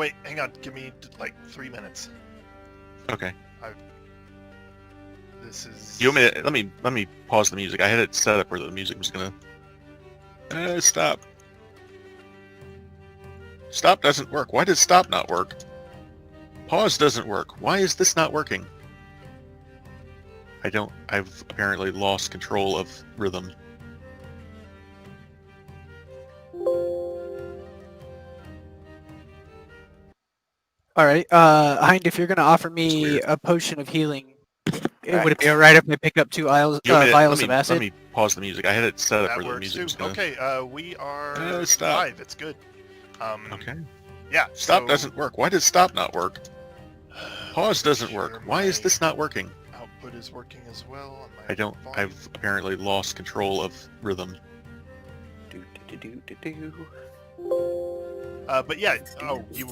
wait, hang on. Give me like 3 minutes. Okay. This is. You want me to, let me pause the music. I had it set up where the music was gonna. Stop. Stop doesn't work. Why does stop not work? Pause doesn't work. Why is this not working? I've apparently lost control of rhythm. Alright, Hind, if you're gonna offer It's me weird. a potion of healing, would it be alright if I pick up 2 vials of acid? Let me pause the music. I had it set up That where the works music too. was gonna. Okay, we are stop. live. It's good. Okay. Yeah. Stop so... doesn't work. Why does stop not work? Pause doesn't work. Why is this not working? Output is working as well. On my I've volume. apparently lost control of rhythm. But yeah. Oh, you.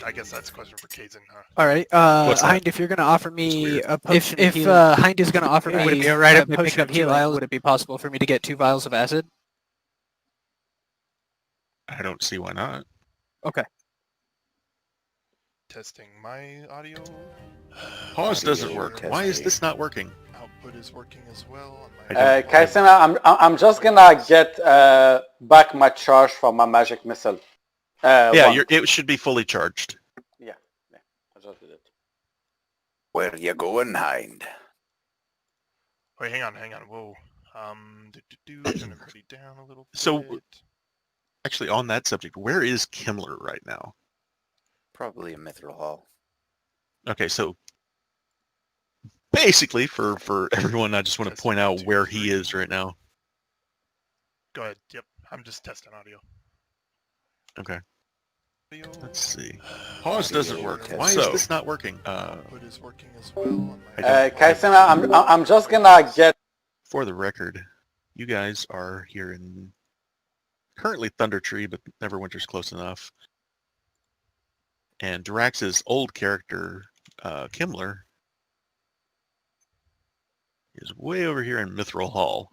I guess that's a question for Kaizen, huh? Alright, What's that? Hind, if you're gonna offer me a potion If of healing, Hind is gonna offer me would it be alright if I pick up 2 vials, would it be possible for me to get 2 vials of acid? I don't see why not. Okay. Testing my audio. Pause doesn't work. Why is this not working? Output is working as well. On my Kaisena, I'm just gonna get back my charge for my magic missile. Yeah, it should be fully charged. Yeah, I just did it. Where you going, Hind? Wait, hang on. Whoa. Turn everybody down a little bit. So, actually, on that subject, where is Kimmler right now? Probably in Mithril Hall. Okay, so basically, for everyone, I just want to point out where he is right now. Go ahead. Yep, I'm just testing audio. Okay. Audio. Let's see. Pause doesn't work. Why is this not working? Output is working as well. On my Kaisena, I'm just gonna get. For the record, you guys are here in currently Thunder Tree, but Neverwinter's close enough. And Drax's old character, Kimmler, is way over here in Mithril Hall.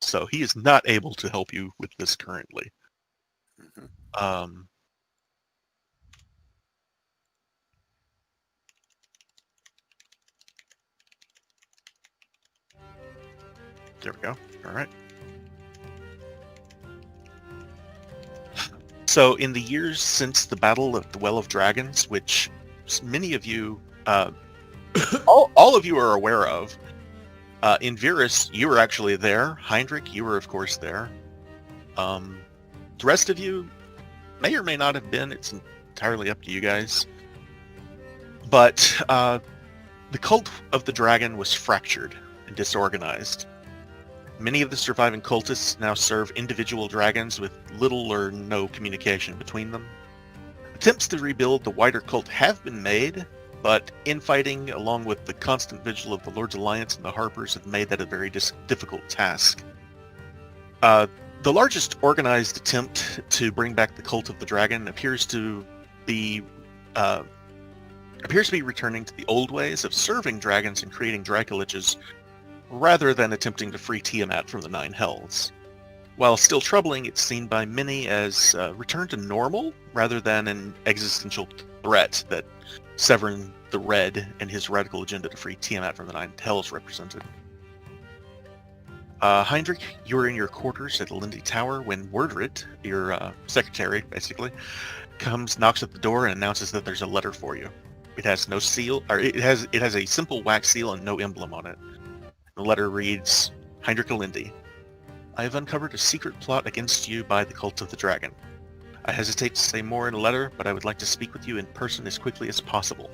So he is not able to help you with this currently. Mm-hmm. There we go. All right. So in the years since the Battle of the Well of Dragons, which many of you, all of you are aware of, in Virus, you were actually there. Heinrich, you were of course there. The rest of you may or may not have been. It's entirely up to you guys. But the cult of the dragon was fractured and disorganized. Many of the surviving cultists now serve individual dragons with little or no communication between them. Attempts to rebuild the wider cult have been made, but infighting, along with the constant vigil of the Lord's Alliance and the Harpers, have made that a very difficult task. The largest organized attempt to bring back the cult of the dragon appears to be returning to the old ways of serving dragons and creating Dracoliches, rather than attempting to free Tiamat from the Nine Hells. While still troubling, it's seen by many as a return to normal, rather than an existential threat that Severin the Red and his radical agenda to free Tiamat from the Nine Hells represented. Heinrich, you were in your quarters at the Lindy Tower when Wordrit, your secretary, basically, knocks at the door and announces that there's a letter for you. It has no seal, or it has a simple wax seal and no emblem on it. The letter reads, Heinrich Lindy, I have uncovered a secret plot against you by the Cult of the Dragon. I hesitate to say more in a letter, but I would like to speak with you in person as quickly as possible.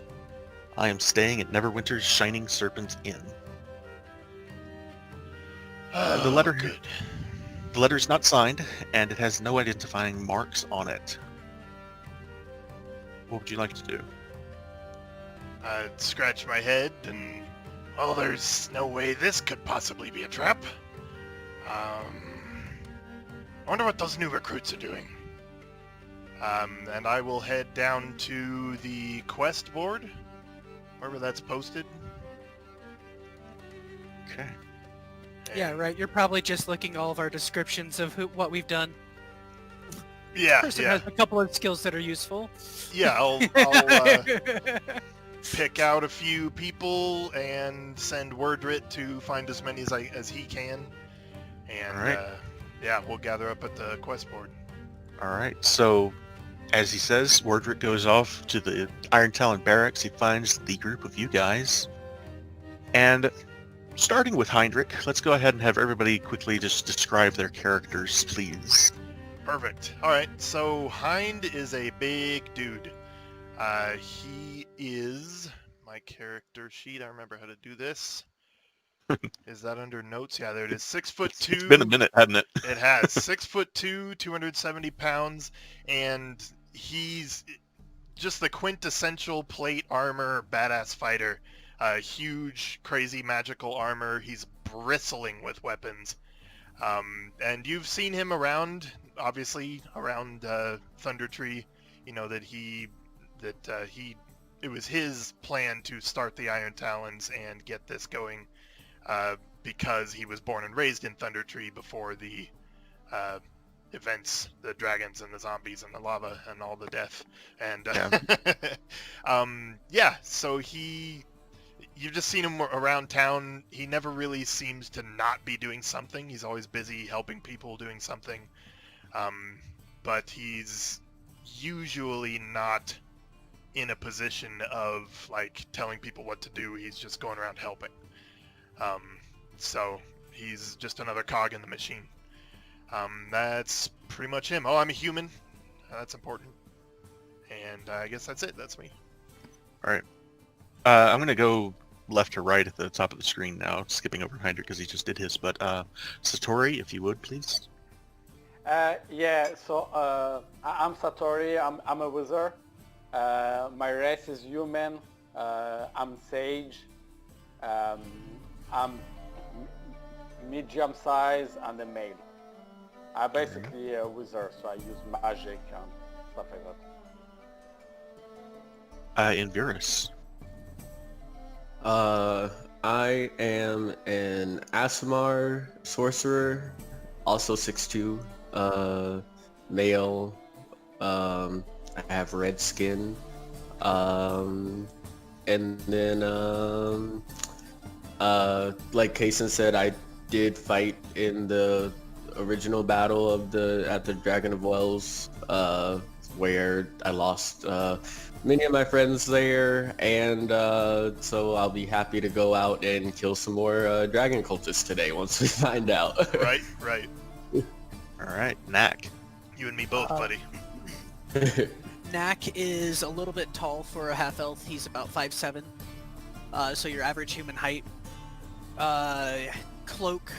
I am staying at Neverwinter's Shining Serpent Inn. The letter is not signed, and it has no identifying marks on it. What would you like to do? I'd scratch my head and, well, there's no way this could possibly be a trap. I wonder what those new recruits are doing. And I will head down to the quest board, wherever that's posted. Okay. Yeah, right. You're probably just looking all of our descriptions of what we've done. Yeah, Person yeah, has a couple of skills that are useful. yeah. I'll pick out a few people and send Wordrit to find as many as he can, and All right. yeah, we'll gather up at the quest board. All right. So, as he says, Wordrit goes off to the Iron Talon barracks. He finds the group of you guys, and starting with Heinrich, let's go ahead and have everybody quickly just describe their characters, please. Perfect. All right, so Hind is a big dude. He is my character sheet. I remember how to do this. Is that under notes? Yeah, there it is. 6'2". It's been a minute, hasn't it? It has 6'2", 270 pounds, and he's just the quintessential plate armor badass fighter. Huge, crazy magical armor. He's bristling with weapons. And you've seen him around, obviously, around Thunder Tree. You know that it was his plan to start the Iron Talons and get this going, because he was born and raised in Thunder Tree before the events, the dragons and the zombies and the lava and all the death. And yeah, so you've just seen him around town. He never really seems to not be doing something. He's always busy helping people, doing something. But he's usually not in a position of like telling people what to do. He's just going around helping. So he's just another cog in the machine. That's pretty much him. Oh, I'm a human. That's important. And I guess that's it. That's me. All right. I'm going to go left to right at the top of the screen now, skipping over Heinrich because he just did his. But Satori, if you would, please. Yeah, so I'm Satori. I'm a wizard. My race is human. I'm sage. I'm medium size and a male. I'm basically a wizard, so I use magic and stuff like that. Invirus. I am an Asimar sorcerer, also 6'2", male. I have red skin, and then like Kaysen said, I did fight in the original battle of at the Dragon of Wells, where I lost many of my friends there, and so I'll be happy to go out and kill some more dragon cultists today once we find out. Right. All right, Knack. You and me both, buddy. Knack is a little bit tall for a half-elf. He's about 5'7", so your average human height. Cloak,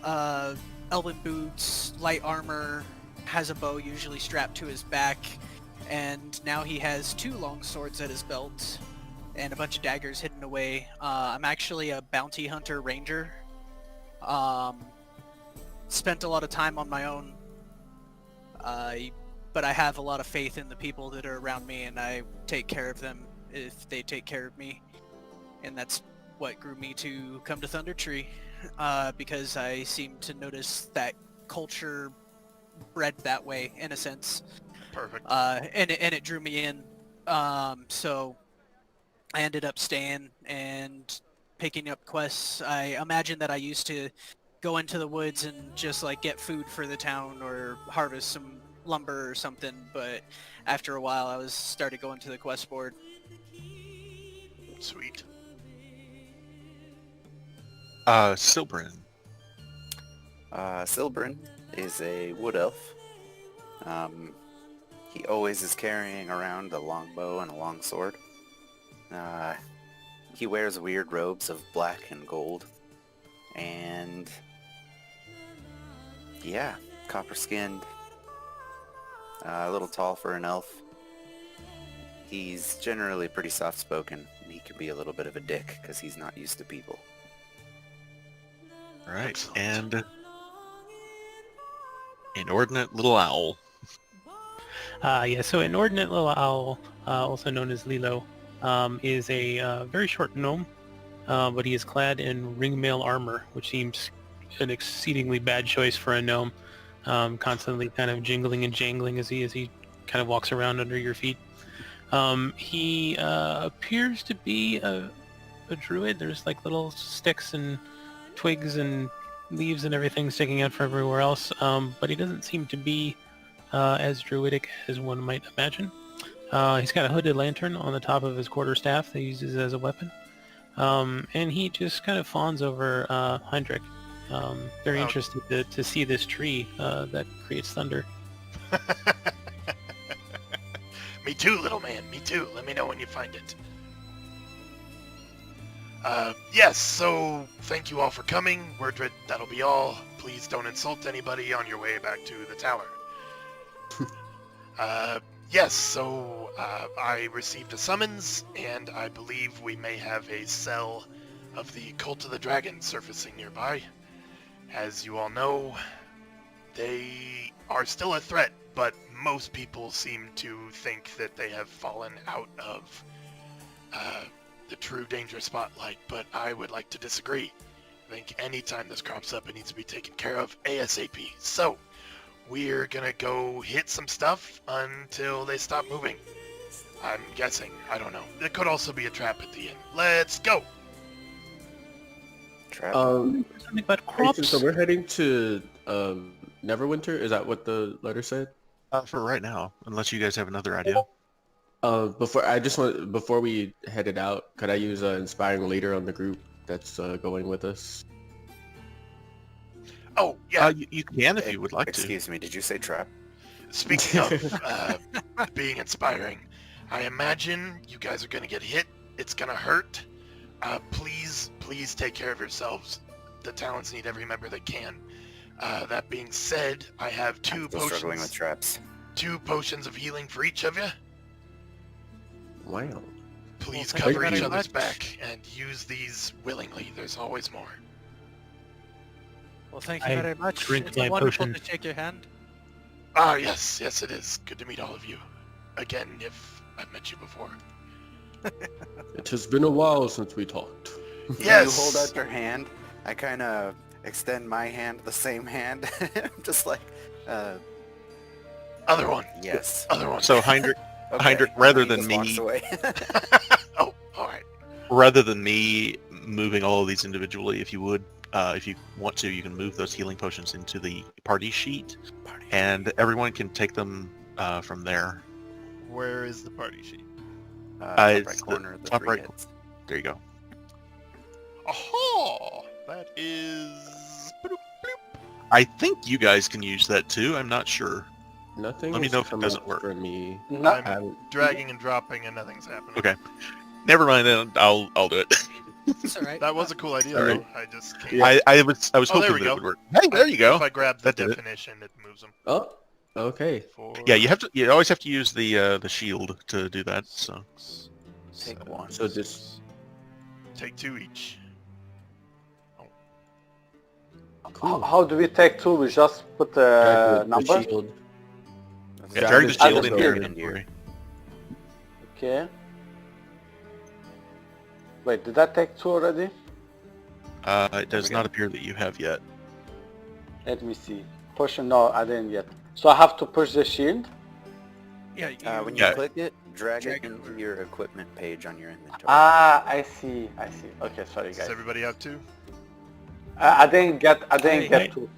elven boots, light armor, has a bow usually strapped to his back, and now he has 2 long swords at his belt and a bunch of daggers hidden away. I'm actually a bounty hunter ranger. Spent a lot of time on my own, but I have a lot of faith in the people that are around me, and I take care of them if they take care of me. And that's what grew me to come to Thunder Tree, because I seem to notice that culture bred that way, in a sense. Perfect. And it drew me in. So I ended up staying and picking up quests. I imagine that I used to go into the woods and just like get food for the town or harvest some lumber or something, but after a while I started going to the quest board. Sweet. Silbrin. Silbrin is a wood elf. He always is carrying around a longbow and a long sword. He wears weird robes of black and gold. And yeah, copper-skinned. A little tall for an elf. He's generally pretty soft-spoken, and he can be a little bit of a dick because he's not used to people. All right, Excellent. and Inordinate Little Owl. Yeah, so Inordinate Little Owl, also known as Lilo, is a very short gnome, but he is clad in ringmail armor, which seems an exceedingly bad choice for a gnome. constantly kind of jingling and jangling as he kind of walks around under your feet. He appears to be a druid. There's like little sticks and twigs and leaves and everything sticking out from everywhere else, but he doesn't seem to be as druidic as one might imagine. He's got a hooded lantern on the top of his quarterstaff that he uses as a weapon. And he just kind of fawns over Heinrich, very interested to see this tree that creates thunder. Me too, little man, me too. Let me know when you find it. Yes, so thank you all for coming. Wordred, that'll be all. Please don't insult anybody on your way back to the tower. Yes, so I received a summons, and I believe we may have a cell of the Cult of the Dragon surfacing nearby. As you all know, they are still a threat, but most people seem to think that they have fallen out of the true danger spotlight, but I would like to disagree. I think anytime this crops up, it needs to be taken care of ASAP. So, we're gonna go hit some stuff until they stop moving. I'm guessing. I don't know. There could also be a trap at the end. Let's go! Trap. Something about crops. Jason, so we're heading to Neverwinter? Is that what the letter said? For right now, unless you guys have another idea. Before we headed out, could I use an inspiring leader on the group that's going with us? Oh, yeah. You can if you would like to. Excuse me, did you say trap? Speaking of being inspiring, I imagine you guys are gonna get hit. It's gonna hurt. Please take care of yourselves. The Talons need every member they can. That being said, I have I'm still struggling with traps. 2 potions of healing for each of you. Wow. Please Well, thank cover you each very other's much. back and use these willingly. There's always more. Well, thank you I very much. drink It's my wonderful potion. to shake your hand. Ah, yes, it is. Good to meet all of you. Again, if I've met you before. It has been a while since we talked. Yes! You hold out your hand. I kind of extend my hand, the same hand. Just like, Other one. yes. Other one. So Heinrich, Okay. Heinrich, rather He than just me, walks away. Oh, alright. rather than me moving all of these individually, if you would, if you want to, you can move those healing potions into the party sheet, and everyone can take them from there. Where is the party sheet? Top it's right the corner, the top 3 right hits. There you go. Aha! That is... bloop, bloop. I think you guys can use that too. I'm not sure. Nothing. Let me is know if it coming doesn't up work. for me. No, I'm dragging and dropping and nothing's happening. Okay. Never mind. Then I'll do it. It's alright. That was a cool idea, Sorry. though. I just can't. Yeah. I was Oh, hoping there we that go. it would work. Hey, there you go. If I grab the That did it. definition, it moves them. Oh, okay. Yeah, you have to. You always have to use the shield to do that. So Take 1. So just Take 2 each. cool. how do we take 2? We just put the Drag number? shield. yeah, Drag drag the the shield shield into your over. inventory. Okay. Wait, did I take 2 already? It does not appear that you have yet. Let me see. Push, no, I didn't yet. So I have to push the shield? Yeah, When you Yeah. click it, drag Drag it it into your equipment page on your inventory. Ah, I see. Okay, sorry Does guys. everybody have 2? I didn't get Hey. 2.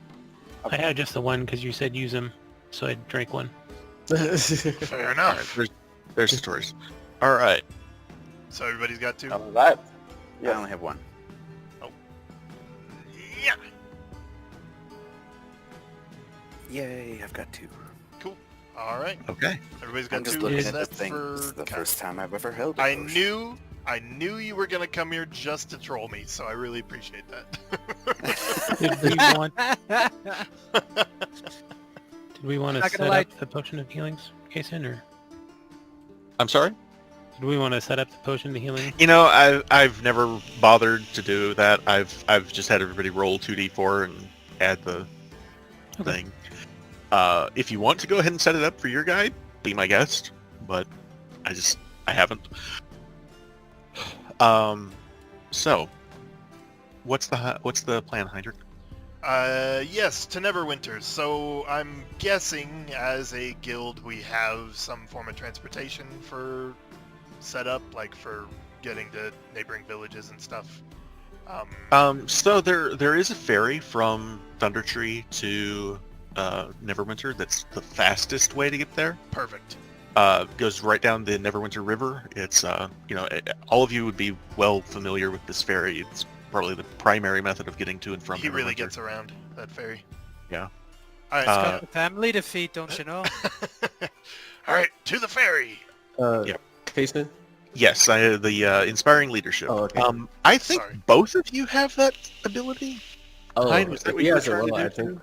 I had just the one because you said use them, so I drank one. Fair enough. There's stories. All right. So everybody's got 2? Alright. I Yes. only have 1. Yeah. Yay, I've got 2. Alright. Okay. Everybody's I'm got just 2 looking at the except thing. This is for the Kai. first time I've ever held a I potion. knew you were gonna come here just to troll me, so I really appreciate that. Did we want to Not set gonna lie. up the potion of healings, Kason, or I'm sorry. did we want to set up the potion of healing? You know, I've never bothered to do that. I've just had everybody roll 2d4 and add the Okay. thing. If you want to go ahead and set it up for your guy, be my guest. But I haven't. So, what's the plan, Heinrich? Yes, to Neverwinter. So I'm guessing as a guild we have some form of transportation for set up, like for getting to neighboring villages and stuff. So there is a ferry from Thundertree to Neverwinter. That's the fastest way to get there. Perfect. Goes right down the Neverwinter River. It's all of you would be well familiar with this ferry. It's probably the primary method of getting to and from. He really Neverwinter. gets around that ferry. Yeah. All right. Got a family to feed, don't you know? All right, to the ferry. Yeah. Jason? Yes, the inspiring leadership. Oh, okay. I think Sorry. both of you have that ability. Oh, Hein, is that if what he you were has it, trying to well, do I think too?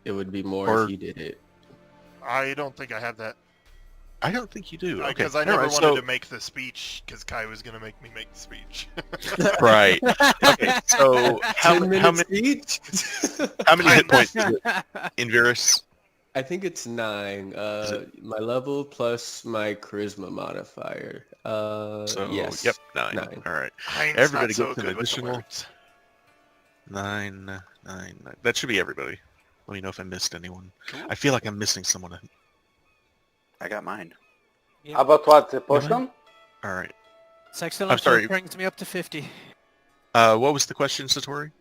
it would be more Or- if he did it. I don't think I have that. I don't think you do. Okay. Because I Never never mind, wanted so- to make the speech because Kai was going to make me make the speech. Right. Okay. So how 10 many minutes each? how many hit points is it in Virus? I think it's 9. My level plus my charisma modifier. So Yes. yep, 9. 9. All right. Heinz Everybody not so gets an good with the additional- words. 9. That should be everybody. Let me know if I missed anyone. Cool. I feel like I'm missing someone. I got mine. How about what? The potion? All right. Sextile I'm sorry. brings me up to 50. What was the question, Satori?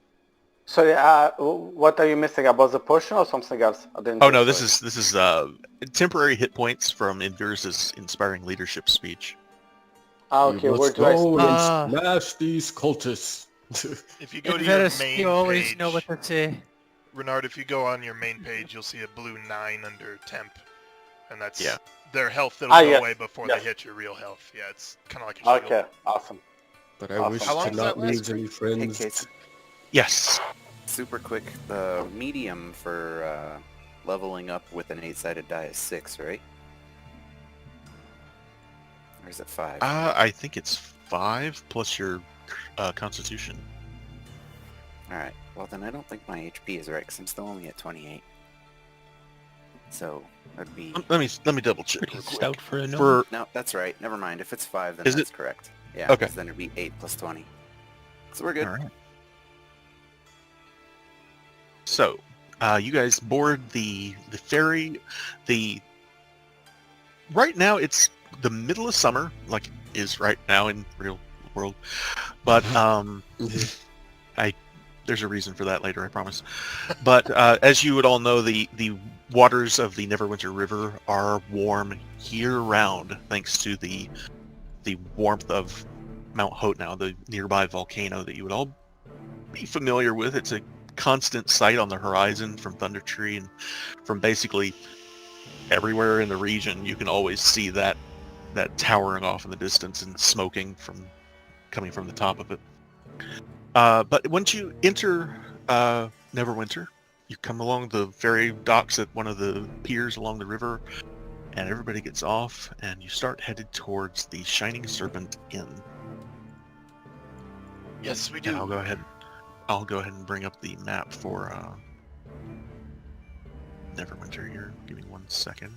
Sorry, what are you missing? About the potion or something else? I didn't Oh hear, no, this sorry. is temporary hit points from Invirus's inspiring leadership speech. Okay, We where must do I go Ah. and smash these cultists. If you go to your Inverus, main you always page, know what to say. Renard, if you go on your main page, you'll see a blue 9 under temp. And that's Yeah. their health that'll go yes, away before yes. they hit your real health. Yeah, it's kind of like a shield. Okay, awesome. But I Awesome. wish How long to does not that last lose any Hey, friends. Case, Yes. super quick. The medium for leveling up with an 8-sided die is 6, right? Or is it 5? I think it's 5 plus your Constitution. Alright, well then I don't think my HP is right, because I'm still only at 28. So, that'd be... Let me double check. Pretty real quick. stout for a gnome. For No, that's right. Never mind. If it's 5, then Is that's it? correct. Yeah, Okay. 'cause then it'd be 8 plus 20. So we're good. all right. So, you guys board the ferry. Right now it's the middle of summer, like it is right now in real world. But there's a reason for that later, I promise. But as you would all know, the waters of the Neverwinter River are warm year-round, thanks to the warmth of Mount Hotnow, the nearby volcano that you would all be familiar with. It's a constant sight on the horizon from Thundertree, and from basically everywhere in the region. You can always see that towering off in the distance and smoking coming from the top of it. But once you enter Neverwinter, you come along the ferry docks at one of the piers along the river, and everybody gets off, and you start headed towards the Shining Serpent Inn. Yes, we And do. I'll go ahead and bring up the map for Neverwinter here. Give me 1 second.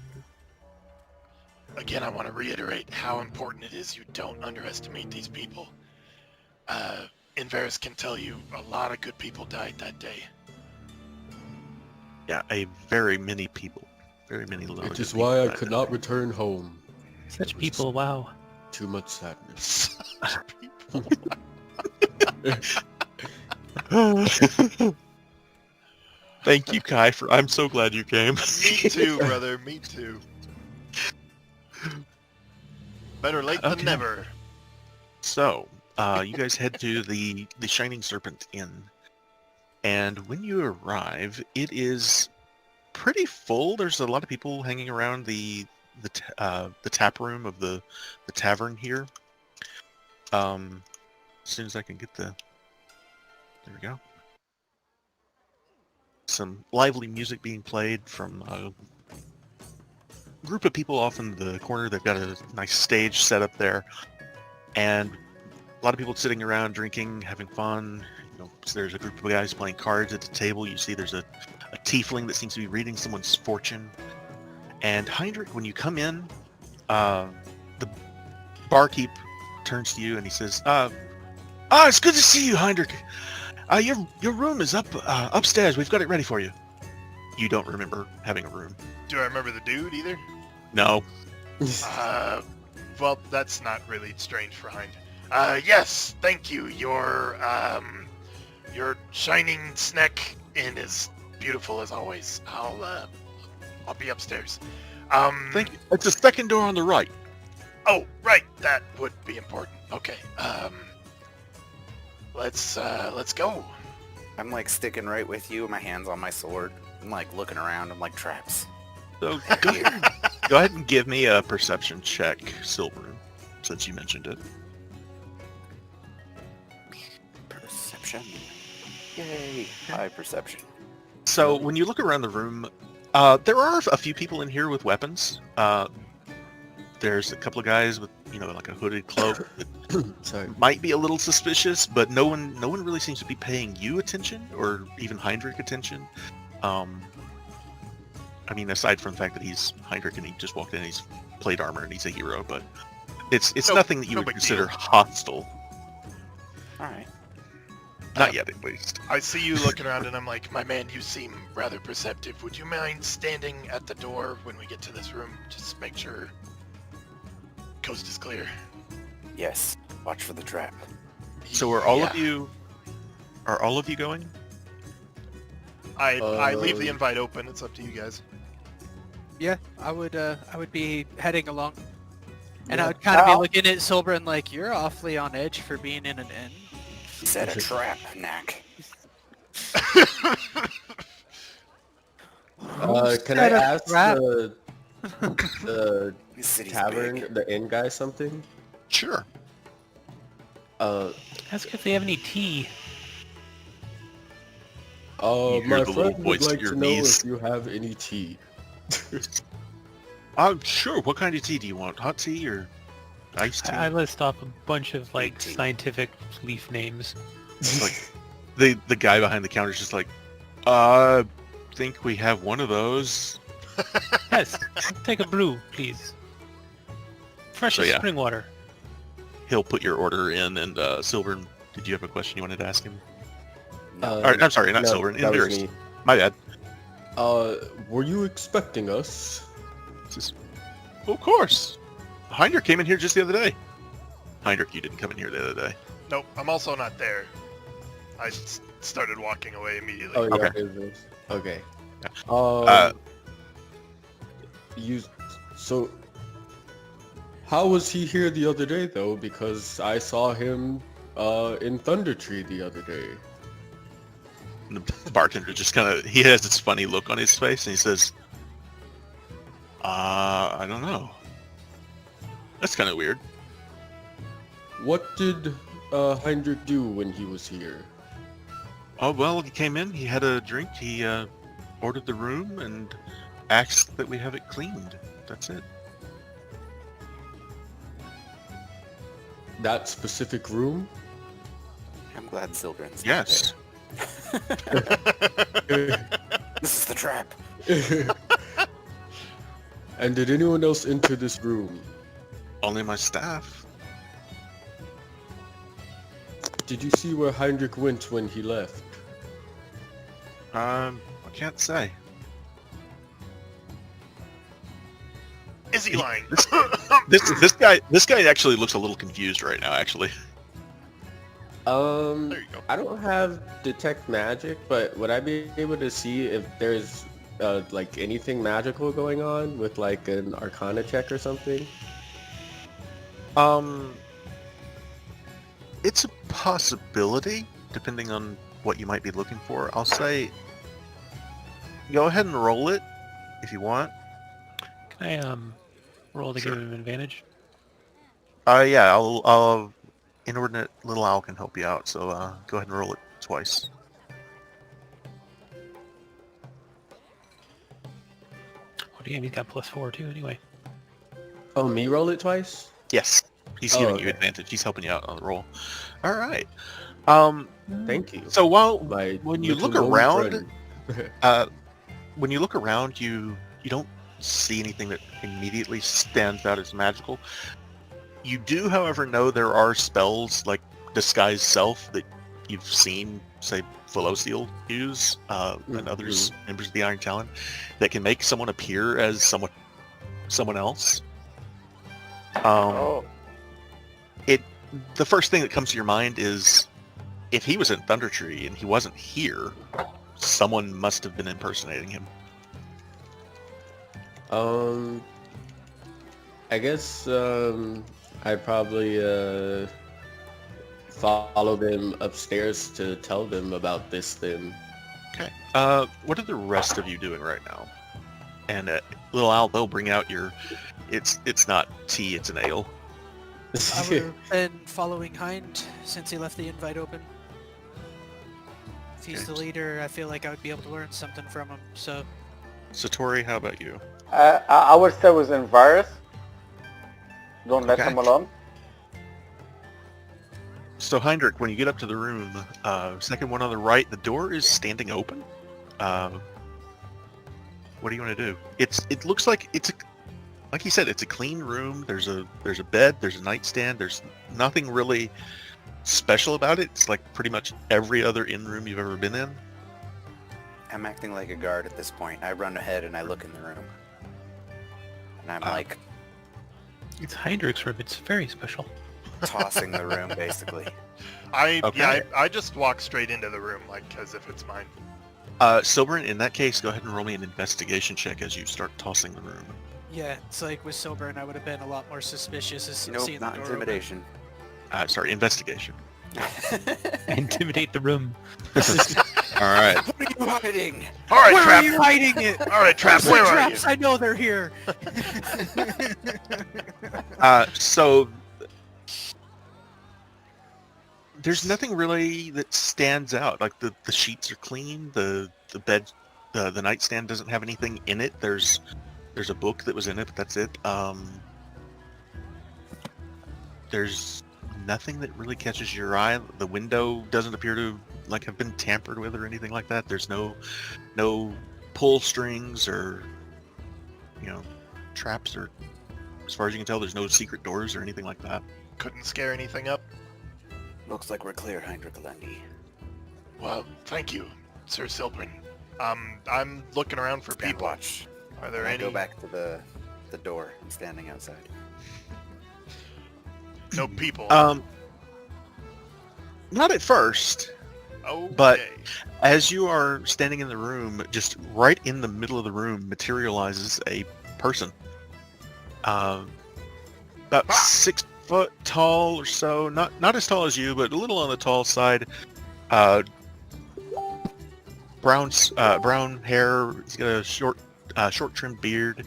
Again, I want to reiterate how important it is you don't underestimate these people. Inverus can tell you a lot of good people died that day. Yeah, very many people. Very many lot of It good is people why I died could that not day. return home. Such It was people, wow. Too much sadness. People. Thank you, Kai. I'm so glad you came. Me too, brother. Me too. Better late Okay. than never. So, you guys head to the Shining Serpent Inn, and when you arrive, it is pretty full. There's a lot of people hanging around the tap room of the tavern here. As soon as I can get there we go. Some lively music being played from a group of people off in the corner. They've got a nice stage set up there, and a lot of people sitting around drinking, having fun. You know, so there's a group of guys playing cards at the table. You see there's a tiefling that seems to be reading someone's fortune. And Heinrich, when you come in, the barkeep turns to you and he says, it's good to see you, Heinrich. Your room is upstairs. We've got it ready for you. You don't remember having a room. Do I remember the dude either? No. Well, that's not really strange for Hind. Yes, thank you. Your shining snack inn is beautiful as always. I'll be upstairs. Thank you. It's the second door on the right. Oh, right. That would be important. Okay. Let's go. I'm like sticking right with you. My hand's on my sword. I'm like looking around. I'm like traps. So go ahead and give me a perception check, Silver, since you mentioned it. Perception. Yay. High perception. So when you look around the room, there are a few people in here with weapons. There's a couple of guys with, like a hooded cloak that Sorry. might be a little suspicious, but no one really seems to be paying you attention or even Heinrich attention. I mean, aside from the fact that he's Heinrich and he just walked in, he's plate armor and he's a hero, but it's nothing that you no would big consider deal. hostile. All right. Not yet, at least. I see you looking around and I'm like, my man, you seem rather perceptive. Would you mind standing at the door when we get to this room? Just make sure coast is clear. Yes. Watch for the trap. So are all Yeah. of you going? I leave the invite open. It's up to you guys. Yeah, I would be heading along. And Yeah. I would kind of be Ow. looking at Silver and like, you're awfully on edge for being in an inn. Set a trap, Knack. Can I Set a ask trap. the This city's tavern, big. the inn guy something? Sure. Ask if they have any tea. You hear My the little friend voice would at like your to know knees. if you have any tea. Sure. What kind of tea do you want? Hot tea or iced tea? I list off a bunch of like tea. scientific leaf names. Like the guy behind the counter is just like, think we have one of those. Yes, take a brew, please. Fresh So, as yeah. spring water. He'll put your order in, and Silver, did you have a question you wanted to ask him? No. Or, I'm sorry, not no, Silver, that was Invirus. me. My bad. Were you expecting us? Just, of course. Heinrich came in here just the other day. Heinrich, you didn't come in here the other day. Nope, I'm also not there. I started walking away immediately. Oh, yeah. Okay. Okay. Uh, So, how was he here the other day though? Because I saw him in Thunder Tree the other day. And the bartender just he has this funny look on his face, and he says, I don't know. That's kind of weird. What did Heinrich do when he was here? Oh, well, he came in, he had a drink, he ordered the room, and asked that we have it cleaned. That's it. That specific room? I'm glad Silveren's not Yes. there. This is the trap. And did anyone else enter this room? Only my staff. Did you see where Heinrich went when he left? I can't say. Is he lying? This guy actually looks a little confused right now, actually. There you go. I don't have detect magic, but would I be able to see if there's like anything magical going on with like an Arcana check or something? It's a possibility, depending on what you might be looking for. I'll say, go ahead and roll it, if you want. Can I roll to Sure. give him advantage? Yeah, I'll Inordinate Little Owl can help you out, so go ahead and roll it twice. Oh damn, he's got +4 too anyway. Oh, me roll it twice? Yes. He's Oh, giving you okay. advantage. He's helping you out on the roll. All right. Thank you. So My when you little look gnome around, friend. when you look around, you don't see anything that immediately stands out as magical. You do, however, know there are spells like Disguise Self that you've seen, say, Velociel use, and others, members of the Iron Talon, that can make someone appear as someone else. Oh, The first thing that comes to your mind is, if he was in Thunder Tree and he wasn't here, someone must have been impersonating him. I guess I probably follow them upstairs to tell them about this thing. Okay. What are the rest of you doing right now? And little Al, they'll bring out your. It's not tea, it's an ale. I would have been following Hind since he left the invite open. If he's the leader, I feel like I would be able to learn something from him. So, Satori, how about you? I would stay with Virus. Don't let Okay. him alone. So Heinrich, when you get up to the room, second one on the right, the door is standing open. What do you want to do? It looks like like he said, it's a clean room. There's a bed, there's a nightstand. There's nothing really special about it. It's like pretty much every other inn room you've ever been in. I'm acting like a guard at this point. I run ahead and I look in the room. And I'm like It's Heinrich's room. It's very special. tossing the room, basically. Okay. I just walk straight into the room like as if it's mine. Silberin, in that case, go ahead and roll me an investigation check as you start tossing the room. yeah, it's like with Silber, and I would have been a lot more suspicious as Nope, seeing the not door intimidation. Sorry, investigation. Intimidate the room. All right. What are you hiding? All right, Where Trap. are you hiding it? All right, Trap. Where's Where the are traps? you? I know they're here. So there's nothing really that stands out. Like the sheets are clean. The bed, the nightstand doesn't have anything in it. There's a book that was in it, but that's it. There's nothing that really catches your eye. The window doesn't appear to like have been tampered with or anything like that. There's no pull strings or traps, or as far as you can tell, there's no secret doors or anything like that. Couldn't scare anything up. Looks like we're clear, Heinrich Lundy. Well, thank you, Sir Silbrin. I'm looking around for Stand people. watch. Are there I any? go back to the door. I'm standing outside. No people. Not at first. Okay. but- As you are standing in the room, just right in the middle of the room materializes a person. About 6 foot tall or so. Not as tall as you, but a little on the tall side. Brown hair. He's got a short trimmed beard,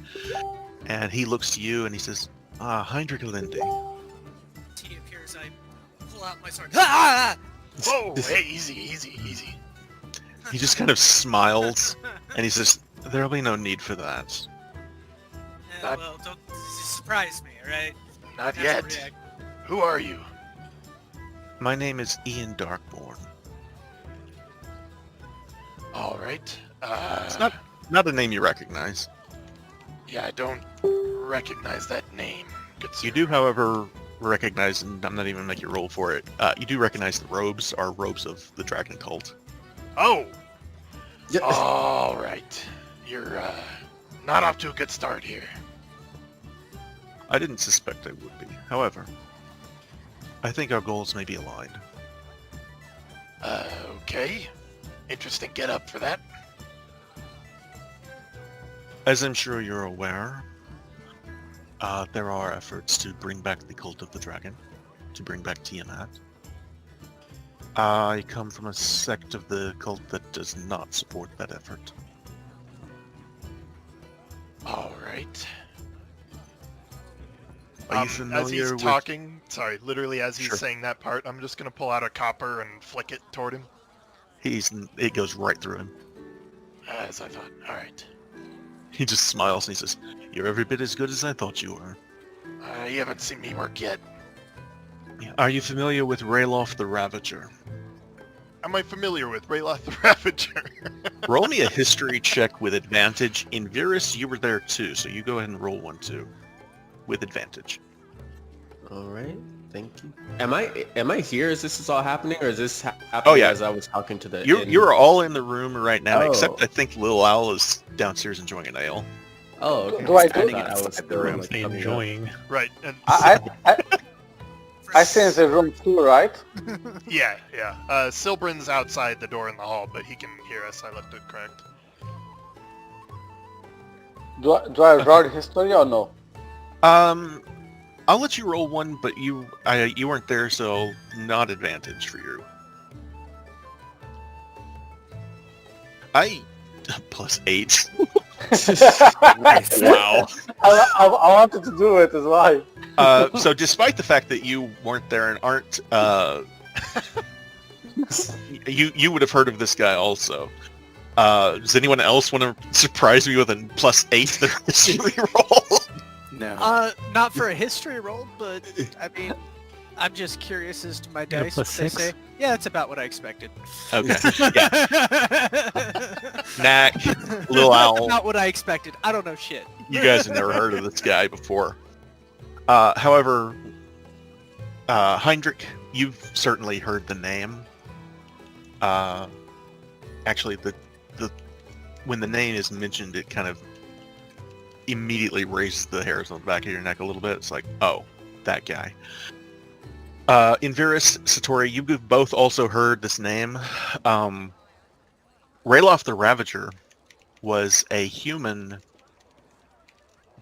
and he looks to you and he says, Heinrich Linde. He appears. I pull out my sword. Ah! Whoa! Hey, easy. He just kind of smiles and he says, "There'll be no need for that." Yeah, well, don't surprise me, all right? Not Have to yet. react. Who are you? My name is Ian Darkborn. All right. It's not a name you recognize. Yeah, I don't recognize that name. Good sir. You do, however, recognize, and I'm not even making you roll for it. You do recognize the robes are robes of the Dragon Cult. Oh. Yeah. All right. You're not off to a good start here. I didn't suspect I would be. However, I think our goals may be aligned. Okay. Interesting get up for that. As I'm sure you're aware, there are efforts to bring back the Cult of the Dragon, to bring back Tiamat. I come from a sect of the cult that does not support that effort. All right. Are you As familiar he's with... talking, sorry, literally as he's Sure. saying that part, I'm just gonna pull out a copper and flick it toward him. It goes right through him. As I thought. All right. He just smiles and he says, "You're every bit as good as I thought you were." You haven't seen me work yet. Are you familiar with Rayloff the Ravager? Am I familiar with Rayloth the Ravager? Roll me a history check with advantage. In Virus, you were there too, so you go ahead and roll one too. With advantage. All right. Thank you. Am I here as this is all happening, or is this happening Oh, yeah. as I was talking to the? You're all in the room right now, Oh. except I think Lil Owl is downstairs enjoying an ale. Oh, okay. Do I do Standing thought outside the room. like, coming up. Enjoying. Right, and I stay in the room too, right? yeah. Silbrin's outside the door in the hall, but he can hear us. I left it correct. Do I roll history or no? I'll let you roll one, but you weren't there, so not advantage for you. +8. Nice. Wow. I wanted to do it as well. So despite the fact that you weren't there and aren't, you would have heard of this guy also. Does anyone else want to surprise me with a +8 their history roll? No. Not for a history roll, but I mean, I'm just curious as to my got a dice. What they +6? say. Yeah, that's about what I expected. Okay. Yeah. Knack, Lil Owl. Not what I expected. I don't know shit. You guys have never heard of this guy before. However, Heinrich, you've certainly heard the name. Actually, when the name is mentioned, it kind of immediately raises the hairs on the back of your neck a little bit. It's like, oh, that guy. Inviris, Satori, you've both also heard this name. Rayloff the Ravager was a human,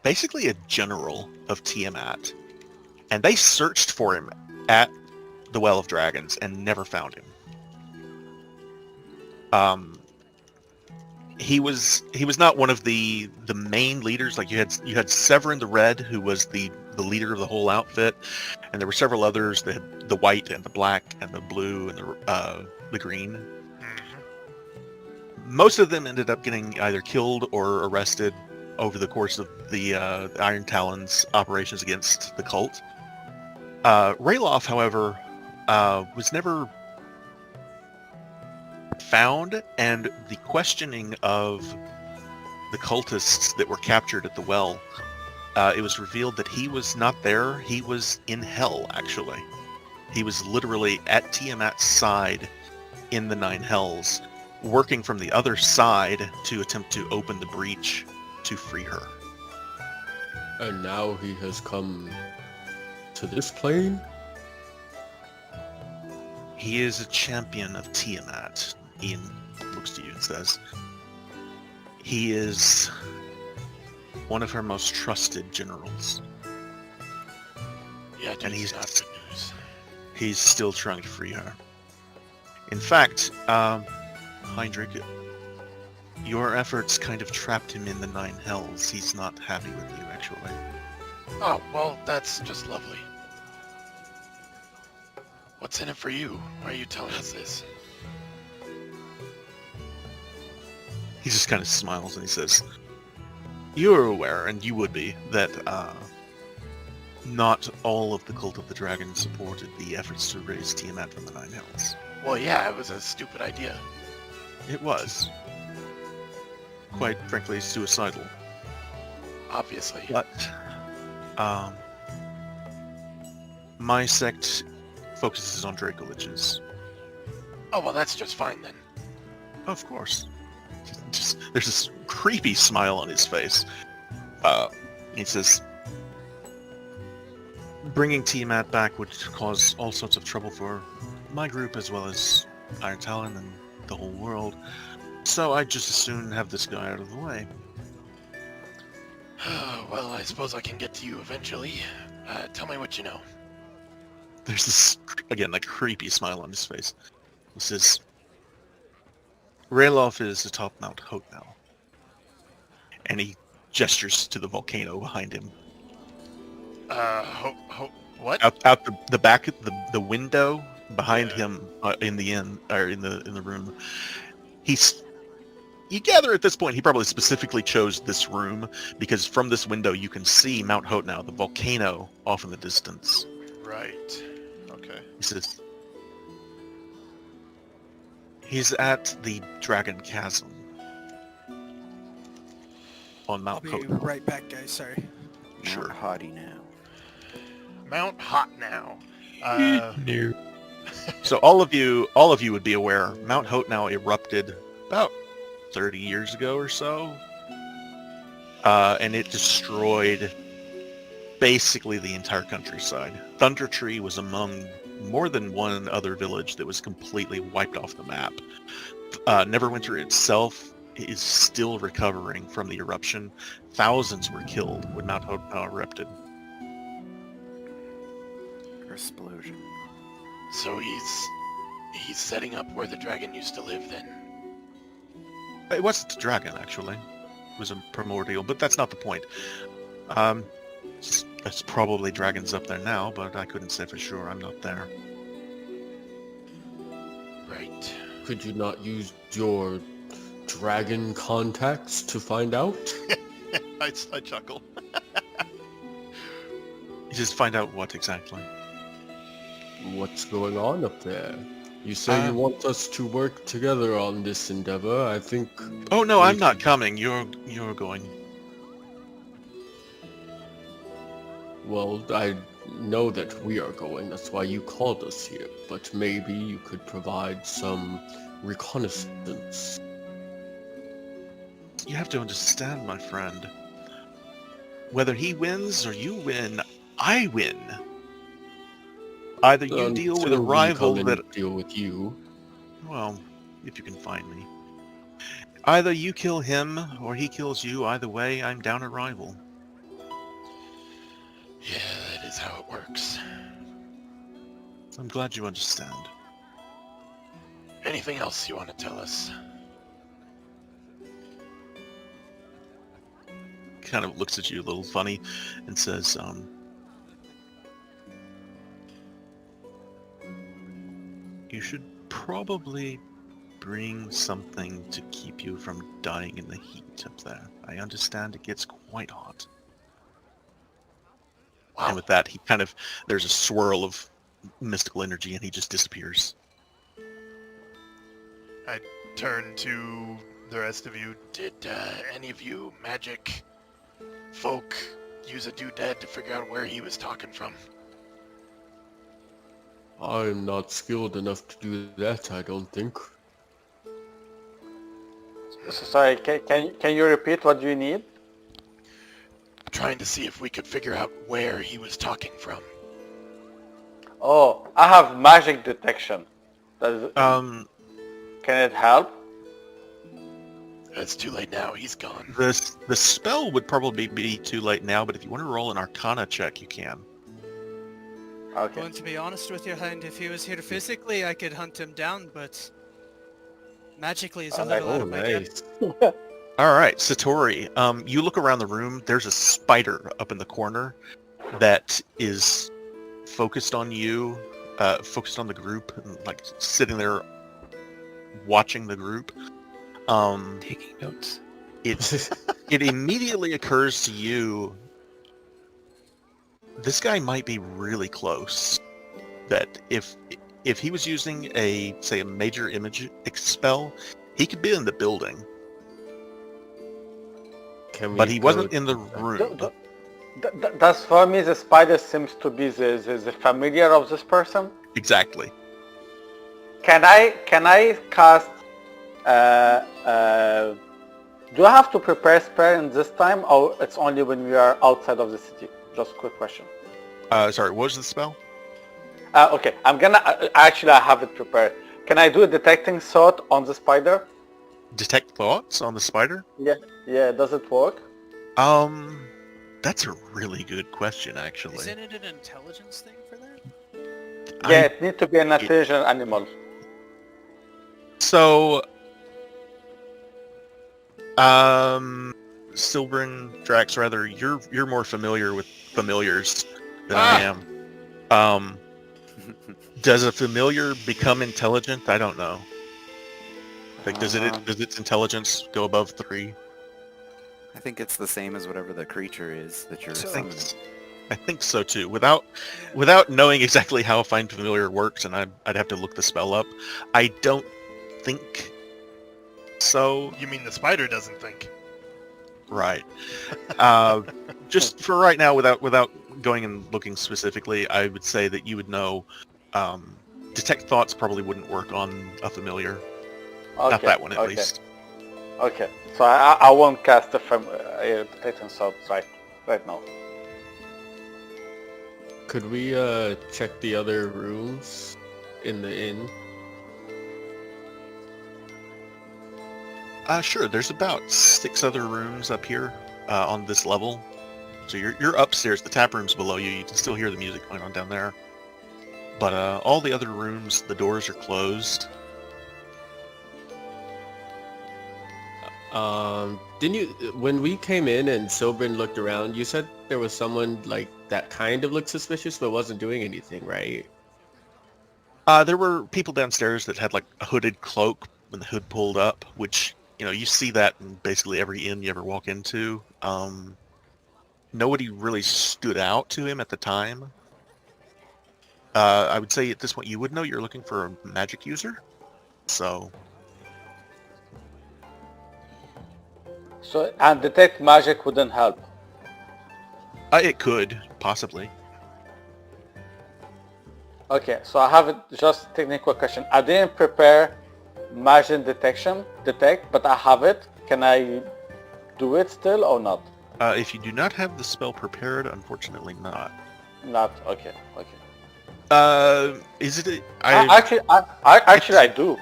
basically a general of Tiamat, and they searched for him at the Well of Dragons and never found him. He was not one of the main leaders. Like you had Severin the Red, who was the leader of the whole outfit, and there were several others. They had the white and the black and the blue and the green. Most of them ended up getting either killed or arrested over the course of the Iron Talon's operations against the cult. Rayloff, however, was never found, and the questioning of the cultists that were captured at the well, it was revealed that he was not there. He was in hell, actually. He was literally at Tiamat's side in the Nine Hells, working from the other side to attempt to open the breach to free her. And now he has come to this plane? He is a champion of Tiamat. Ian looks to you and says, he is one of her most trusted generals. Yeah, And he's not good news. He's still trying to free her. In fact, Heinrich, your efforts kind of trapped him in the Nine Hells. He's not happy with you, actually. Oh, well, that's just lovely. What's in it for you? Why are you telling us this? He just kind of smiles and he says, you're aware, and you would be, that not all of the Cult of the Dragon supported the efforts to raise Tiamat from the Nine Hells. Well, yeah, it was a stupid idea. It was. Quite frankly, suicidal. Obviously. But, my sect focuses on Dracoliches. Oh, well, that's just fine then. Of course. Just there's this creepy smile on his face. He says, bringing Tiamat back would cause all sorts of trouble for my group as well as Iron Talon and the whole world. So I'd just as soon have this guy out of the way. Well, I suppose I can get to you eventually. Tell me what you know. There's this, again, like creepy smile on his face. He says, Rayloff is atop Mount Hope now. And he gestures to the volcano behind him. What? Out the back of the window behind him in the inn, or in the room. You gather at this point he probably specifically chose this room because from this window you can see Mount Hotenow, the volcano, off in the distance. Right. Okay. He says, he's at the Dragon Chasm on I'll Mount be Hotenow. right back, guys. Sorry. Sure. Mount Haughty now. Mount Hot now. No. So all of you would be aware, Mount Hope now erupted about 30 years ago or so, and it destroyed basically the entire countryside. Thunder Tree was among more than one other village that was completely wiped off the map. Neverwinter itself is still recovering from the eruption. Thousands were killed when Mount Hope erupted. Explosion. So he's setting up where the dragon used to live then. It wasn't a dragon, actually. It was a primordial, but that's not the point. There's probably dragons up there now, but I couldn't say for sure. I'm not there. Right. Could you not use your dragon contacts to find out? I chuckle. You just find out what exactly. What's going on up there? You say you want us to work together on this endeavor. I think... Oh no, I'm not coming. You're going. Well, I know that we are going. That's why you called us here. But maybe you could provide some reconnaissance. You have to understand, my friend. Whether he wins or you win, I win. Either you deal with a Until we rival come that... and deal with you. Well, if you can find me. Either you kill him or he kills you. Either way, I'm down a rival. Yeah, that is how it works. I'm glad you understand. Anything else you want to tell us? Kind of looks at you a little funny and says, you should probably bring something to keep you from dying in the heat up there. I understand it gets quite hot. Wow. And with that, there's a swirl of mystical energy and he just disappears. I turn to the rest of you. Did any of you magic folk use a doodad to figure out where he was talking from? I'm not skilled enough to do that, I don't think. Sorry, can you repeat what you need? Trying to see if we could figure out where he was talking from. Oh, I have magic detection. Um, Can it help? It's too late now, he's gone. the spell would probably be too late now, but if you want to roll an Arcana check, you can. Okay. Going to be honest with you, Hind, if he was here physically, I could hunt him down, but magically is a little out of my depth. All right, Satori, you look around the room. There's a spider up in the corner that is focused on you, focused on the group, and like sitting there watching the group. Taking notes. It immediately occurs to you, this guy might be really close. That if he was using a major image spell, he could be in the building. But he wasn't in the room. Thus, for me, the spider seems to be the familiar of this person. Exactly. Can I cast? Do I have to prepare spell in this time, or it's only when we are outside of the city? Just a quick question. Sorry, what was the spell? Okay, I'm gonna actually I have it prepared. Can I do a detecting thought on the spider? Detect thoughts on the spider? Yeah. Does it work? That's a really good question, actually. Isn't it an intelligence thing for that? Yeah, it needs to be an intelligent animal. So, Silbrin, Drax, rather, you're more familiar with familiars than I am. Does a familiar become intelligent? I don't know. Like, does its intelligence go above 3? I think it's the same as whatever the creature is that you're summoning. I think so too. Without knowing exactly how Find Familiar works, and I'd have to look the spell up. I don't think so. You mean the spider doesn't think? Right. Just for right now, without going and looking specifically, I would say that you would know detect thoughts probably wouldn't work on a familiar. Okay. Not that one, at least. Okay. So I won't cast the detect thoughts right now. Could we check the other rooms in the inn? Sure. There's about 6 other rooms up here on this level. So you're upstairs. The tap room's below you. You can still hear the music going on down there. But all the other rooms, the doors are closed. Didn't you, when we came in and Silbrin looked around, you said there was someone like that kind of looked suspicious but wasn't doing anything, right? There were people downstairs that had like a hooded cloak when the hood pulled up, which, you see that in basically every inn you ever walk into. Nobody really stood out to him at the time. I would say at this point you would know you're looking for a magic user. So And detect magic wouldn't help. it could, possibly. Okay, so I have just a technical question. I didn't prepare magic detect, but I have it. Can I do it still or not? If you do not have the spell prepared, unfortunately not. Not, okay. Is it? Actually, I do.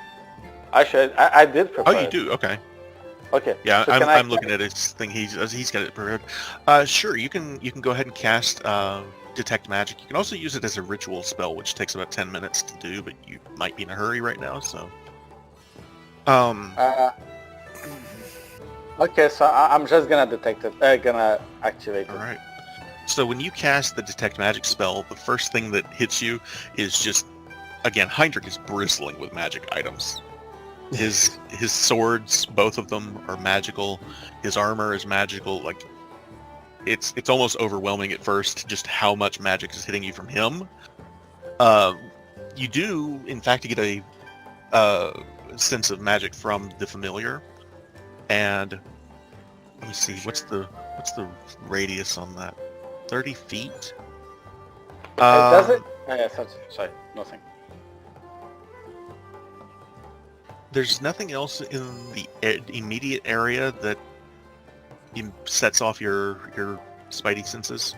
Actually, I did prepare Oh, you it. do? Okay. Okay. Yeah, so I'm looking at his thing. He's got it prepared. Sure, you can go ahead and cast detect magic. You can also use it as a ritual spell, which takes about 10 minutes to do, but you might be in a hurry right now, so. Okay, so I'm just gonna detect it. Gonna activate it. All right. So when you cast the detect magic spell, the first thing that hits you is just, again, Heinrich is bristling with magic items. His swords, both of them, are magical. His armor is magical. Like, it's almost overwhelming at first, just how much magic is hitting you from him. You do, in fact, get a sense of magic from the familiar. And let me see, what's the radius on that? 30 feet? Does it? Sorry, nothing. There's nothing else in the immediate area that sets off your spidey senses.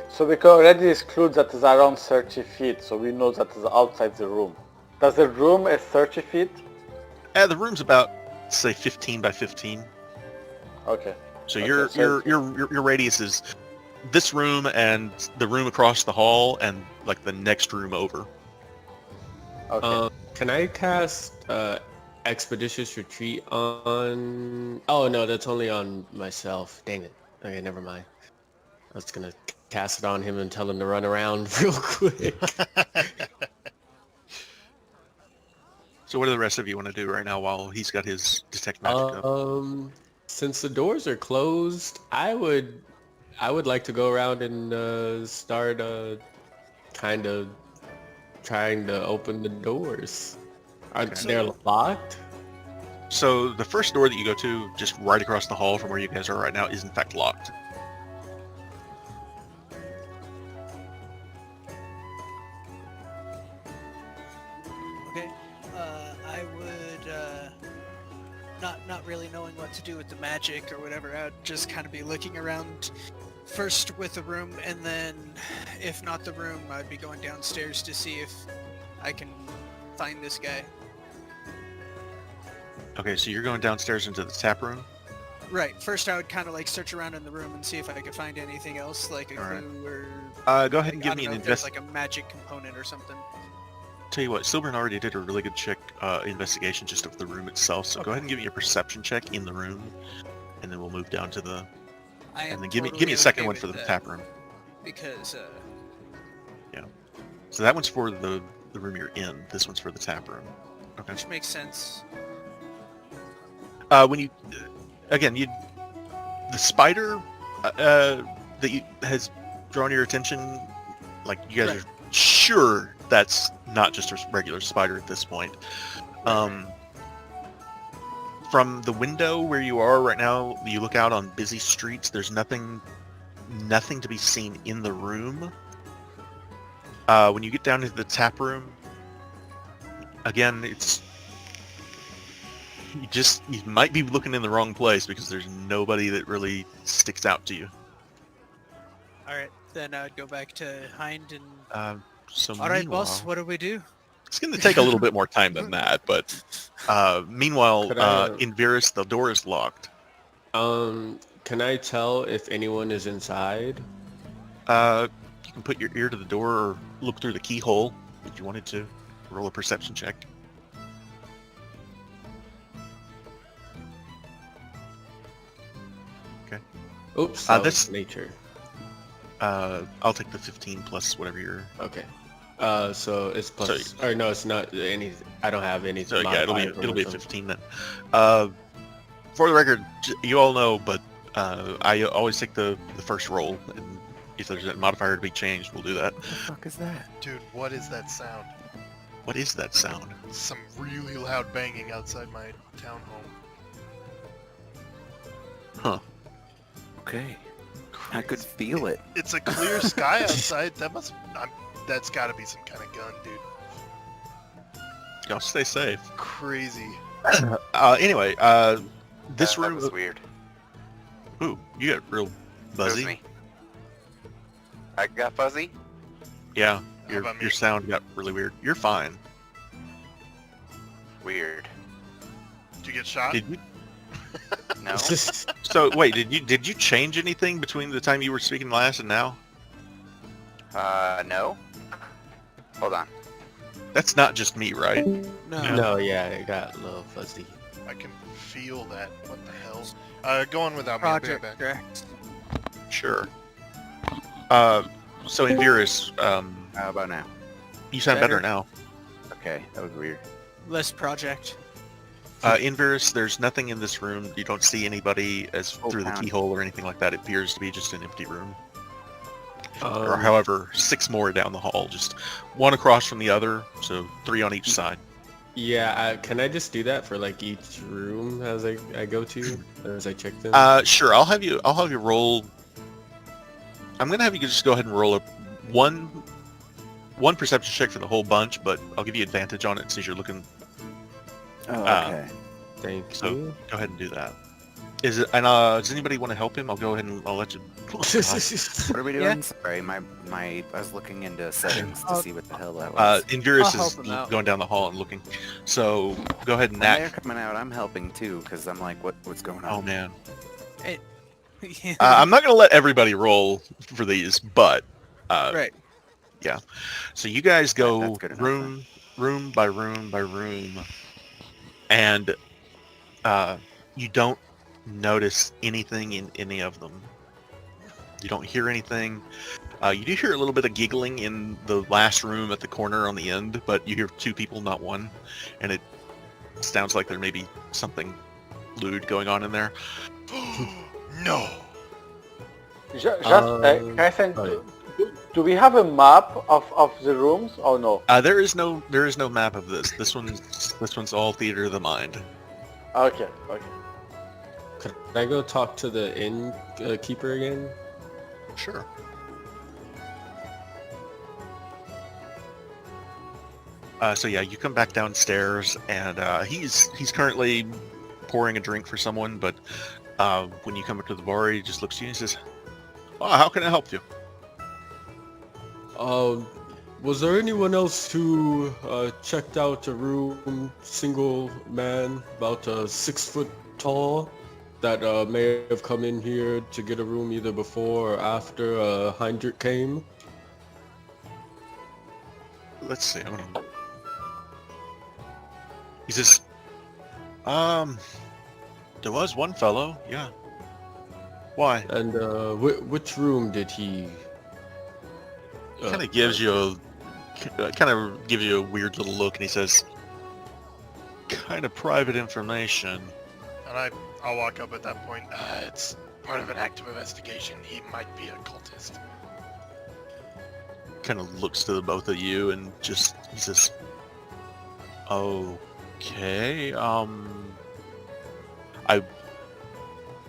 So we can already exclude that is around 30 feet, so we know that is outside the room. Does the room is 30 feet? The room's about, say, 15 by 15. Okay. So Okay, your radius is this room and the room across the hall and like the next room over. Okay. Can I cast Expeditious Retreat on... Oh no, that's only on myself. Dang it. Okay, never mind. I was gonna cast it on him and tell him to run around real quick. So what do the rest of you want to do right now while he's got his detect magic up? Since the doors are closed, I would like to go around and start kind of trying to open the doors. Are they locked? So the first door that you go to, just right across the hall from where you guys are right now, is in fact locked. Okay. I would, not really knowing what to do with the magic or whatever, I'd just kind of be looking around first with the room, and then if not the room, I'd be going downstairs to see if I can find this guy. Okay, so you're going downstairs into the tap room? Right. First, I would kind of like search around in the room and see if I could find anything else, like a clue or... Go ahead and give I me don't an know if there's like a magic component or something. Tell you what, Silbrin already did a really good check investigation just of the room itself, so go ahead and give me a perception check in the room, and then we'll move down to the... And then give me a second one for the tap room. Because, Yeah. So that one's for the room you're in. This one's for the tap room. Okay. which makes sense. When you... Again, the spider that has drawn your attention, like, you guys are sure that's not just a regular spider at this point. From the window where you are right now, you look out on busy streets, there's nothing nothing to be seen in the room. When you get down into the tap room, again, you might be looking in the wrong place because there's nobody that really sticks out to you. All right, then I'd go back to Hind and. So All right, meanwhile, boss. What do we do? it's going to take a little bit more time than that, but meanwhile, Could I, in Virus, the door is locked. Can I tell if anyone is inside? You can put your ear to the door or look through the keyhole if you wanted to. Roll a perception check. Oops, this- nature. I'll take the 15 plus whatever your... Okay. So it's plus, or no, it's not any. I don't have any. So yeah, it'll be a modifier 15 then. For the record, you all know, but I always take the first roll, and if there's a modifier to be changed, we'll do that. What the fuck is that? Dude, what is that sound? What is that sound? Some really loud banging outside my townhome. Huh. Okay. I could feel it. It's a clear sky outside. That's got to be some kind of gun, dude. Y'all stay safe. Crazy. Anyway, this That room... was weird. Ooh, you got real That was buzzy. me. I got fuzzy? Yeah, How about me? your sound got really weird. You're fine. Weird. Did you get shot? Did you? No? So wait, did you change anything between the time you were speaking last and now? No? Hold on. That's not just me, right? No. No, yeah, it got a little fuzzy. I can feel that. What the hell? Go on without me. I'll be right Project back. Drax. Sure. So in Virus, How about now? you sound better Better. now. Okay, that was weird. Less project. In Virus, there's nothing in this room. You don't see anybody through the pound. keyhole or anything like that. It appears to be just an empty room. Or Um, however, 6 more down the hall, just one across from the other, so 3 on each side. Yeah, can I just do that for like each room as I go to as I check them? Sure. I'll have you roll. I'm gonna have you just go ahead and roll a one perception check for the whole bunch, but I'll give you advantage on it since you're looking. Oh, Uh, okay. Thank So you. go ahead and do that. Is it? And does anybody want to help him? I'll go ahead and I'll let you. What are we doing? Yeah. Sorry, I was looking into settings to I'll- see what the hell that was. Invirus I'll is help him out. going down the hall and looking. So go ahead and When they're knack. coming out, I'm helping too, because I'm like, what's going on? Oh man. Yeah. I'm not gonna let everybody roll for these, but Right. so you guys go That's good enough, room by room by room, and you don't notice anything in any of them. You don't hear anything. You do hear a little bit of giggling in the last room at the corner on the end, but you hear 2 people, not 1, and it sounds like there may be something lewd going on in there. No. Just, Um, can I send? oh, Do we have a map of the rooms or no? There is no map of this. This one's all theater of the mind. Okay. Could I go talk to the inn keeper again? Sure. So yeah, you come back downstairs, and he's currently pouring a drink for someone. But when you come up to the bar, he just looks at you and says, "Oh, how can I help you?" Was there anyone else who checked out a room, single man, about 6 foot tall, that may have come in here to get a room either before or after Heinrich came? Let's see. He says, there was one fellow, yeah. Why? And which room did he? Kind of gives you a weird little look, and he says, "Kind of private information." And I'll walk up at that point. It's part of an active investigation. He might be a cultist. Kind of looks to the both of you and he says, "Okay, I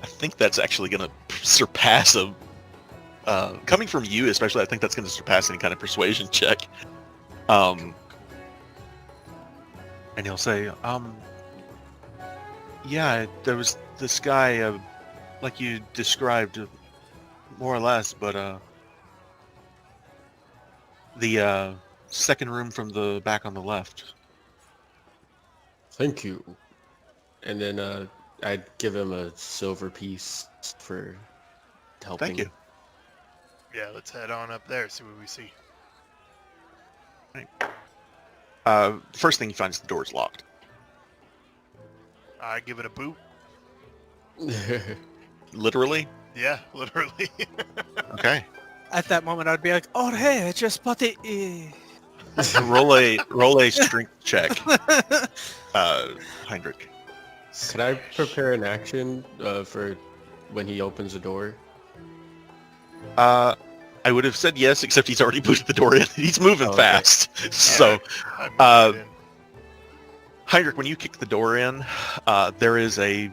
think that's actually gonna surpass a coming from you, especially, I think that's going to surpass any kind of persuasion check. And he'll say, yeah, there was this guy, like you described, more or less, but the second room from the back on the left. Thank you. And then I'd give him a silver piece for helping. Thank you. Yeah, let's head on up there, see what we see. First thing you find is the door's locked. I give it a boot. Literally? Yeah, literally. Okay. At that moment, I'd be like, "Oh hey, I just bought the." roll a strength check, Heinrich. Could I prepare an action for when he opens the door? I would have said yes, except he's already pushed the door in. He's moving Oh, okay. fast. So, I'm moving in. Heinrich, when you kick the door in, there is a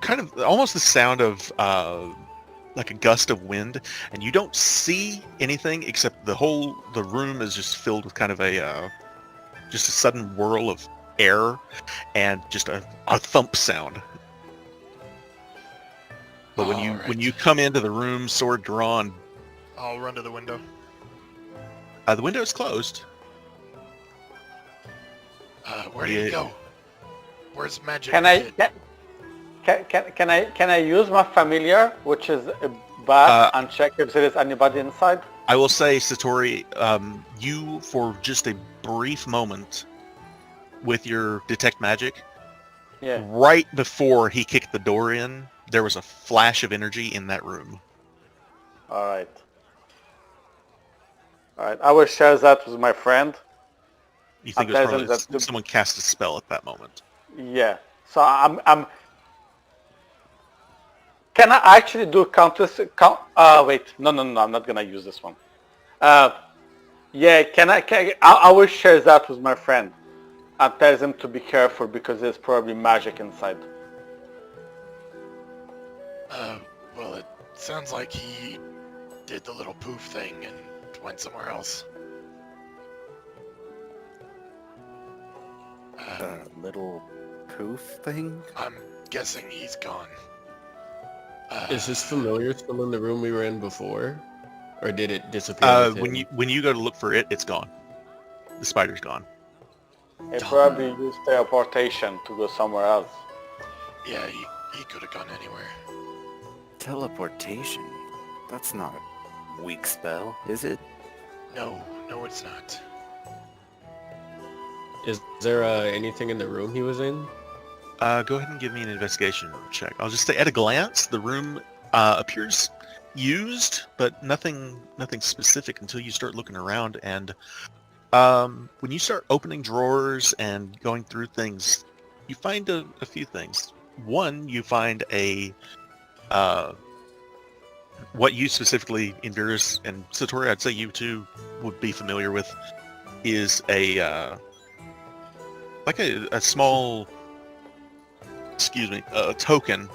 kind of almost the sound of like a gust of wind, and you don't see anything except the room is just filled with kind of a just a sudden whirl of air and just a thump sound. But when you come into the room, sword drawn, I'll run to the window. the window is closed. Where do you go? Where's magic? Can I use my familiar, which is a bat, and check if there is anybody inside? I will say, Satori, you, for just a brief moment with your detect magic, Yeah. right before he kicked the door in, there was a flash of energy in that room. All right. I will share that with my friend. You think it was probably someone cast a spell at that moment. Yeah. So I'm. Can I actually do wait. No. I'm not gonna use this one. Yeah. I will share that with my friend and tell him to be careful because there's probably magic inside. Well, it sounds like he did the little poof thing and went somewhere else. Little poof thing? I'm guessing he's gone. Is his familiar still in the room we were in before? Or did it disappear with him? When you go to look for it, it's gone. The spider's gone. He probably used teleportation to go somewhere else. Yeah, he could have gone anywhere. Teleportation? That's not a weak spell, is it? No, it's not. Is there anything in the room he was in? Go ahead and give me an investigation check. I'll just say, at a glance, the room appears used, but nothing specific until you start looking around. And when you start opening drawers and going through things, you find a few things. One, you find a what you specifically, Invirus and Satori, I'd say you two would be familiar with, is a like a small, a token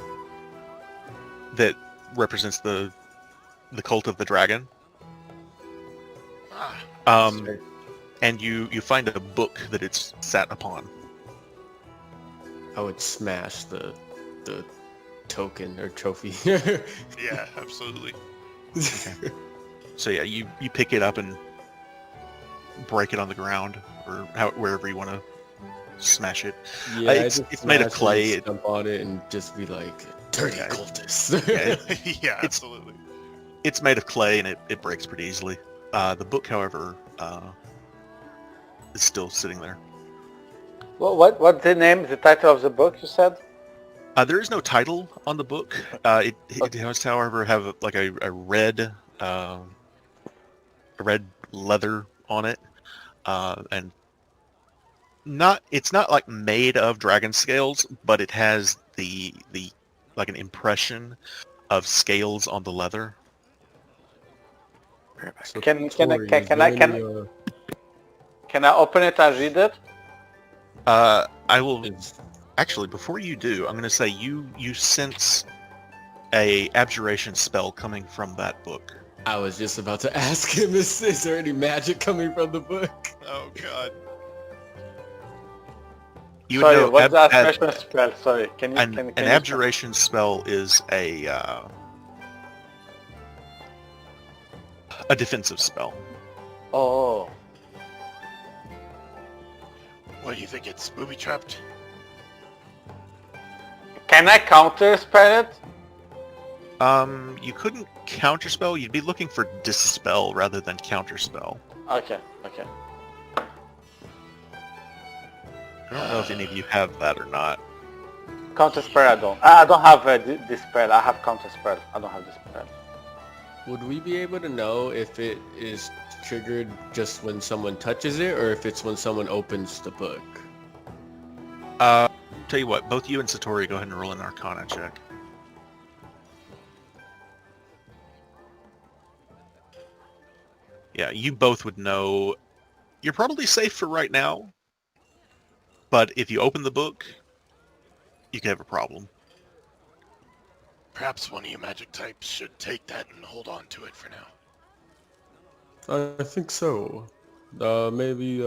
that represents the cult of the dragon. And you find a book that it's sat upon. I would smash the token or trophy. Yeah, absolutely. Okay. So yeah, you pick it up and break it on the ground or wherever you want to smash it. Yeah, it's made of clay. Stomp on it and just be like, dirty cultists. Yeah, absolutely. It's made of clay and it breaks pretty easily. The book, however, is still sitting there. Well, what's the title of the book you said? There is no title on the book. It does, however, have a red leather on it, and it's not like made of dragon scales, but it has the like an impression of scales on the leather. So Can Tori, I open it and read it? I will actually, before you do, I'm going to say you sense a abjuration spell coming from that book. I was just about to ask him, is there any magic coming from the book? Oh god. You would Sorry, know what's that special spell? Sorry, can you... an abjuration spell is a defensive spell. Oh. What do you think? It's booby trapped? Can I counter spell it? You couldn't counterspell. You'd be looking for dispel rather than counterspell. Okay, okay. I don't know if any of you have that or not. Counter spell I don't. I don't have this spell. I have counter spell. I don't have this spell. Would we be able to know if it is triggered just when someone touches it, or if it's when someone opens the book? Tell you what, both you and Satori go ahead and roll an Arcana check. Yeah, you both would know. You're probably safe for right now, but if you open the book, you could have a problem. Perhaps one of you magic types should take that and hold on to it for now. I think so. Maybe,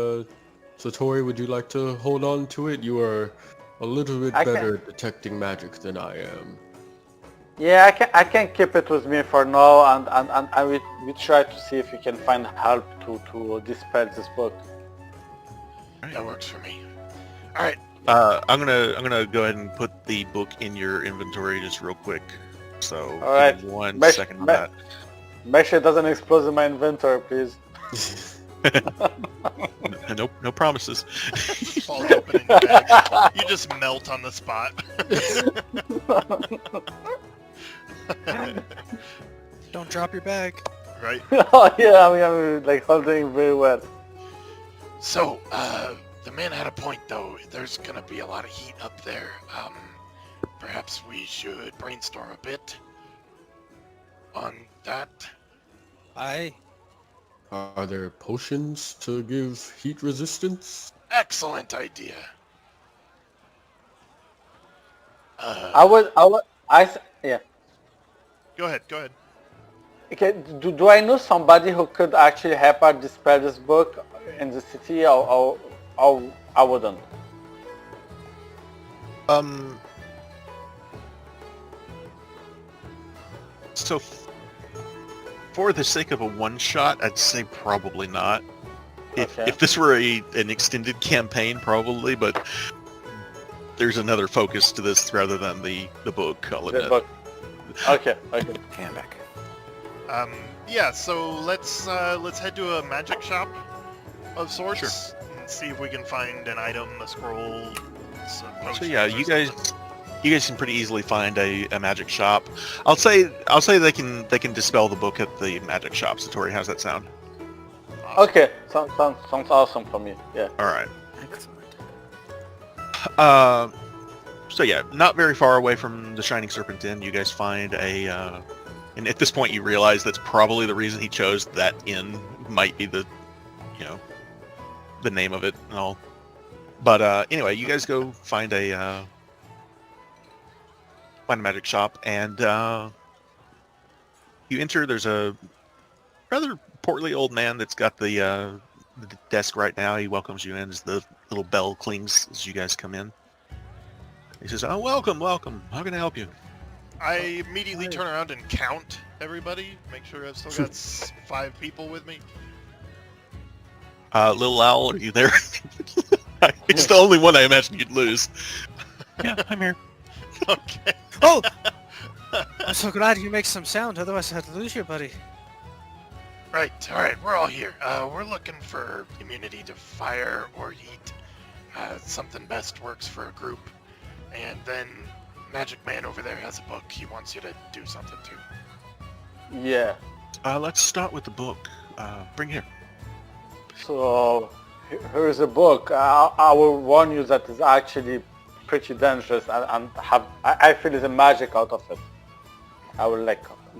Satori, would you like to hold on to it? You are a little bit better at detecting magic than I am. Yeah, I can keep it with me for now, and we try to see if we can find help to dispel this book. That works for me. All right. I'm gonna go ahead and put the book in your inventory just real quick. So All right. give me one Make- second on ma- that. Make sure it doesn't explode in my inventory, please. No promises. Falls open in your bag. You just melt on the spot. Don't drop your bag. Right. Oh yeah, I'm like holding very well. So, the man had a point though. There's gonna be a lot of heat up there. Perhaps we should brainstorm a bit on that. Aye. Are there potions to give heat resistance? Excellent idea. Yeah. Go ahead. Okay, do I know somebody who could actually help us dispel this book in the city, or I wouldn't? So for the sake of a one-shot, I'd say probably not. Okay. If this were an extended campaign, probably, but there's another focus to this rather than the book, I'll The admit. book. Okay. Okay, I'm back. Yeah. So let's head to a magic shop of sorts and see if we can find an item, a scroll. Some So potions yeah, or you something. guys can pretty easily find a magic shop. I'll say they can dispel the book at the magic shop. Satori, how's that sound? Okay, sounds awesome for me. Yeah. All right. Excellent. So yeah, not very far away from the Shining Serpent Inn, you guys find a, and at this point you realize that's probably the reason he chose that inn, might be the, the name of it and all. But anyway, you guys go find a magic shop, and you enter. There's a rather portly old man that's got the desk right now. He welcomes you in as the little bell clings as you guys come in. He says, "Oh, welcome. How can I help you?" I immediately turn around and count everybody. Make sure I've still got 5 people with me. Little Owl, are you there? It's the only one I imagine you'd lose. Yeah, I'm here. Okay. Oh! I'm so glad you make some sound, otherwise I had to lose you, buddy. Right. All right. We're all here. We're looking for immunity to fire or heat. Something best works for a group. And then Magic Man over there has a book he wants you to do something to. Yeah. Let's start with the book. Bring here. So here's a book. I will warn you that it's actually pretty dangerous, and I feel the magic out of it. I will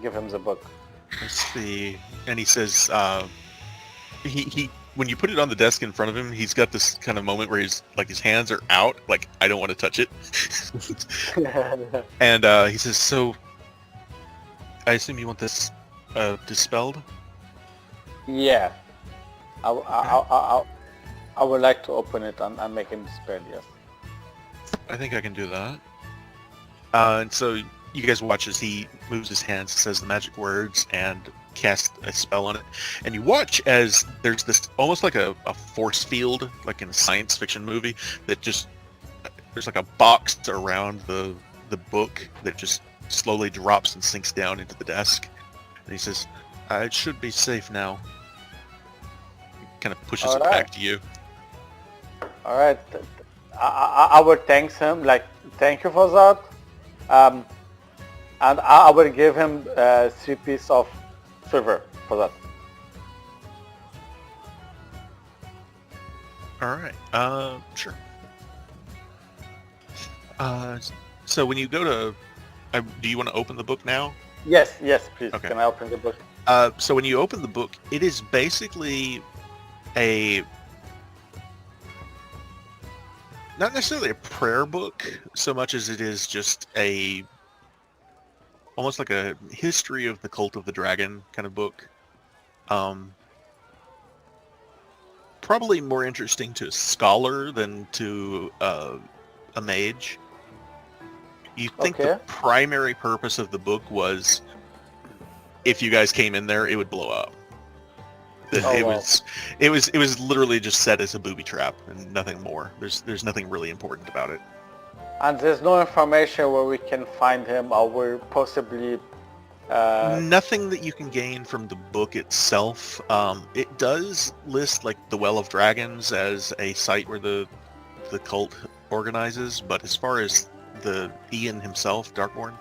give him the book. Let's see. And he says, he when you put it on the desk in front of him, he's got this kind of moment where he's like, his hands are out, like, I don't want to touch it. And he says, so I assume you want this dispelled? Yeah. I would like to open it and make him dispel, yes. I think I can do that. And so you guys watch as he moves his hands, says the magic words, and casts a spell on it. And you watch as there's this almost like a force field, like in a science fiction movie, that just there's like a box around the book that just slowly drops and sinks down into the desk. And he says, "It should be safe now." He kind of pushes it back to you. All right. I would thank him, like, thank you for that. And I will give him 3 pieces of silver for that. All right. Sure. So when you go to, do you want to open the book now? Yes, please. Okay. Can I open the book? So when you open the book, it is basically not necessarily a prayer book so much as it is just almost like a history of the cult of the dragon kind of book. Probably more interesting to a scholar than to a mage. You think the primary purpose of the book was if you guys came in there, it would blow up. It was literally just set as a booby trap and nothing more. There's nothing really important about it. And there's no information where we can find him or where possibly... Nothing that you can gain from the book itself. It does list like the Well of Dragons as a site where the cult organizes, but as far as the Ian himself, Darkborn,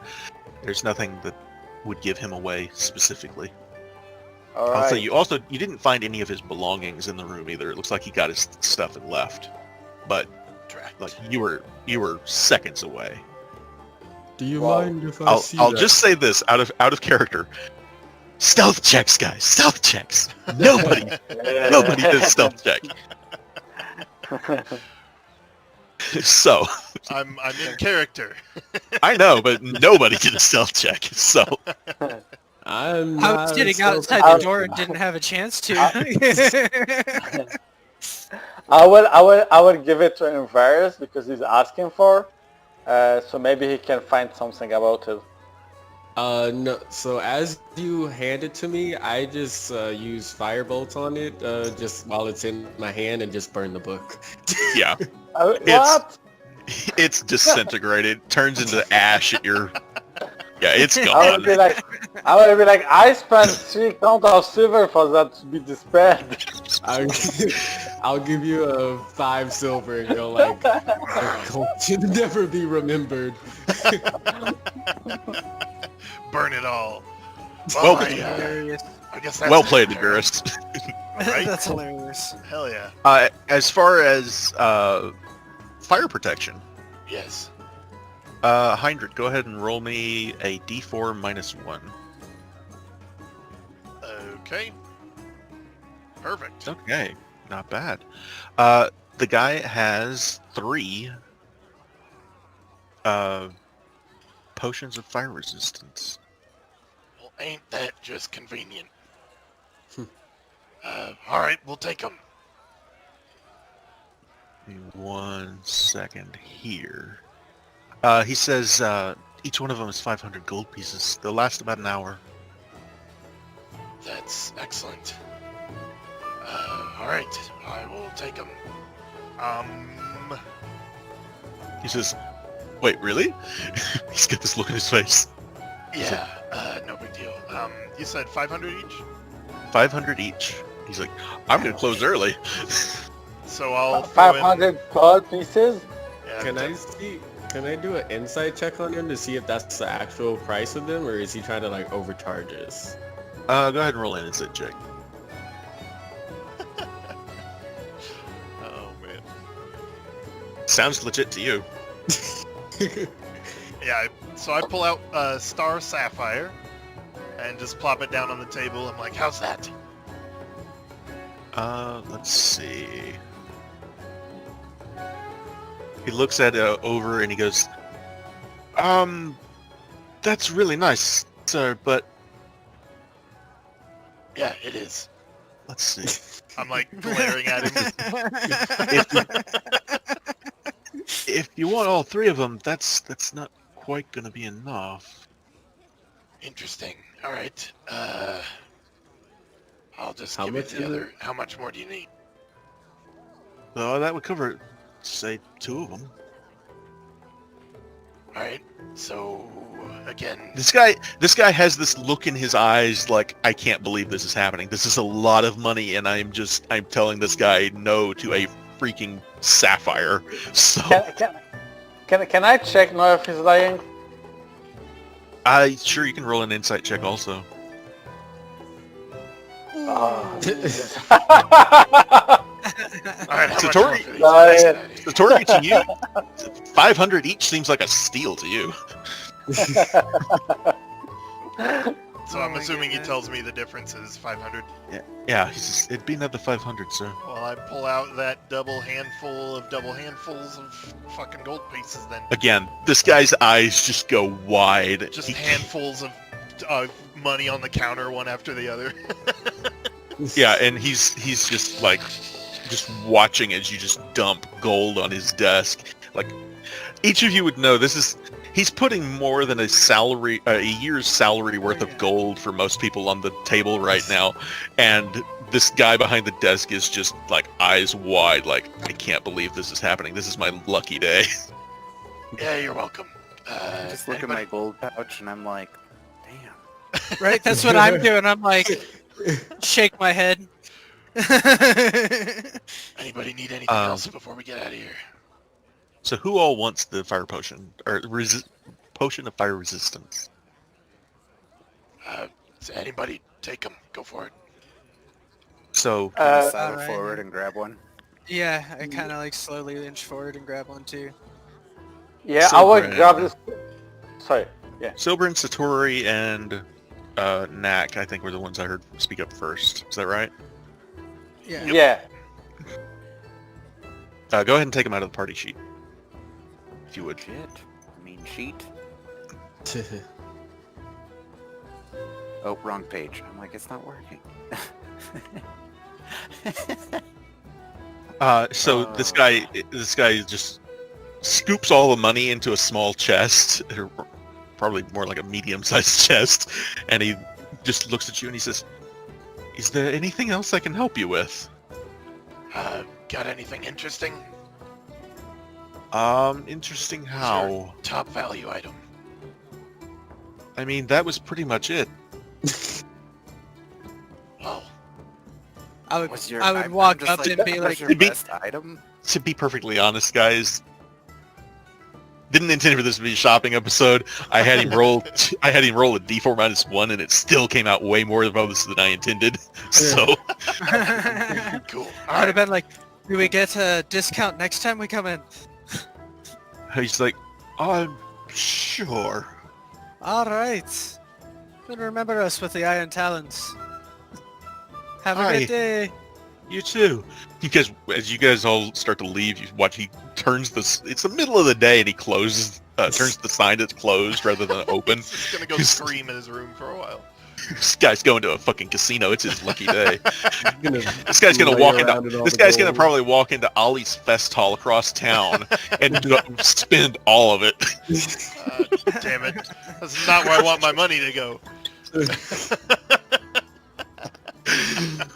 there's nothing that would give him away specifically. All right. Also, you didn't find any of his belongings in the room either. It looks like he got his stuff and left, but like you were seconds away. Do you mind if I'll just say this out of character. Stealth checks, guys. Stealth checks. Nobody does stealth check. So I'm in character. I know, but nobody did a stealth check. So I was sitting outside the door and didn't have a chance to. I will give it to Invarus because he's asking for. So maybe he can find something about it. No. So as you hand it to me, I just use firebolt on it, just while it's in my hand, and just burn the book. yeah, What? it's disintegrated. Turns into ash at your. Yeah, it's gone. I would be like, I spent 3 count of silver for that to be dispelled. I'll give you a 5 silver and go like, the cult should never be remembered. Burn it all. Well, Hilarious. I guess that's well played, Dearest. Right? That's hilarious. Hell yeah. As far as fire protection, Yes. Heinrich, go ahead and roll me a d4 minus 1. Okay. Perfect. Okay, not bad. The guy has 3 potions of fire resistance. Well, ain't that just convenient? All right, we'll take them. 1 second here. He says each one of them is 500 gold pieces. They'll last about an hour. That's excellent. All right, I will take them. He says, "Wait, really?" He's got this look on his face. Yeah, no big deal. You said 500 each? 500 each. He's like, "I'm gonna close early." So I'll throw in- 500 gold pieces? Yeah, Can I do an insight check on him to see if that's the actual price of them, or is he trying to like overcharge us? Go ahead and roll an insight check. Oh man. Sounds legit to you. Yeah, so I pull out a Star Sapphire and just plop it down on the table. I'm like, how's that? Let's see. He looks at it over and he goes, "That's really nice, sir, but Yeah, it is. Let's see. I'm like glaring at him. If you want all three of them, that's not quite gonna be enough. Interesting. All right. I'll just How give you much the is other. it? How much more do you need? So that would cover, say, 2 of them. All right. So again, This guy has this look in his eyes like, I can't believe this is happening. This is a lot of money, and I'm telling this guy no to a freaking sapphire. So Can I check now if he's lying? sure, you can roll an insight check also. Oh, Jesus. all right. How much more Satori- for these? Lying. Get out of here. Satori, to you, 500 each seems like a steal to you. So Oh I'm my assuming he goodness. tells me the difference is 500. Yeah, he says, it'd be another 500, sir. Well, I pull out that double handfuls of fucking gold pieces then. Again, this guy's eyes just go wide. Just He- handfuls of money on the counter, one after the other. Yeah, and he's just like, just watching as you just dump gold on his desk. Like, each of you would know he's putting more than a year's salary worth of gold for most people on the table right now, and this guy behind the desk is just like eyes wide, like, I can't believe this is happening. This is my lucky day. Yeah, you're welcome. Just look at my gold pouch and I'm like, damn. Right, that's what I'm doing. I'm like, shake my head. Anybody need anything Um, else before we get out of here? So who all wants the fire potion or potion of fire resistance? So anybody take them. Go for it. So Can I sidle Alright. forward and grab one? Yeah, I kind of like slowly inch forward and grab one too. Yeah, I So would grand. grab this. Sorry. Silberin, Satori, and Knack, I think, were the ones I heard speak up first. Is that right? Yeah. Yeah. Go ahead and take them out of the party sheet, if you would. Shit. I mean, sheet. Oh, wrong page. I'm like, it's not working. So this guy just scoops all the money into a small chest, or probably more like a medium-sized chest, and he just looks at you and he says, "Is there anything else I can help you with?" Got anything interesting? Interesting how? Top value item. I mean, that was pretty much it. Well, I would, What's your? I would I'm walk just up like, and be "That's like, your It'd be- best item. To be perfectly honest, guys, didn't intend for this to be a shopping episode. I had him roll a D4 -1, and it still came out way more above this than I intended. So cool. I would have been like, do we get a discount next time we come in? he's like, "I'm sure." All right. Then remember us with the iron talons. Have a Aye. good day. You too. Because as you guys all start to leave, you watch he turns this. It's the middle of the day, and he closes, turns the sign that's closed rather than open. He's just gonna go scream in his room for a while. This guy's going to a fucking casino. It's his lucky day. This This guy's gonna walk into. This guy's gonna probably walk into Ollie's Fest Hall across town and spend all of it. Damn it. That's not where I want my money to go.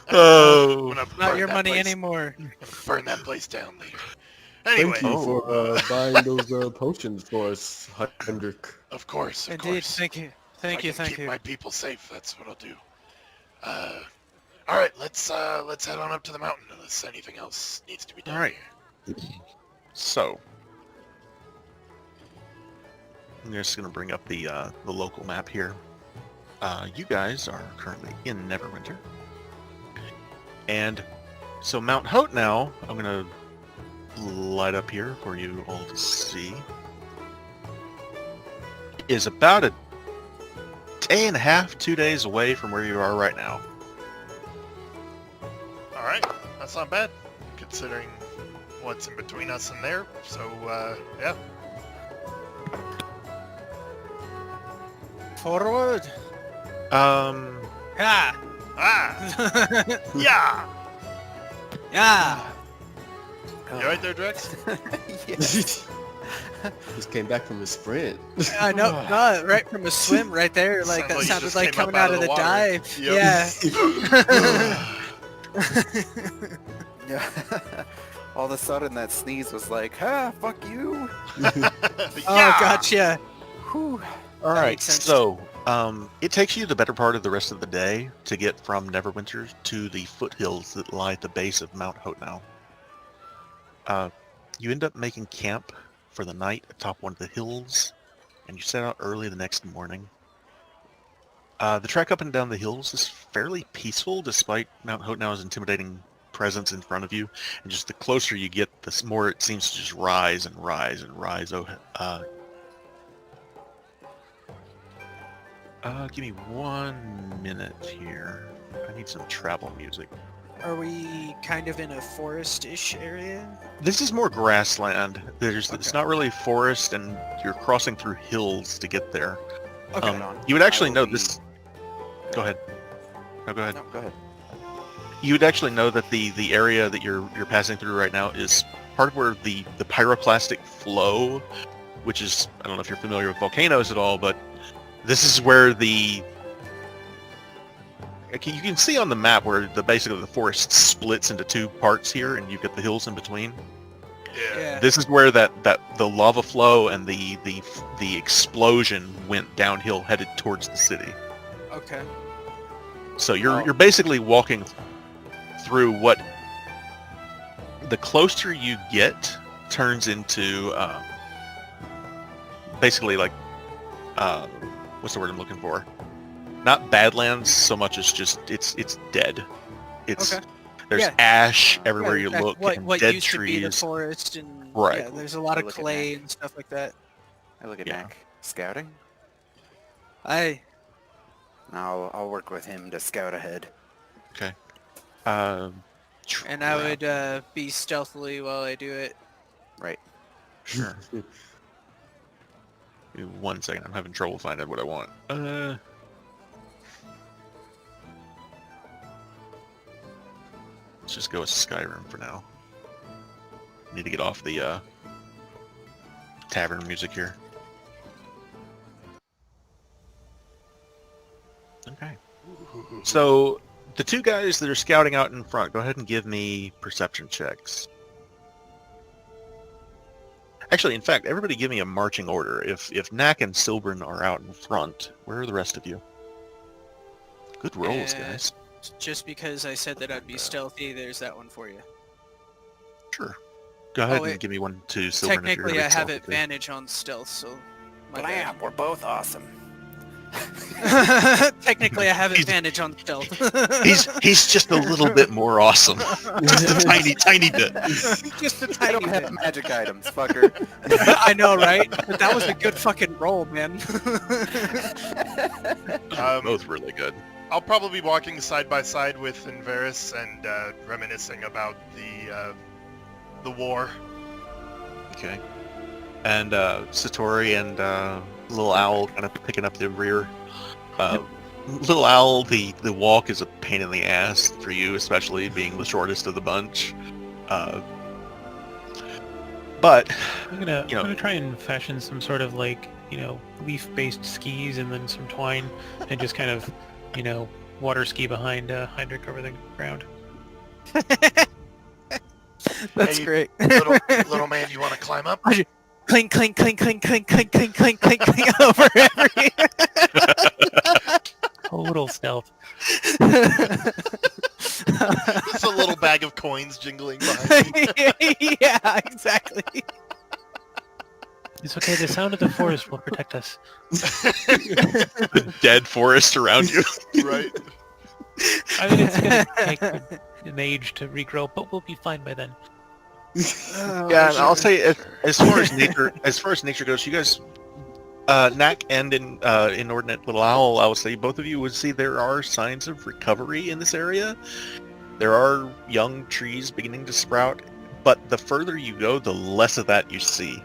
Oh. I'm gonna Not burn your that money place- anymore. Burn that place down later. Anyway, Thank you for buying those potions for us, Hendrik. of course, of Indeed, course. thank you. If Thank I you, can thank keep you. my people safe, that's what I'll do. All right, let's head on up to the mountain unless anything else needs to be done. All right. So, I'm just gonna bring up the local map here. You guys are currently in Neverwinter, and so Mount Hote now. I'm gonna light up here for you all to see. Is about a day and a half, 2 days away from where you are right now. All right, that's not bad considering what's in between us and there. So yeah, Forward. Um, Ah. Ah! Yeah! Yeah. You right there, Drex? Yes. Just came back from a sprint. I know, no, right from a swim right there. Like Sounds that like you sounded just like came up coming out of the water. dive. Yep. Yeah. Yeah. All of a sudden, that sneeze was like, "Ah, fuck you." Oh, gotcha. Whew. All That right, makes sense. so it takes you the better part of the rest of the day to get from Neverwinter to the foothills that lie at the base of Mount Hotnow. You end up making camp for the night atop one of the hills, and you set out early the next morning. The trek up and down the hills is fairly peaceful, despite Mount Hotnow's intimidating presence in front of you. And just the closer you get, the more it seems to just rise and rise and rise. Give me 1 minute here. I need some travel music. Are we kind of in a forest-ish area? This is more grassland. It's Okay. not really forest, and you're crossing through hills to get there. Okay. You would actually I know will this. Go ahead. No, go ahead. No, go ahead. You would actually know that the area that you're passing through right now is part of where the pyroclastic flow, which is, I don't know if you're familiar with volcanoes at all, but this is where you can see on the map where basically the forest splits into two parts here, and you've got the hills in between. Yeah. Yeah. This is where the lava flow and the explosion went downhill, headed towards the city. Okay. So you're basically walking through what the closer you get turns into basically like what's the word I'm looking for? Not Badlands so much as just it's dead. It's Okay. there's Yeah. ash everywhere Yeah, you in fact, look, what and dead used to be the trees. forest, and Right. yeah, there's a lot of Look at clay that. and stuff like that. I look at Yeah. Mac. Scouting? I'll work with him to scout ahead. Okay. And I would be stealthily while I do it. Right. Sure. Give me 1 second. I'm having trouble finding what I want. Let's just go with Skyrim for now. Need to get off the tavern music here. Okay. So the two guys that are scouting out in front, go ahead and give me perception checks. Actually, in fact, everybody give me a marching order. If Knack and Silbern are out in front, where are the rest of you? Good rolls, guys. Just because I said that I'd be stealthy, there's that one for you. Sure. Go ahead wait. and give me one to Silbern. Technically, I have advantage on stealth, so my bad. Blam! We're both awesome. Technically, I have advantage on stealth. He's just a little bit more awesome. Just a tiny bit. Just a I tiny don't bit. have magic items, fucker. I know, right? But that was a good fucking roll, man. Both really good. I'll probably be walking side by side with Inveris and reminiscing about the war. Okay. And Satori and Little Owl kind of picking up the rear. Little Owl, the walk is a pain in the ass for you, especially being the shortest of the bunch. But I'm gonna try and fashion some sort of like, leaf-based skis and then some twine and just kind of, water ski behind Heinrich over the ground. That's Hey, great. little man, you want to climb up? Clink, clink, clink, clink, clink, clink, clink, clink, clink, clink over every. Total stealth. Just a little bag of coins jingling behind me. Yeah, exactly. It's okay, the sound of the forest will protect us. the dead forest around you. Right. I mean, it's gonna take an age to regrow, but we'll be fine by then. Yeah, and I'll say as far as nature goes, you guys, Knack and Inordinate Little Owl, I would say both of you would see there are signs of recovery in this area. There are young trees beginning to sprout, but the further you go, the less of that you see.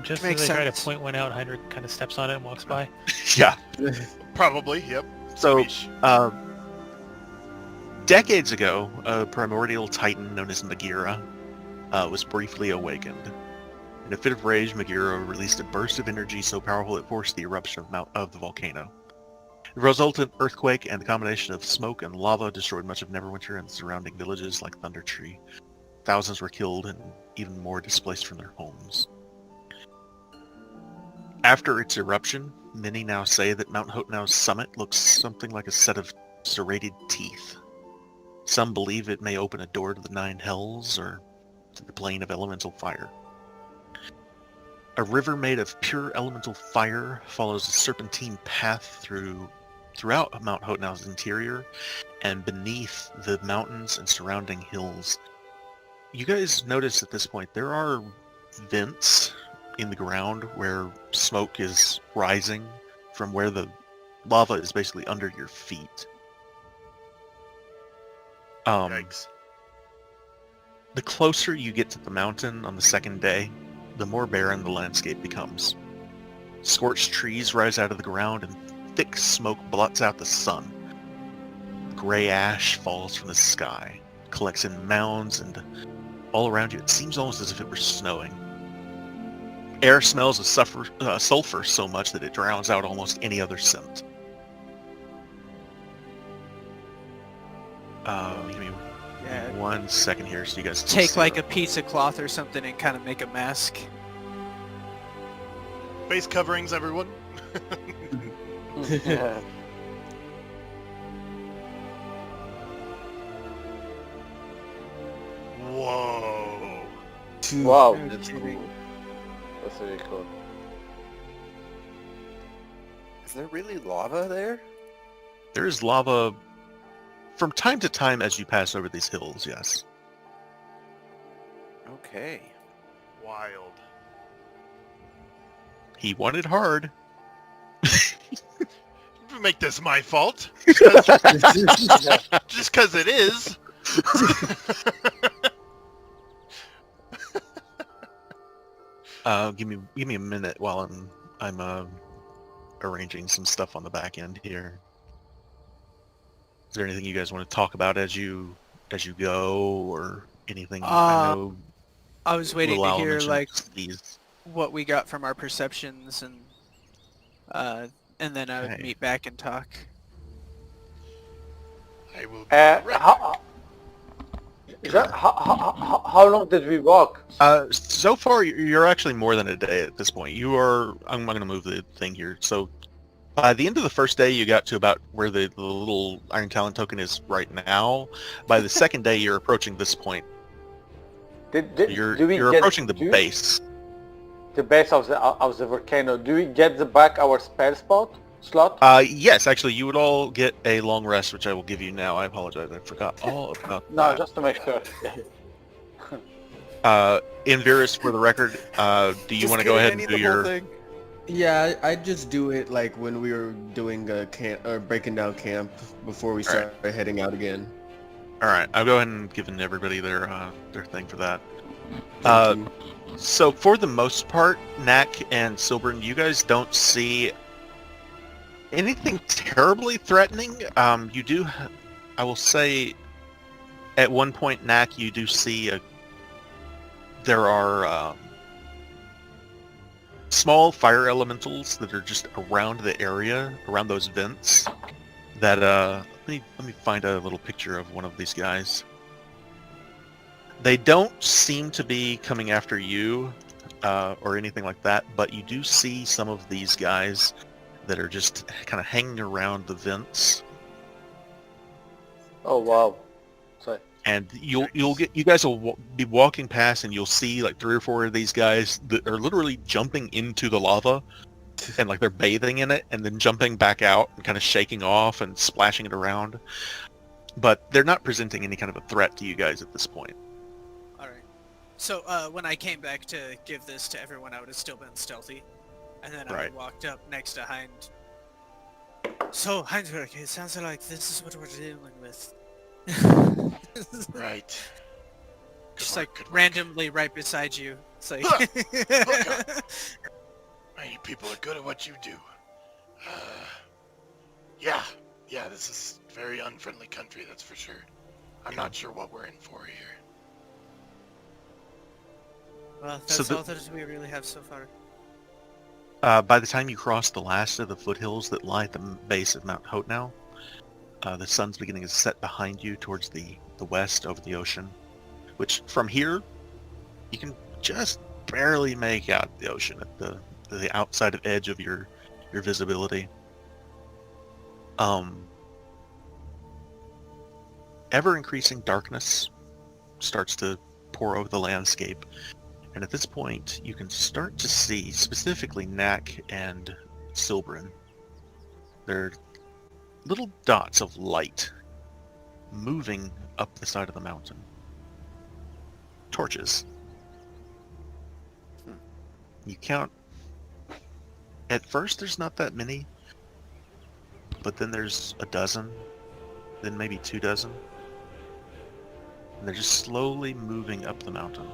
Just Makes as I try to sense. point one out, Heinrich kind of steps on it and walks by. Yeah. Probably, yep. So, Wish. decades ago, a primordial titan known as Megira was briefly awakened. In a fit of rage, Megira released a burst of energy so powerful it forced the eruption of the volcano. The resultant earthquake and the combination of smoke and lava destroyed much of Neverwinter and the surrounding villages like Thunder Tree. Thousands were killed and even more displaced from their homes. After its eruption, many now say that Mount Hotnow's summit looks something like a set of serrated teeth. Some believe it may open a door to the Nine Hells or to the plane of elemental fire. A river made of pure elemental fire follows a serpentine path throughout Mount Hotnow's interior and beneath the mountains and surrounding hills. You guys notice at this point there are vents in the ground where smoke is rising from where the lava is basically under your feet. Yikes. The closer you get to the mountain on the second day, the more barren the landscape becomes. Scorched trees rise out of the ground and thick smoke blots out the sun. Gray ash falls from the sky, collects in mounds, and all around you it seems almost as if it were snowing. Air smells of sulfur so much that it drowns out almost any other scent. Give me Yeah. 1 second here so you guys can Take see like that. a piece of cloth or something and kind of make a mask. Face coverings, everyone. Whoa. Wow, No that's kidding. cool. That's really cool. Is there really lava there? There is lava from time to time as you pass over these hills, yes. Okay. Wild. He wanted hard. Make this my fault. Just because it is. Give me a minute while I'm arranging some stuff on the back end here. Is there anything you guys want to talk about as you go, or anything? I know I was waiting to Lil Al hear mentioned like these. what we got from our perceptions, and then I would Okay. meet back and talk. I will be How long did we walk? So far, you're actually more than a day at this point. You are. I'm going to move the thing here. So, by the end of the first day, you got to about where the little Iron Talon token is right now. By the second day, you're approaching this point. You're approaching the base. The base of the volcano. Do we get back our spell slot? Yes, actually, you would all get a long rest, which I will give you now. I apologize, I forgot all about No, that. just to make sure. Invirus, for the record, do you want to go ahead and do your? Yeah, I just do it like when we were doing a camp or breaking down camp before we started heading out again. All right, I'll go ahead and give everybody their thing for that. Thank you. So for the most part, Knack and Silburn, you guys don't see anything terribly threatening. You do, I will say, at one point, Knack, you do see there are small fire elementals that are just around the area, around those vents. That let me find a little picture of one of these guys. They don't seem to be coming after you or anything like that, but you do see some of these guys that are just kind of hanging around the vents. Oh wow. Sorry. And you guys will be walking past, and you'll see like 3 or 4 of these guys that are literally jumping into the lava, and like they're bathing in it, and then jumping back out and kind of shaking off and splashing it around. But they're not presenting any kind of a threat to you guys at this point. All right. So when I came back to give this to everyone, I would have still been stealthy, and then I Right. walked up next to Hind. So Heinzberg, it sounds like this is what we're dealing with. Right. Just Good like work, good work. randomly right beside you. It's like. Man, you people are good at what you do. Yeah, Yeah, this is very unfriendly country, that's for sure. I'm not sure what we're in for here. Well, So that's the- all that we really have so far. By the time you cross the last of the foothills that lie at the base of Mount Hotenow, the sun's beginning to set behind you towards the west over the ocean, which from here, you can just barely make out the ocean at the outside of edge of your visibility. Ever increasing darkness starts to pour over the landscape, and at this point you can start to see specifically Knack and Silbrin. They're little dots of light moving up the side of the mountain. Torches. You count. At first there's not that many, but then there's a dozen, then maybe 2 dozen. And they're just slowly moving up the mountain.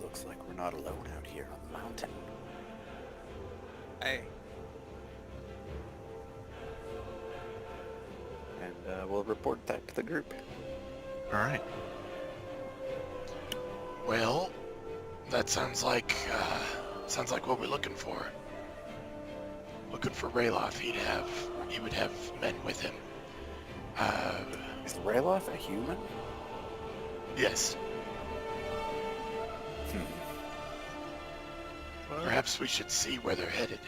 Looks like we're not alone out here on the mountain. Hey. And we'll report that to the group. Alright. Well, that sounds like what we're looking for. Looking for Rayloff, he would have men with him. Is Rayloff a human? Yes. Perhaps we should see where they're headed.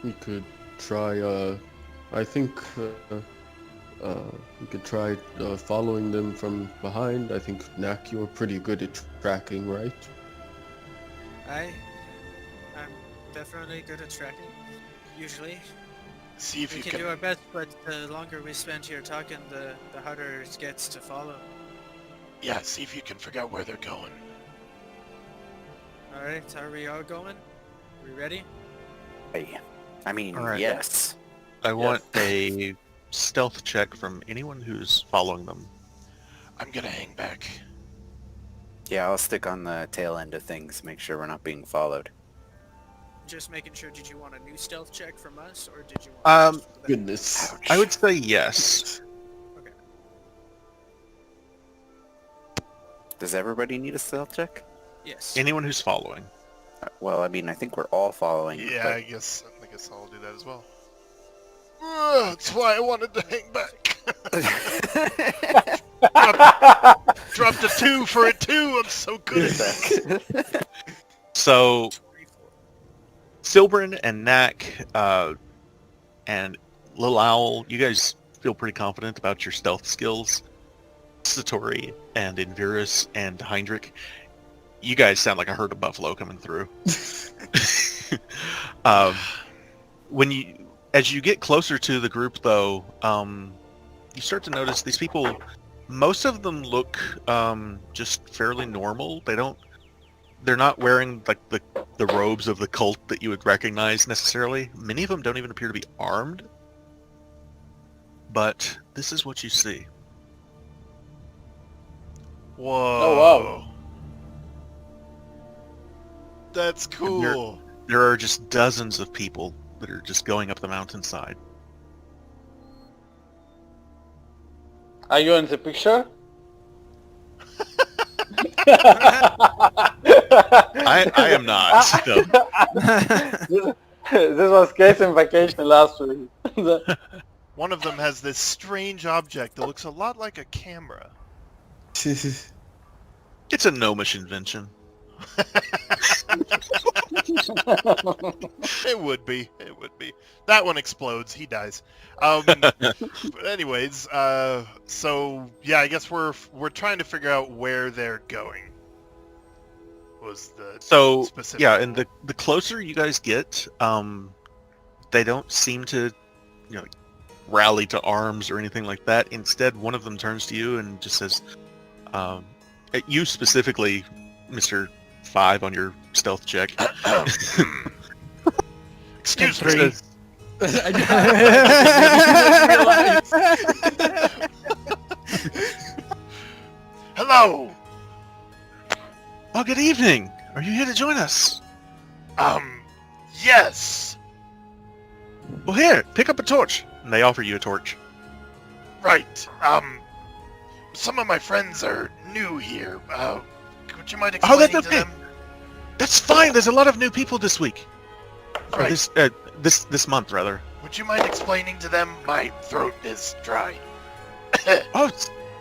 We could try, I think, we could try following them from behind. I think, Knack, you're pretty good at tracking, right? I'm definitely good at tracking, usually. See if We you can can. do our best, but the longer we spend here talking, the harder it gets to follow. Yeah, see if you can figure out where they're going. Alright, are we all going? We ready? Hey, I mean, All right. yes. I want a stealth check from anyone who's following them. I'm gonna hang back. Yeah, I'll stick on the tail end of things, make sure we're not being followed. Just making sure, did you want a new stealth check from us, or did you want... Goodness. I would say yes. Okay. Does everybody need a stealth check? Yes. Anyone who's following. Well, I mean, I think we're all following. Yeah, I guess I'll do that as well. That's why I wanted to hang back. Dropped a 2 for a 2. I'm so good at that. So, Silbrin and Knack and Lil Owl, you guys feel pretty confident about your stealth skills. Satori and Invirus and Heinrich, you guys sound like a herd of buffalo coming through. As you get closer to the group, though, you start to notice these people. Most of them look just fairly normal. They're not wearing like the robes of the cult that you would recognize necessarily. Many of them don't even appear to be armed. But this is what you see. Whoa. Oh, wow. That's cool. There are just dozens of people that are just going up the mountainside. Are you in the picture? I am not. No. This was case in vacation last week. One of them has this strange object that looks a lot like a camera. It's a gnomish invention. It would be. That one explodes. He dies. But anyways, so yeah, I guess we're trying to figure out where they're going. Was the specific yeah, and the closer you guys get, they don't seem to, rally to arms or anything like that. Instead, one of them turns to you and just says, at you specifically, Mr. 5 on your stealth check. Excuse He me. says, Hello. oh, good evening. Are you here to join us? Yes. Well, here, pick up a torch. And they offer you a torch. Right. Some of my friends are new here. Would you mind Oh, explaining that's to okay. them? That's fine. There's a lot of new people this week. Or Right. this month, rather. Would you mind explaining to them? My throat is dry. Oh,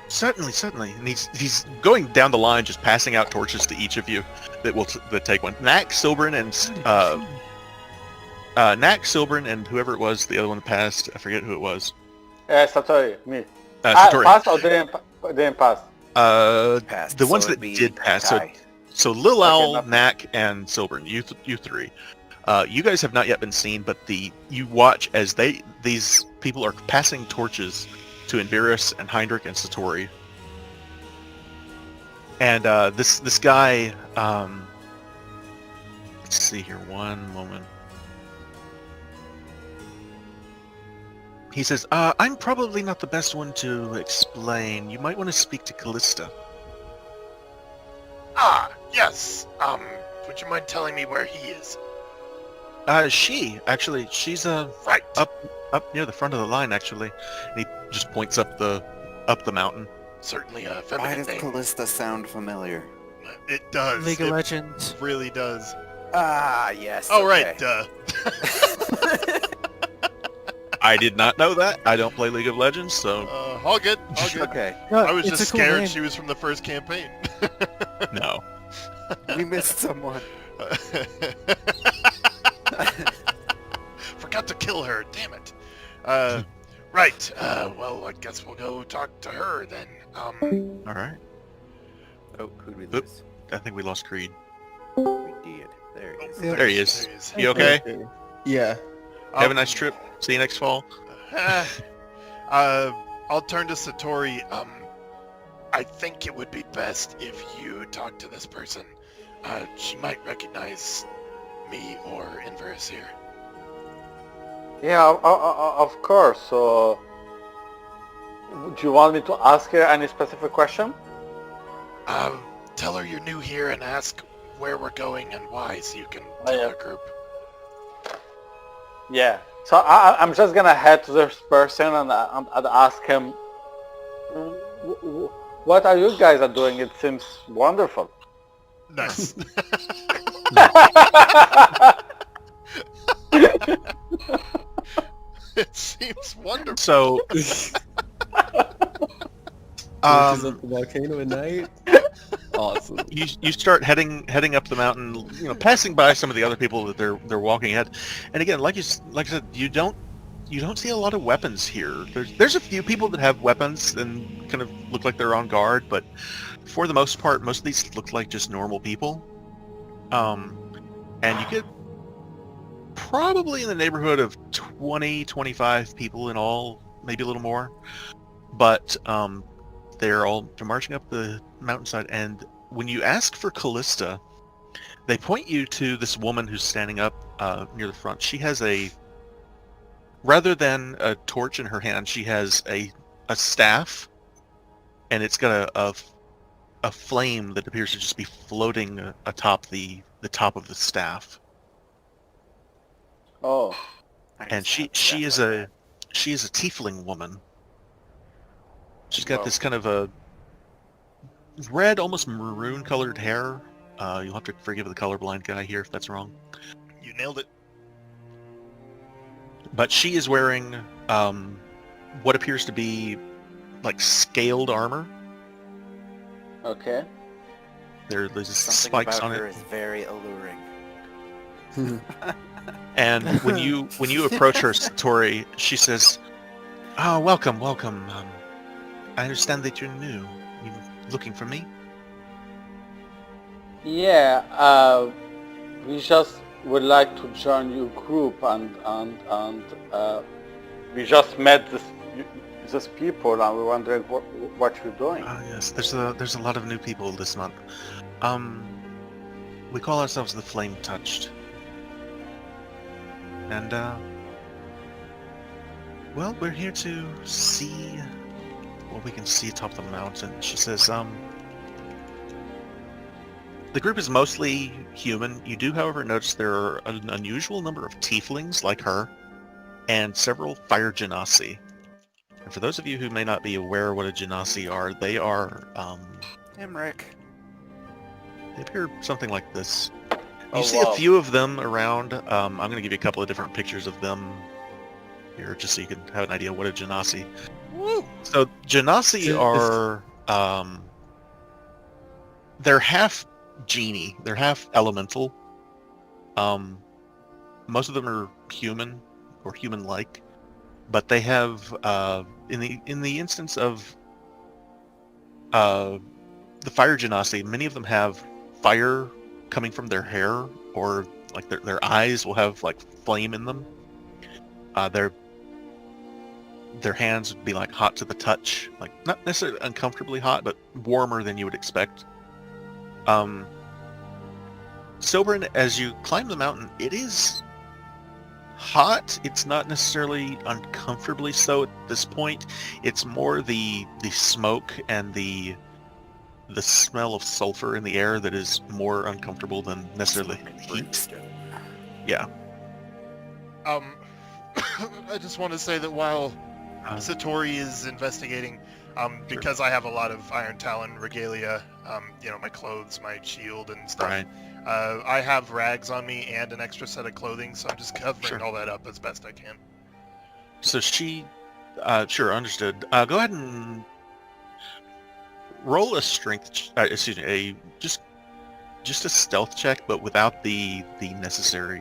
certainly. And he's going down the line, just passing out torches to each of you that take one. Knack, Silbrin, and whoever it was, the other one that passed, I forget who it was. Satori, me. Satori. Pass or didn't pass? Passed, The ones so that it'd be did pass. tie. So Lil Okay, Owl, nothing. Knack, and Silbrin, you three. You guys have not yet been seen, but you watch as these people are passing torches to Invirus and Heinrich and Satori. And this guy, let's see here, one moment. He says, I'm probably not the best one to explain. You might want to speak to Callista. Ah, yes. Would you mind telling me where he is? She's Right. up near the front of the line, actually. And he just points up the mountain. Certainly a Why feminine does name. Callista sound familiar? It does. League of It Legends. really does. Ah, yes. Oh, okay. right. Duh. I did not know that. I don't play League of Legends, so All good. All good. Okay, I was It's just a cool scared name. she was from the first campaign. no. we missed someone. Forgot to kill her. Damn it. Right. Well, I guess we'll go talk to her then. All right. Oh, who'd we Oop. lose? I think we lost Creed. We did. There he is. Yeah. There he is. There he is. You okay? Yeah. Have a nice trip. See you next fall. I'll turn to Satori. I think it would be best if you talk to this person. She might recognize me or Inverse here. Yeah, of course. So, do you want me to ask her any specific question? Tell her you're new here and ask where we're going and why, so you can Oh, tell yeah. our group. Yeah. So I'm just gonna head to this person and I'd ask him, what are you guys are doing? It seems wonderful. Nice. It seems wonderful. So, Torches um, up the volcano at night. Awesome. you start heading up the mountain, passing by some of the other people that they're walking ahead. And again, like I said, you don't see a lot of weapons here. There's a few people that have weapons and kind of look like they're on guard, but for the most part, most of these look like just normal people. And you get probably in the neighborhood of 20, 25 people in all, maybe a little more. But they're marching up the mountainside, and when you ask for Callista, they point you to this woman who's standing up near the front. She has rather than a torch in her hand, she has a staff, and it's got a flame that appears to just be floating atop the top of the staff. Oh. And she is a tiefling woman. She's got this kind of a red, almost maroon-colored hair. You'll have to forgive the colorblind guy here if that's wrong. You nailed it. But she is wearing what appears to be like scaled armor. Okay. There's Something spikes about on her it. is very alluring. And when you approach her, Satori, she says, "Oh, welcome. I understand that you're new. You looking for me?" Yeah. We just would like to join your group and we just met this people and we're wondering what you're doing. Oh yes, there's a lot of new people this month. We call ourselves the Flame Touched. And well, we're here to see what we can see atop the mountain. She says, the group is mostly human. You do, however, notice there are an unusual number of tieflings like her. and several fire genasi. And for those of you who may not be aware what a genasi are, they are, Emmerich. they appear something like this. You Oh, see wow. a few of them around. I'm going to give you a couple of different pictures of them here, just so you can have an idea what a genasi. Woo! So genasi are, they're half genie, they're half elemental. Most of them are human or human-like, but they have, in the instance of the fire genasi, many of them have fire coming from their hair, or like their eyes will have like flame in them. Their hands would be like hot to the touch, like not necessarily uncomfortably hot, but warmer than you would expect. Soberin, as you climb the mountain, it is hot. It's not necessarily uncomfortably so at this point. It's more the smoke and the smell of sulfur in the air that is more uncomfortable than necessarily heat. Yeah. I just want to say that while Satori is investigating, because I have a lot of Iron Talon regalia, my clothes, my shield and stuff. Right. I have rags on me and an extra set of clothing, so I'm just covering Sure. all that up as best I can. So she, sure, understood. Go ahead and roll a strength, just a stealth check, but without the necessary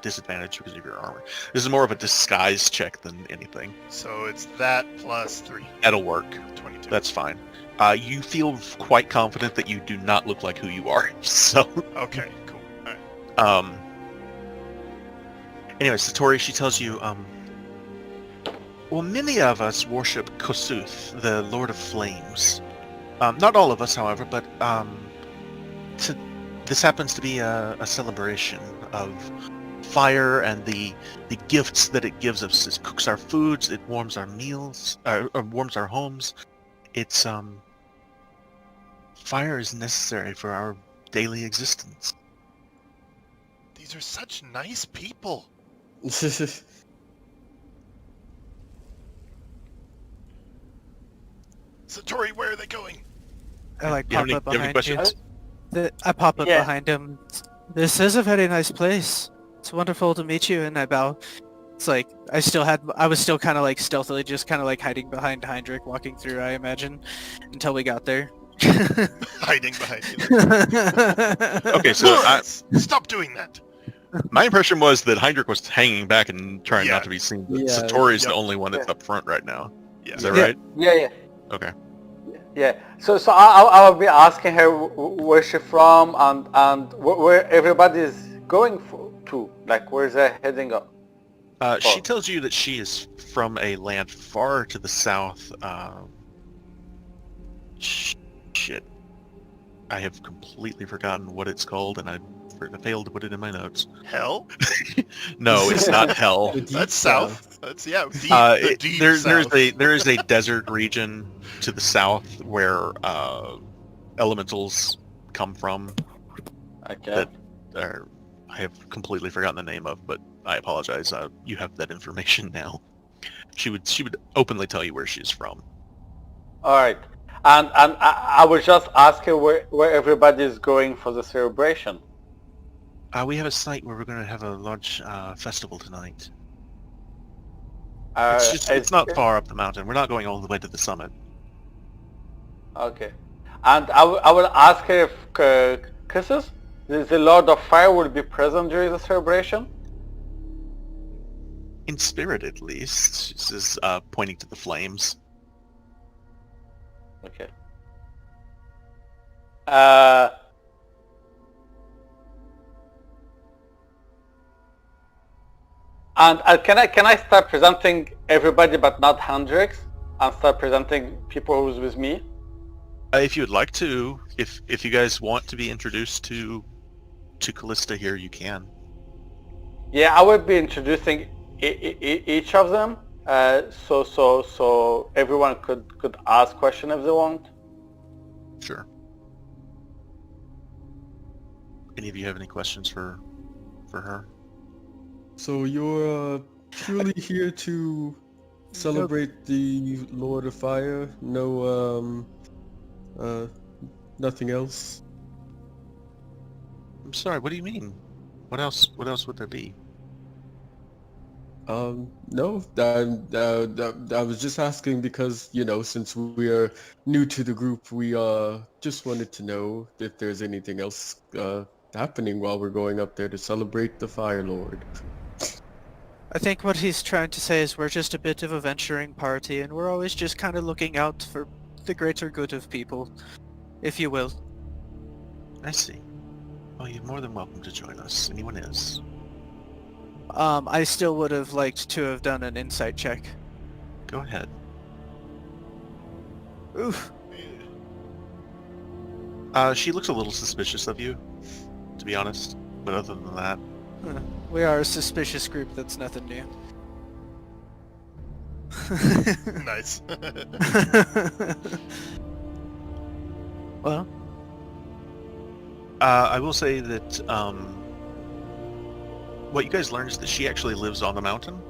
disadvantage because of your armor. This is more of a disguise check than anything. So it's that plus 3. That'll work. 22. That's fine. You feel quite confident that you do not look like who you are. So, Okay, cool. All right. anyway, Satori, she tells you, well, many of us worship Kosuth, the Lord of Flames. Not all of us, however, but this happens to be a celebration of fire and the gifts that it gives us. It cooks our foods, it warms our meals, warms our homes. It's fire is necessary for our daily existence. These are such nice people. Satori, where are they going? I like Do you have pop any up behind you. questions? I pop up Yeah. behind him. This is a very nice place. It's wonderful to meet you, and I bow. It's like I was still kind of like stealthily, just kind of like hiding behind Heinrich, walking through. I imagine, until we got there. Hiding behind you. Okay, so Stop doing that. my impression was that Heinrich was hanging back and trying Yeah. not to be seen, but Yeah. Satori is the Yep. only one that's up front right now. Yeah. Is that Yeah. right? Yeah. Okay. Yeah. So I will be asking her where she's from and where everybody's going to. Like, where's they heading up? She tells you that she is from a land far to the south. Shit. I have completely forgotten what it's called, and I failed to put it in my notes. Hell? No, it's not hell. The deep That's south. That's deep. The deep There's south. a desert region to the south where elementals come from. Okay. That I have completely forgotten the name of, but I apologize. You have that information now. She would openly tell you where she's from. All right. And I was just asking where everybody's going for the celebration. We have a site where we're going to have a large festival tonight. It's not far up the mountain. We're not going all the way to the summit. Okay. And I will ask her if Kisses, the Lord of Fire, will be present during the celebration. In spirit, at least. She says, pointing to the flames. Okay. And can I start presenting everybody but not Hendrix, and start presenting people who's with me? If you would like to, if you guys want to be introduced to Callista here, you can. Yeah, I will be introducing each of them, so everyone could ask questions if they want. Sure. Any of you have any questions for her? So you're truly here to celebrate the Lord of Fire. No, nothing else. I'm sorry, what do you mean? What else would there be? No, I was just asking because, since we are new to the group, we just wanted to know if there's anything else happening while we're going up there to celebrate the Fire Lord. I think what he's trying to say is we're just a bit of a venturing party, and we're always just kind of looking out for the greater good of people, if you will. I see. Well, you're more than welcome to join us. Anyone is. I still would have liked to have done an insight check. Go ahead. Oof. She looks a little suspicious of you, to be honest. But other than that, We are a suspicious group, that's nothing new. Nice. Well, I will say that what you guys learned is that she actually lives on the mountain.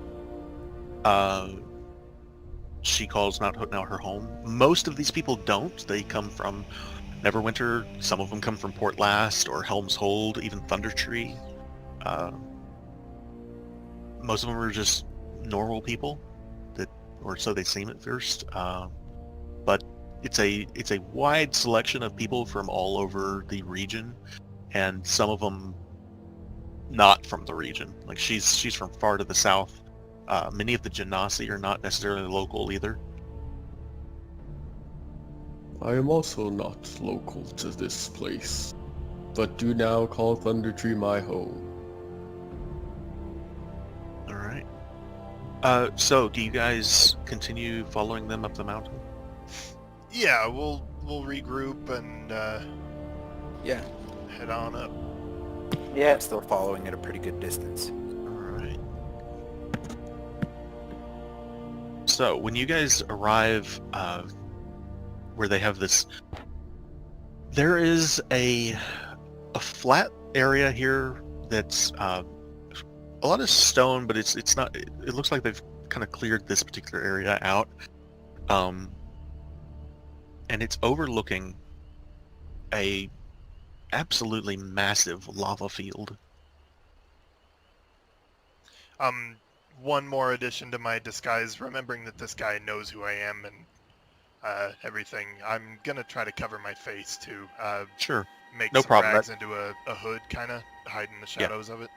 She calls Mount Hoot now her home. Most of these people don't. They come from Neverwinter. Some of them come from Port Last or Helm's Hold, even Thunder Tree. Most of them are just normal people, or so they seem at first. But it's a wide selection of people from all over the region, and some of them not from the region. Like she's from far to the south. Many of the Genasi are not necessarily local either. I am also not local to this place, but do now call Thunder Tree my home. All right. So do you guys continue following them up the mountain? Yeah, we'll regroup and yeah. head on up. Yeah. I'm still following at a pretty good distance. All right. So when you guys arrive where they have this, there is a flat area here that's a lot of stone, but it's not. It looks like they've kind of cleared this particular area out, and it's overlooking a absolutely massive lava field. One more addition to my disguise, remembering that this guy knows who I am and everything. I'm gonna try to cover my face to Sure. make No some problem. rags into a hood, kind of hiding the shadows of it.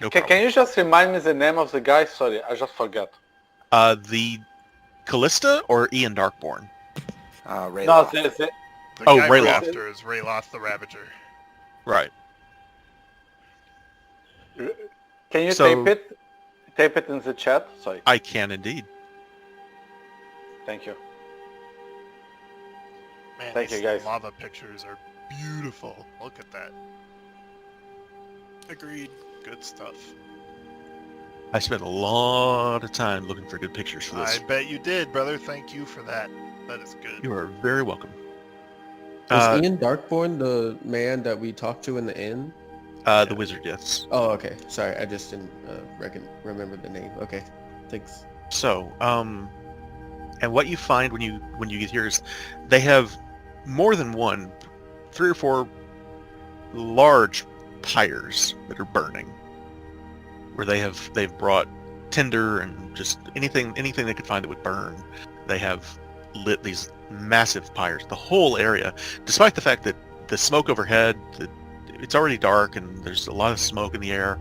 No Can problem. you just remind me the name of the guy? Sorry, I just forgot. The Callista or Ian Darkborn? Ray No, Loth. The Oh, guy we're Rayloth. after is Rayloth the Ravager. Right. Can you So- tape it in the chat? Sorry, I can indeed. thank you. Man, Thank you, these guys. lava pictures are beautiful. Look at that. Agreed. Good stuff. I spent a lot of time looking for good pictures for this. I bet you did, brother. Thank you for that. That is good. You are very welcome. Was Ian Darkborn the man that we talked to in the inn? The wizard, yes. Oh, okay. Sorry, I just didn't remember the name. Okay, thanks. So, and what you find when you get here is they have more than one, 3 or 4 large pyres that are burning, where they've brought tinder and just anything they could find that would burn. They have lit these massive pyres, the whole area, despite the fact that the smoke overhead, it's already dark and there's a lot of smoke in the air,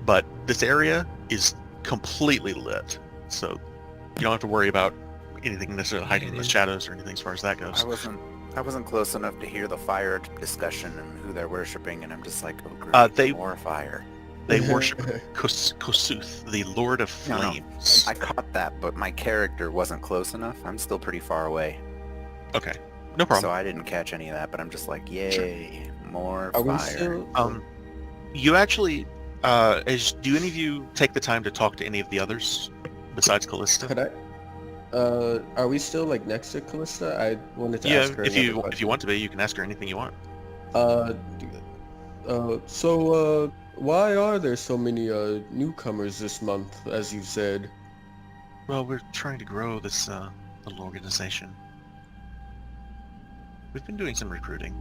but this area is completely lit, so you don't have to worry about anything necessarily hiding in the shadows or anything as far as that goes. I wasn't close enough to hear the fire discussion and who they're worshiping, and I'm just like, oh great, more fire. They worship Kosuth, the Lord of No, no. Flames. I caught that, but my character wasn't close enough. I'm still pretty far away. Okay, no problem. So I didn't catch any of that, but I'm just like, yay, more Are we fire. still? You actually, do any of you take the time to talk to any of the others besides Callista? Could I? Are we still like next to Callista? I wanted to Yeah, ask her. if another you question. want to be, you can ask her anything you want. So Why are there so many newcomers this month, as you said? Well, we're trying to grow this little organization. We've been doing some recruiting.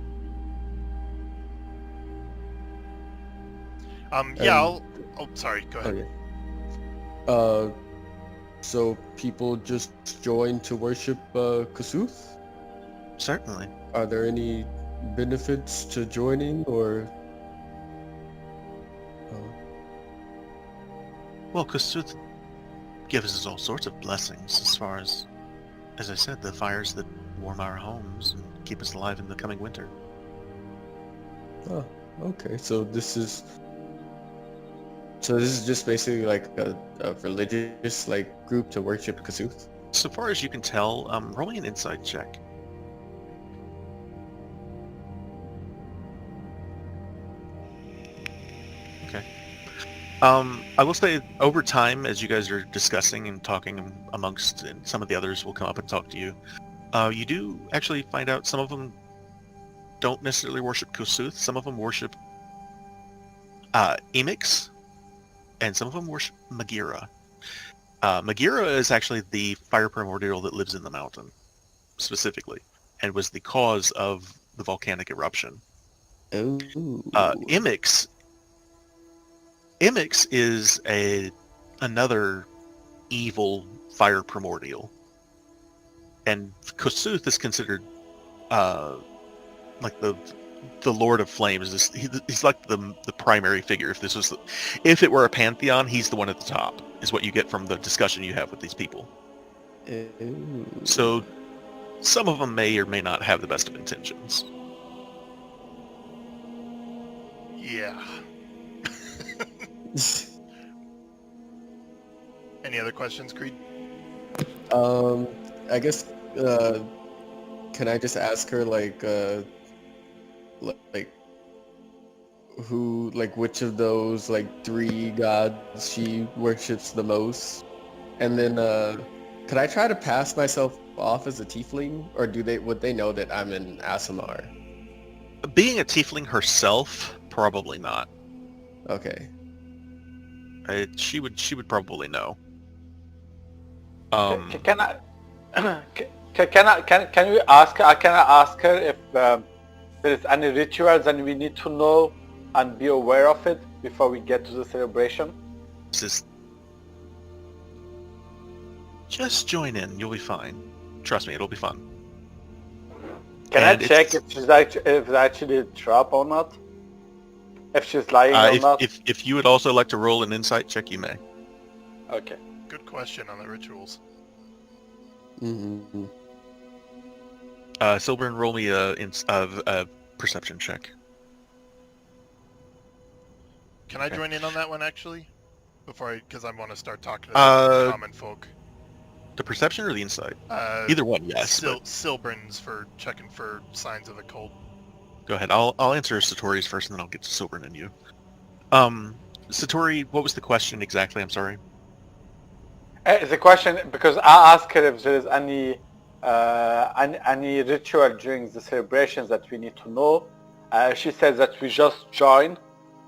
Yeah, And- Oh, sorry. Go ahead. Okay. So people just join to worship Kasuth? Certainly. Are there any benefits to joining, or? Well, Kusuth gives us all sorts of blessings as I said, the fires that warm our homes and keep us alive in the coming winter. Oh, okay. So this is just basically like a religious like group to worship Kasuth. So far as you can tell, roll me an insight check. Okay. I will say, over time, as you guys are discussing and talking amongst, and some of the others will come up and talk to you, you do actually find out some of them don't necessarily worship Kusuth. Some of them worship Emix, and some of them worship Magira. Magira is actually the fire primordial that lives in the mountain, specifically, and was the cause of the volcanic eruption. Oh. Emix is another evil fire primordial, and Kusuth is considered like the Lord of Flames. He's like the primary figure. If it were a pantheon, he's the one at the top. Is what you get from the discussion you have with these people. Oh. So some of them may or may not have the best of intentions. Yeah. Any other questions, Creed? I guess can I just ask her like which of those like 3 gods she worships the most? And then could I try to pass myself off as a tiefling, or would they know that I'm an Aasimar? Being a tiefling herself, probably not. Okay. She would probably know. Can I? Can we ask? Can I ask her if there is any rituals and we need to know and be aware of it before we get to the celebration? Just join in. You'll be fine. Trust me, it'll be fun. Can I check if it's actually a trap or not? If she's lying or not? If you would also like to roll an insight check, you may. Okay. Good question on the rituals. Mm-hmm. Silburn, roll me a perception check. Can I Okay. join in on that one, actually? Because I want to start talking to the common folk. The perception or the insight? Either one, yes. Silburn's for checking for signs of a cult. Go ahead. I'll answer Satori's first, and then I'll get to Silburn and you. Satori, what was the question exactly? I'm sorry. The question, because I asked her if there is any ritual during the celebrations that we need to know. She says that we just join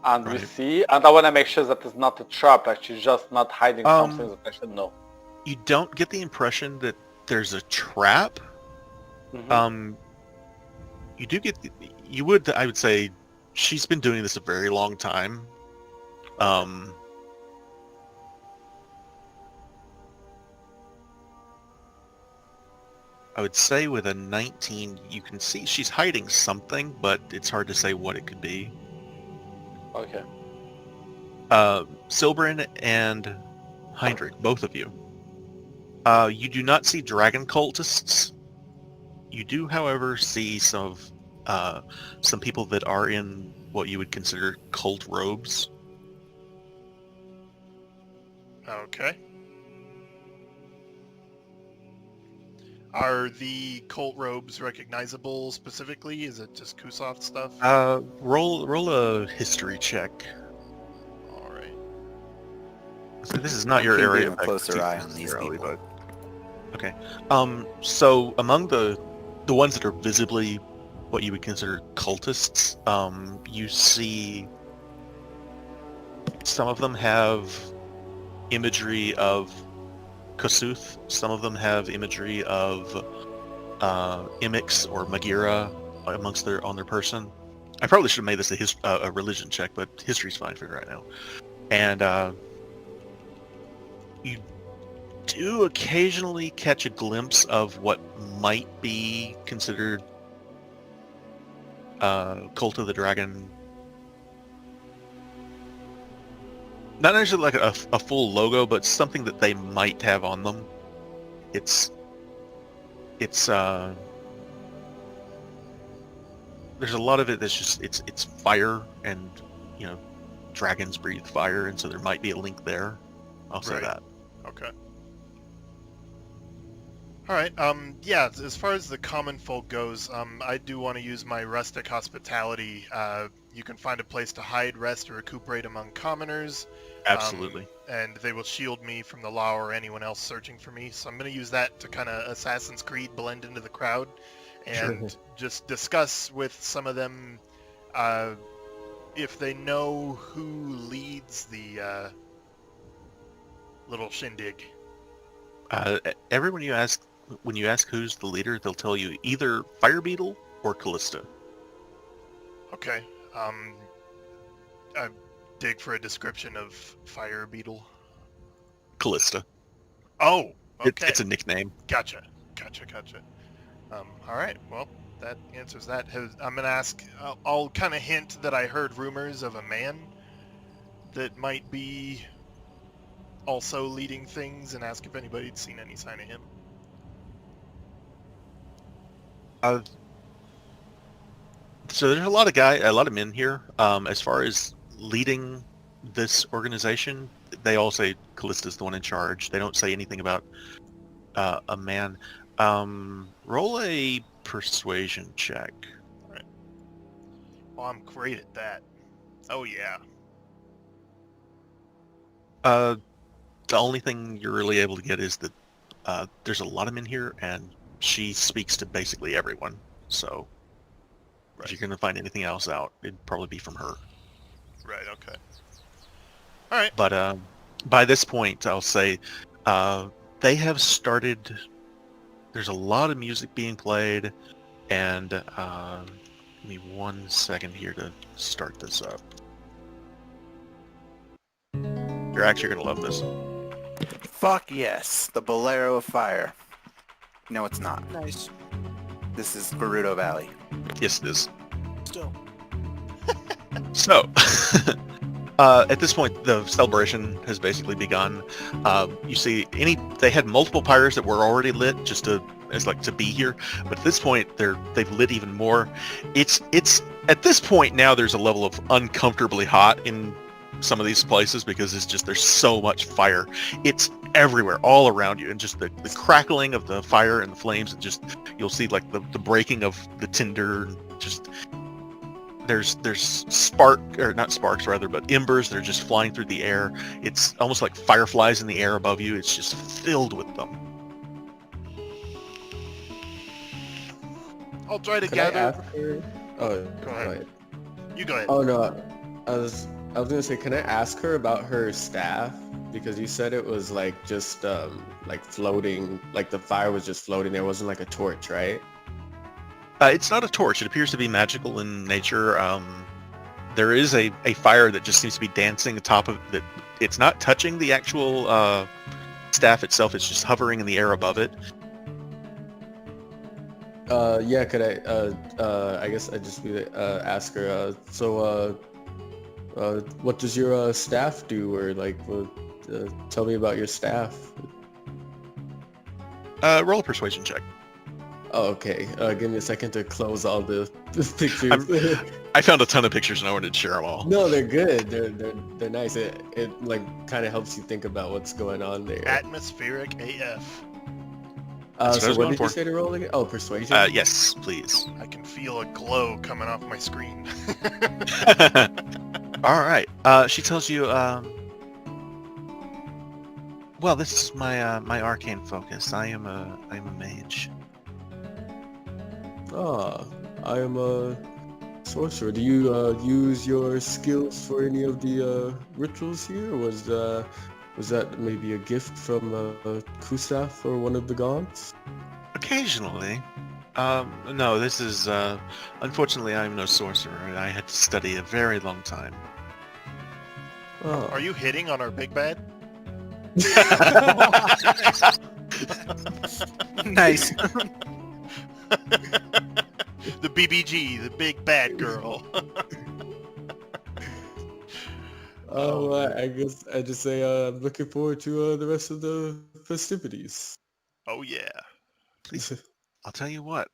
and we Right. see, and I want to make sure that it's not a trap, like she's just not hiding something that I should know. You don't get the impression that there's a trap. Mhm. You do get. I would say, she's been doing this a very long time. I would say with a 19, you can see she's hiding something, but it's hard to say what it could be. Okay. Silbrin and Heinrich, both of you. You do not see dragon cultists. You do, however, see some people that are in what you would consider cult robes. Okay. Are the cult robes recognizable specifically? Is it just Kusoft stuff? Roll a history check. All right. So this is not your Keeping area a of closer eye expertise on these necessarily, people. but okay. So among the ones that are visibly what you would consider cultists, you see Some of them have imagery of Kasuth. Some of them have imagery of Imix or Magira on their person. I probably should have made this a religion check, but history's fine for right now. And you do occasionally catch a glimpse of what might be considered Cult of the Dragon. Not necessarily like a full logo, but something that they might have on them. It's there's a lot of it that's just it's fire, and you know, dragons breathe fire, and so there might be a link there. I'll say Right. that. Okay. All right. Yeah. As far as the common folk goes, I do want to use my rustic hospitality. You can find a place to hide, rest, or recuperate among commoners. Absolutely. And they will shield me from the law or anyone else searching for me. So I'm going to use that to kind of Assassin's Creed blend into the crowd, and just discuss with some of them if they know who leads the little shindig. Everyone when you ask who's the leader, they'll tell you either Fire Beetle or Callista. Okay. I dig for a description of Fire Beetle. Callista. Oh, okay. It's a nickname. Gotcha. All right. Well, that answers that. I'm gonna ask. I'll kind of hint that I heard rumors of a man that might be also leading things, and ask if anybody'd seen any sign of him. So there's a lot of men here. As far as leading this organization, they all say Callista's the one in charge. They don't say anything about a man. Roll a persuasion check. Oh, I'm great at that. Oh yeah. The only thing you're really able to get is that there's a lot of men here, and she speaks to basically everyone. So if you're going to find anything else out, it'd probably be from her. Right. Okay. All right. But by this point, I'll say they have started. There's a lot of music being played, and give me 1 second here to start this up. You're actually going to love this. Fuck yes, the Bolero of Fire. No, it's not. Nice. This is Gerudo Valley. Yes, it is. Still. So, at this point, the celebration has basically begun. You see, they had multiple pyres that were already lit just to be here, but at this point, they've lit even more. It's at this point now there's a level of uncomfortably hot in some of these places because there's so much fire. It's everywhere, all around you, and just the crackling of the fire and the flames, and just you'll see like the breaking of the tinder. Just there's not sparks rather, but embers that are just flying through the air. It's almost like fireflies in the air above you. It's just filled with them. I'll try to Could I gather. ask her? Oh, Go ahead. You go ahead. Oh no, I was gonna say, can I ask her about her staff? Because you said it was like just like floating, like the fire was just floating. There wasn't like a torch, right? It's not a torch. It appears to be magical in nature. There is a fire that just seems to be dancing atop of that. It's not touching the actual staff itself. It's just hovering in the air above it. Yeah, could I guess I just ask her, what does your staff do, or like, tell me about your staff. Roll a persuasion check. Oh, okay. Give me a second to close all the pictures. I found a ton of pictures and I wanted to share them all. No, they're good. They're nice. It like kind of helps you think about what's going on there. Atmospheric AF. That's what I So was what going did you for. say to roll again? Oh, persuasion. Yes, please. I can feel a glow coming off my screen. All right. She tells you, well, this is my arcane focus. I am a mage. I am a sorcerer. Do you use your skills for any of the rituals here? Was that maybe a gift from Kusaf or one of the gods? Occasionally. No, this is, unfortunately I'm no sorcerer, and I had to study a very long time. Oh. Are you hitting on our big bad? Nice. The BBG, the big bad girl. I guess I just say I'm looking forward to the rest of the festivities. Oh yeah. Please, I'll tell you what.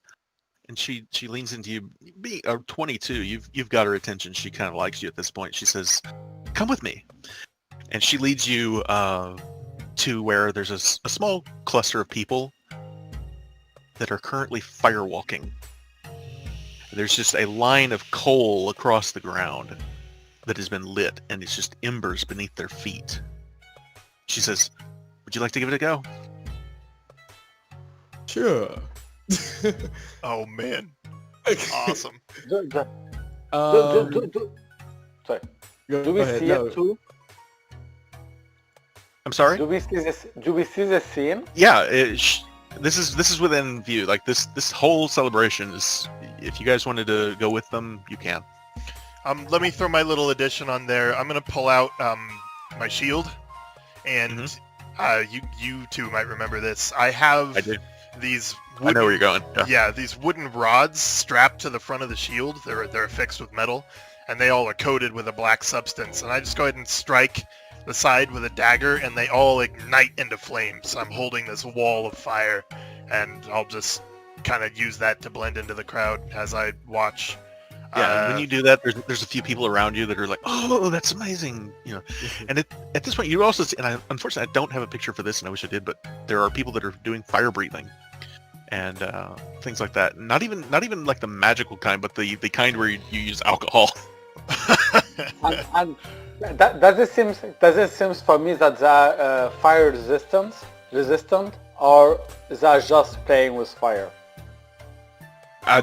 And she leans into you. Being 22, you've got her attention. She kind of likes you at this point. She says, "Come with me," and she leads you to where there's a small cluster of people that are currently firewalking. There's just a line of coal across the ground that has been lit, and it's just embers beneath their feet. She says, "Would you like to give it a go?" Sure. Oh man. Awesome. Sorry. Go Do we ahead, see no. it too? I'm sorry. Do we see this? Do we see the scene? Yeah, this is within view. Like this whole celebration is. If you guys wanted to go with them, you can. Let me throw my little addition on there. I'm gonna pull out my shield, and you two might remember this. I have I do. these. I know where you're going. Yeah, these wooden rods strapped to the front of the shield. They're affixed with metal, and they all are coated with a black substance. And I just go ahead and strike the side with a dagger, and they all ignite into flames. I'm holding this wall of fire, and I'll just kind of use that to blend into the crowd as I watch. Yeah, and when you do that, there's a few people around you that are like, "Oh, that's amazing," you know. And at this point, you also see, and unfortunately, I don't have a picture for this, and I wish I did, but there are people that are doing fire breathing and things like that. Not even like the magical kind, but the kind where you use alcohol. And does it seems for me that they are fire resistant, or is that just playing with fire?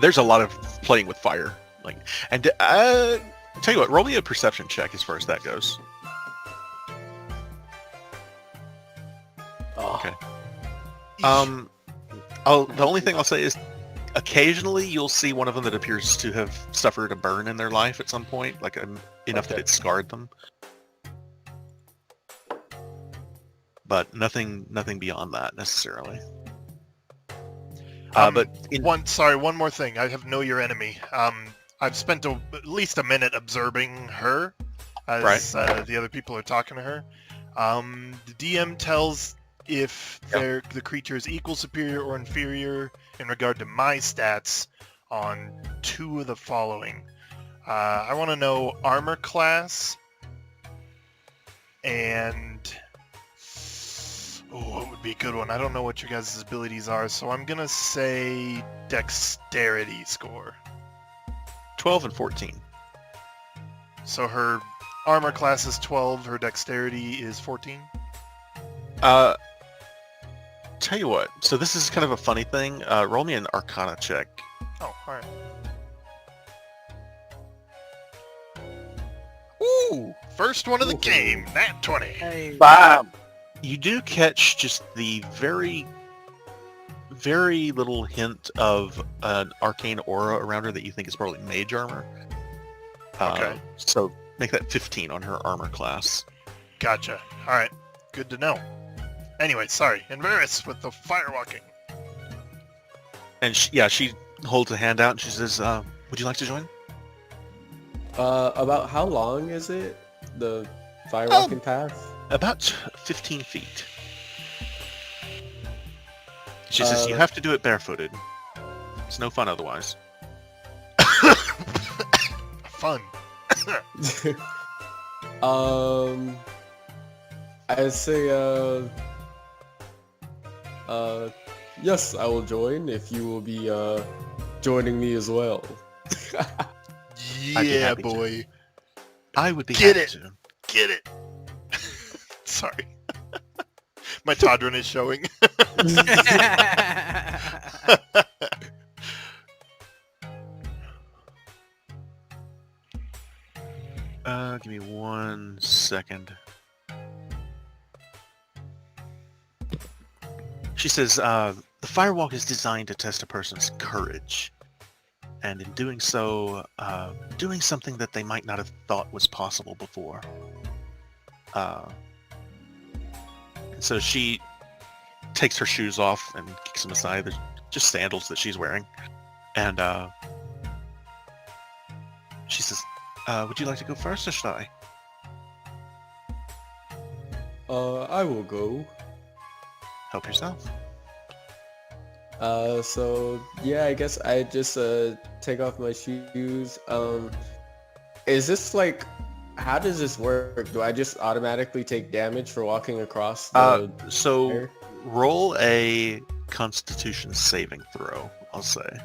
There's a lot of playing with fire, and tell you what, roll me a perception check as far as that goes. Oh. Okay. The only thing I'll say is, occasionally you'll see one of them that appears to have suffered a burn in their life at some point, like enough that it scarred them. But nothing beyond that necessarily. But one more thing. I have know your enemy. I've spent at least a minute observing her as the other people are talking to her. The DM tells if the creature is equal, superior, or inferior in regard to my stats on two of the following. I want to know armor class and... Oh, what would be a good one? I don't know what your guys' abilities are, so I'm going to say dexterity score. 12 and 14. So her armor class is 12, her dexterity is 14? Tell you what, so this is kind of a funny thing. Roll me an Arcana check. Oh, alright. Ooh! First one of the game, nat 20. Hey. Bam! You do catch just the very, very little hint of an arcane aura around her that you think is probably mage armor. Okay. So make that 15 on her armor class. Gotcha. Alright, good to know. Anyway, sorry. Inveris with the firewalking. And she holds a hand out and she says, would you like to join? About how long is it? The firewalking path? About 15 feet. She says, you have to do it barefooted. It's no fun otherwise. Fun. I say, yes, I will join if you will be, joining me as well. I'd be Yeah, happy to. boy. I would be Get happy it. to. Get it. Sorry. My toddler is showing. second. She says, the firewalk is designed to test a person's courage. And in doing so, doing something that they might not have thought was possible before. And so she takes her shoes off and kicks them aside. They're just sandals that she's wearing. And she says, would you like to go first, or should I? I will go. Help yourself. So yeah, I guess I just take off my shoes. Is this like, how does this work? Do I just automatically take damage for walking across the So fire? roll a Constitution saving throw, I'll say.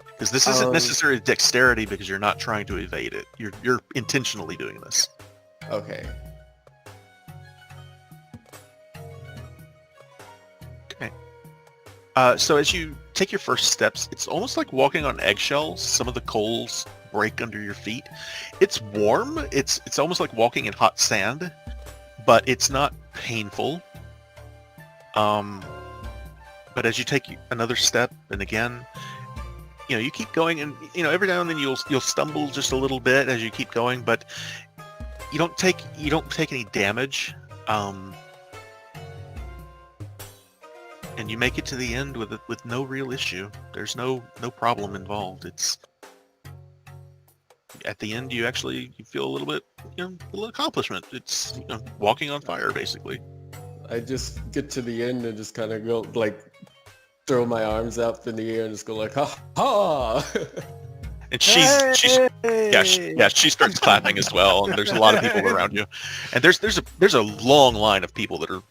Because this isn't necessarily dexterity, because you're not trying to evade it. You're intentionally doing this. Okay. Okay. So as you take your first steps, it's almost like walking on eggshells. Some of the coals break under your feet. It's warm. It's almost like walking in hot sand, but it's not painful. But as you take another step, and again, you keep going, and every now and then you'll stumble just a little bit as you keep going, but you don't take any damage. And you make it to the end with no real issue. There's no problem involved. It's at the end you feel a little bit, a little accomplishment. It's walking on fire basically. I just get to the end and just kind of go like, throw my arms up in the air and just go like, ha ha. And she starts clapping as well. And there's a lot of people around you, and there's a long line of people that are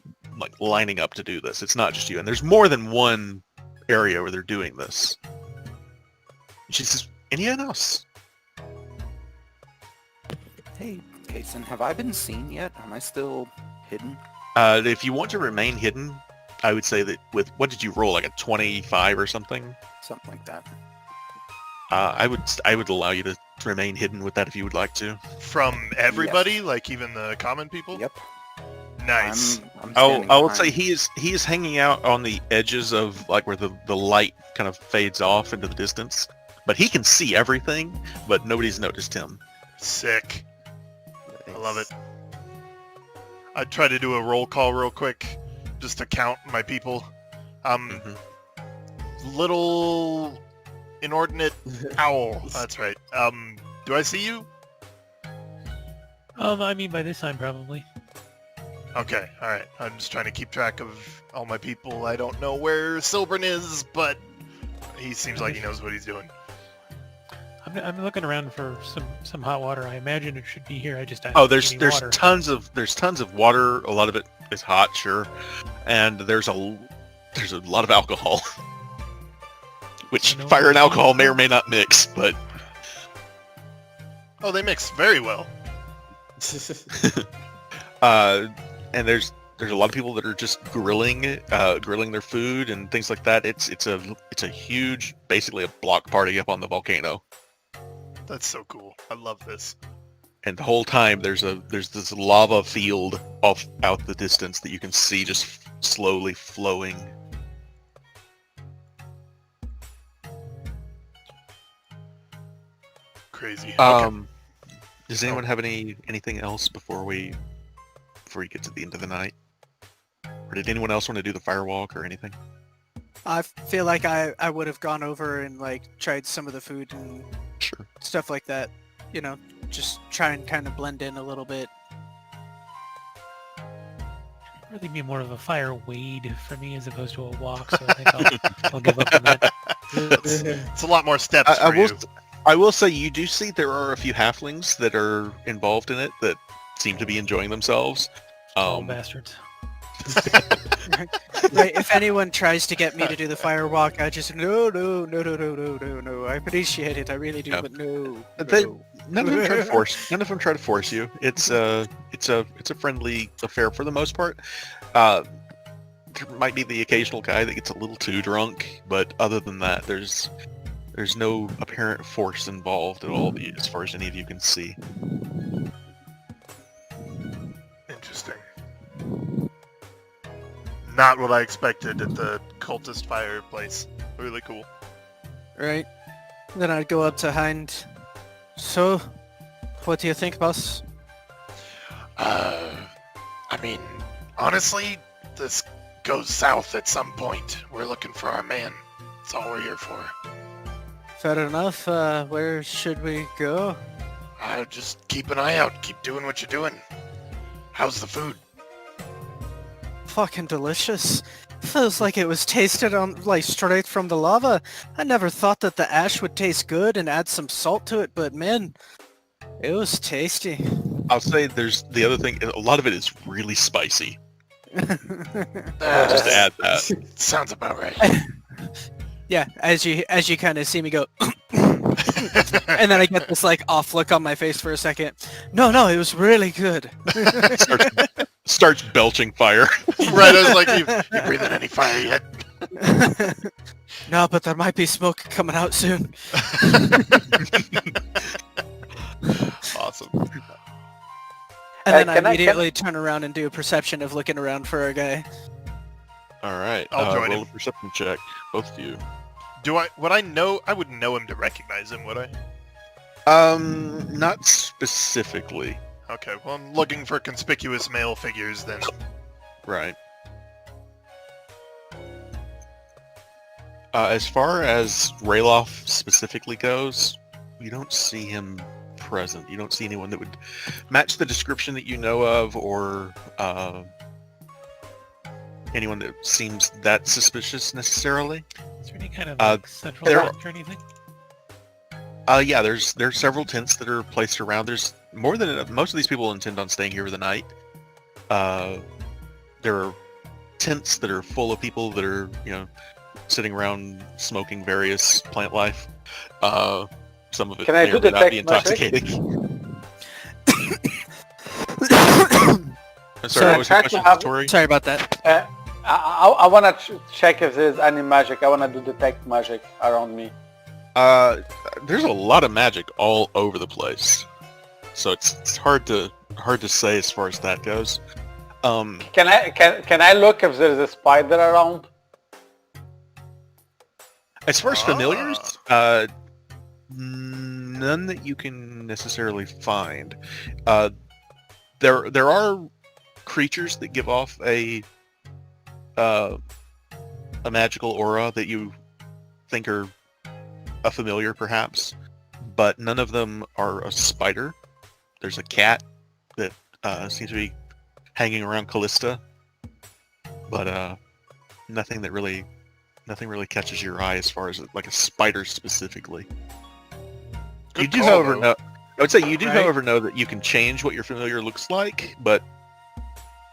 like lining up to do this. It's not just you, and there's more than one area where they're doing this. And she says, anyone else? Hey, Kason, have I been seen yet? Am I still hidden? If you want to remain hidden, I would say that what did you roll, like a 25 or something? Something like that. I would allow you to remain hidden with that if you would like to. From everybody, like even the common people? Yep. Nice. I'm I would say behind. he is hanging out on the edges of like where the light kind of fades off into the distance, but he can see everything, but nobody's noticed him. Sick. I love it. I'd try to do a roll call real quick, just to count my people. Little inordinate owl. That's right. Do I see you? I mean, by this time, probably. Okay, alright. I'm just trying to keep track of all my people. I don't know where Silbern is, but he seems like he knows what he's doing. I'm looking around for some hot water. I imagine it should be here. I just There's water. tons of water. A lot of it is hot, sure, and there's a lot of alcohol, which fire and alcohol may or may not mix, but Oh, they mix very well. and there's a lot of people that are just grilling their food and things like that. It's a huge, basically a block party up on the volcano. That's so cool. I love this. And the whole time there's this lava field off out the distance that you can see just slowly flowing. Crazy. Does anyone have anything else before you get to the end of the night? Or did anyone else want to do the firewalk or anything? I feel like I would have gone over and like tried some of the food and Sure. stuff like that. Just try and kind of blend in a little bit. Really be more of a fire wade for me as opposed to a walk, so I think I'll give up on that. It's a lot more steps for you. I will say you do see there are a few halflings that are involved in it that seem to be enjoying themselves. Oh, bastards. Right, if anyone tries to get me to do the firewalk, I just no. I appreciate it, I really do, Yeah. but no. None of them try to force. None of them try to force you. It's a friendly affair for the most part. There might be the occasional guy that gets a little too drunk, but other than that, there's no apparent force involved at all, as far as any of you can see. Not what I expected at the cultist fireplace. Really cool. Right. Then I'd go up to Hind. So, what do you think, boss? I mean, honestly, this goes south at some point. We're looking for our man. That's all we're here for. Fair enough. Where should we go? Just keep an eye out. Keep doing what you're doing. How's the food? Fucking delicious. Feels like it was tasted on, like, straight from the lava. I never thought that the ash would taste good and add some salt to it, but man, it was tasty. I'll say there's the other thing. A lot of it is really spicy. Just to add that. Sounds about right. Yeah, as you kind of see me go, and then I get this like off look on my face for a second. No, it was really good. starts belching fire. Right, I was like, you breathing any fire yet? No, but there might be smoke coming out soon. Awesome. And then I can I- immediately turn around and do a perception of looking around for a guy. All right. I'll join roll him. a perception check, both of you. Would I know? I wouldn't know him to recognize him, would I? Not specifically. Okay, well, I'm looking for conspicuous male figures then. Right. As far as Rayloff specifically goes, you don't see him present. You don't see anyone that would match the description that you know of, or anyone that seems that suspicious necessarily. Is there any kind of Uh, central there- lounge or anything? Yeah, there's several tents that are placed around. There's more than enough. Most of these people intend on staying here for the night. There are tents that are full of people that are, sitting around smoking various plant life. Some of it Can I may do or may not be detect magic? intoxicating. I'm sorry, So what was your I question, have- Tori? Sorry about that. I want to check if there's any magic. I want to do detect magic around me. There's a lot of magic all over the place, so it's hard to say as far as that goes. Can I look if there's a spider around? As far as familiars, none that you can necessarily find. There are creatures that give off a magical aura that you think are a familiar, perhaps, but none of them are a spider. There's a cat that seems to be hanging around Callista, but nothing really catches your eye as far as like a spider specifically. Good You do, call, however, though. know. I would say you do, Right. however, know that you can change what your familiar looks like, but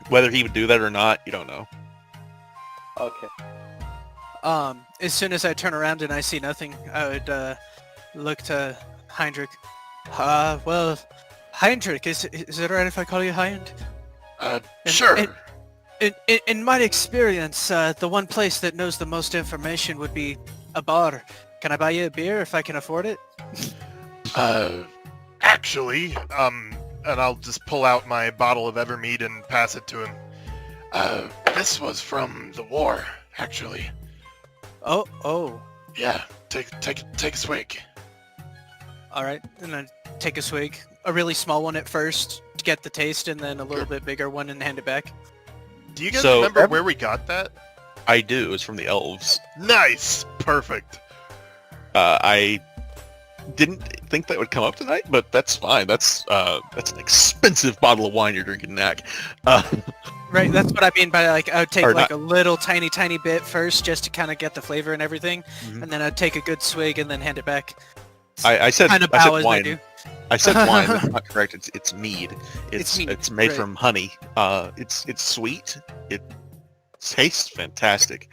whether he would do that or not, you don't know. Okay. As soon as I turn around and I see nothing, I would look to Heinrich. Well, Heinrich, is it alright if I call you Hind? Sure. In my experience, the one place that knows the most information would be a bar. Can I buy you a beer if I can afford it? Actually, and I'll just pull out my bottle of Evermead and pass it to him. This was from the war, actually. Oh, Yeah, take a swig. alright. And then take a swig. A really small one at first to get the taste, and then a little bit bigger one and hand it back. Do you guys So, remember where we got that? I do. It's from the elves. Nice! Perfect. I didn't think that would come up tonight, but that's fine. That's an expensive bottle of wine you're drinking, Knack. Right, that's what I mean by like I would take Or like not- a little tiny bit first just to kind of get the flavor and everything, Mhm. and then I'd take a good swig and then hand it back. I said Kind of I said bow as I wine. do. I said wine. That's not correct. It's mead. It's mead, It's made right. from honey. It's sweet. It tastes fantastic.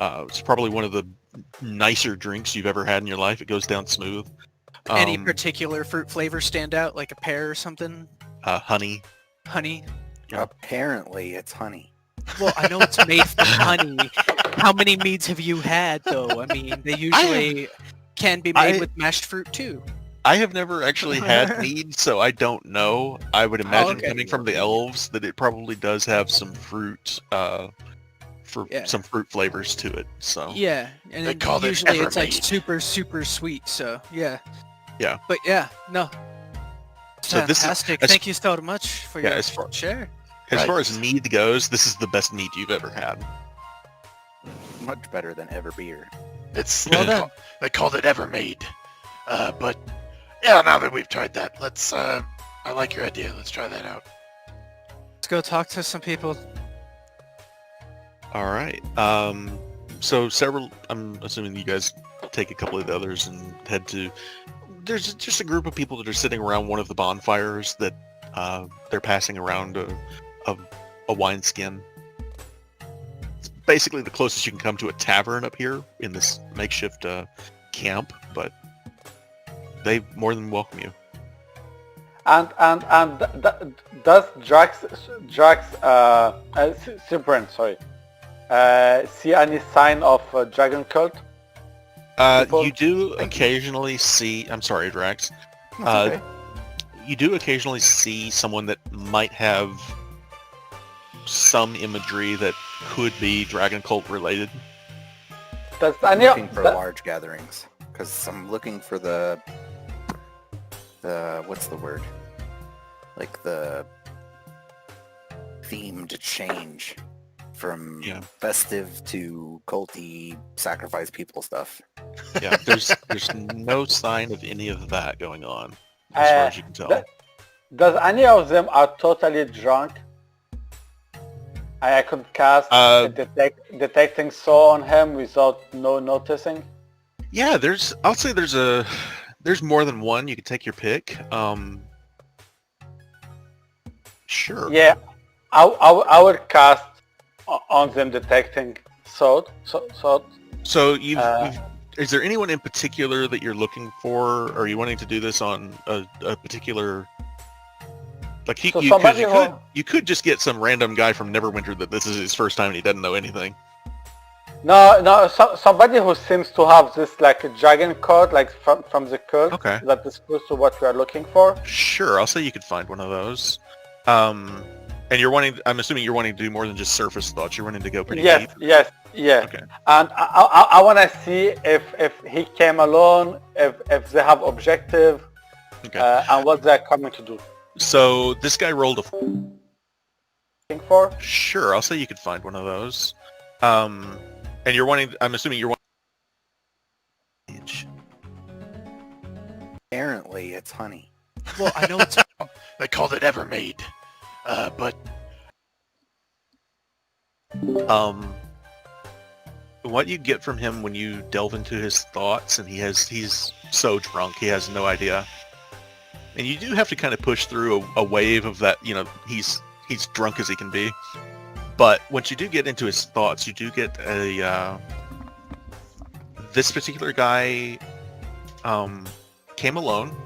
It's probably one of the nicer drinks you've ever had in your life. It goes down smooth. Any particular fruit flavor stand out, like a pear or something? Honey. Honey? Yeah. Apparently, it's honey. Well, I know it's made from honey. How many meads have you had, though? I mean, they usually can be made with mashed fruit, too. I have never actually had mead, so I don't know. I would imagine okay. coming from the elves that it probably does have some fruit Yeah. some fruit flavors to it. So Yeah, and They then called it usually it's like Evermade. super, super sweet. So yeah. Yeah. But yeah, no. So this is- Fantastic. as- Thank you so much for Yeah, your as far- share. as far as Right. mead goes, this is the best mead you've ever had. Much better than ever beer. It's Well done. they called it Evermade. But yeah, now that we've tried that, let's I like your idea. Let's try that out. Let's go talk to some people. All right. So several. I'm assuming you guys take a couple of the others and head to. There's just a group of people that are sitting around one of the bonfires that they're passing around a wineskin. It's basically the closest you can come to a tavern up here in this makeshift camp, but they more than welcome you. And does Drax Sibren, sorry, see any sign of dragon cult? People- You do Thank you. occasionally see. I'm sorry, Drax. That's okay. You do occasionally see someone that might have some imagery that could be Dragon Cult related. Does I'm any looking for large gatherings because I'm looking for the what's the word? Like the themed change from Yeah. festive to culty sacrifice people stuff. Yeah, there's no sign of any of that going on, as far as you can tell. does any of them are totally drunk? I could cast detecting soul on him without noticing. Yeah, I'll say there's more than one. You can take your pick. Sure. Yeah, I would cast on them detecting soul. So is there anyone in particular that you're looking for? Or are you wanting to do this on a particular? Like So somebody who- you could just get some random guy from Neverwinter that this is his first time and he doesn't know anything. No, somebody who seems to have this like a dragon code, like from the code, Okay. that is close to what we are looking for. Sure, I'll say you could find one of those. And I'm assuming you're wanting to do more than just surface thoughts. You're wanting to go pretty deep. Yes. Okay. And I want to see if he came alone, if they have objective, Okay. and what they're coming to do. So this guy rolled a. Looking for. Sure, I'll say you could find one of those. And you're wanting. I'm assuming you're wanting. Apparently, it's honey. Well, I know it's They called it Evermade. But what you get from him when you delve into his thoughts, and he's so drunk he has no idea. And you do have to kind of push through a wave of that. You know, he's drunk as he can be. But once you do get into his thoughts, you do get this particular guy came alone.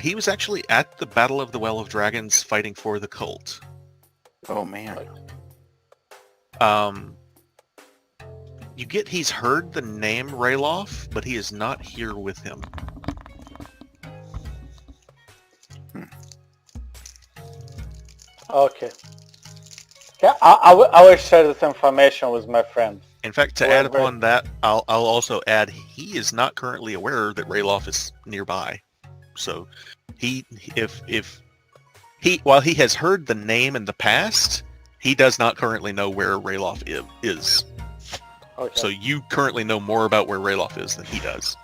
He was actually at the Battle of the Well of Dragons fighting for the cult. Oh man. You get he's heard the name Rayloff, but he is not here with him. Okay. Yeah, I will share this information with my friend. In fact, to add Whoever- upon that, I'll also add he is not currently aware that Rayloff is nearby. So while he has heard the name in the past, he does not currently know where Rayloff is. Okay. So you currently know more about where Rayloff is than he does.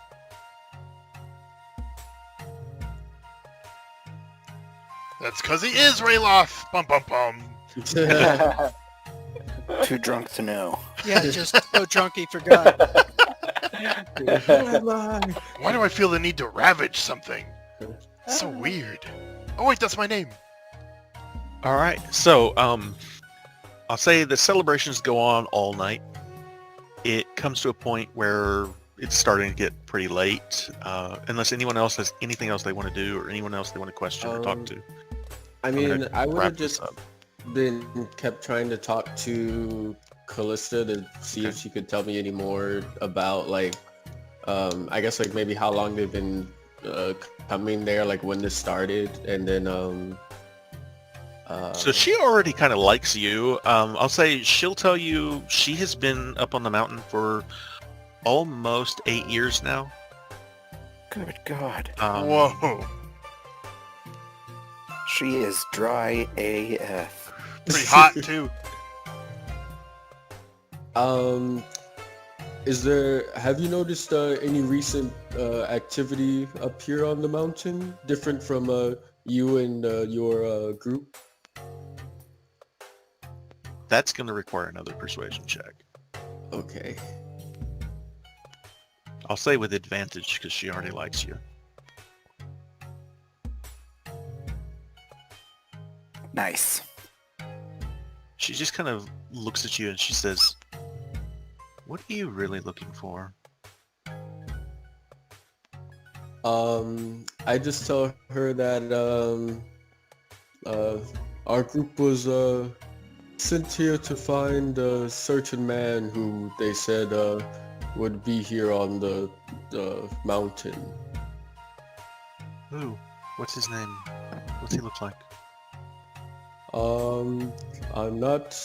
that's because he is Rayloff. Bum bum bum. Too drunk to know. yeah, just so drunk he forgot. Why do I feel the need to ravage something? So weird. Oh wait, that's my name. All right. So I'll say the celebrations go on all night. It comes to a point where it's starting to get pretty late. Unless anyone else has anything else they want to do or anyone else they want to question or talk to. I I'm mean, gonna I would wrap have this just up. kept trying to talk to Callista to see if she could tell me any more about like, I guess like maybe how long they've been coming there, like when this started, and then So she already kind of likes you. I'll say she'll tell you she has been up on the mountain for almost 8 years now. Good God. Whoa. She is dry AF. Pretty hot, too. Have you noticed any recent activity up here on the mountain, different from you and your group? That's going to require another persuasion check. Okay. I'll say with advantage because she already likes you. Nice. She just kind of looks at you and she says, "What are you really looking for?" I just tell her that our group was sent here to find a certain man who they said would be here on the mountain. Who? What's his name? What's he look like? I'm not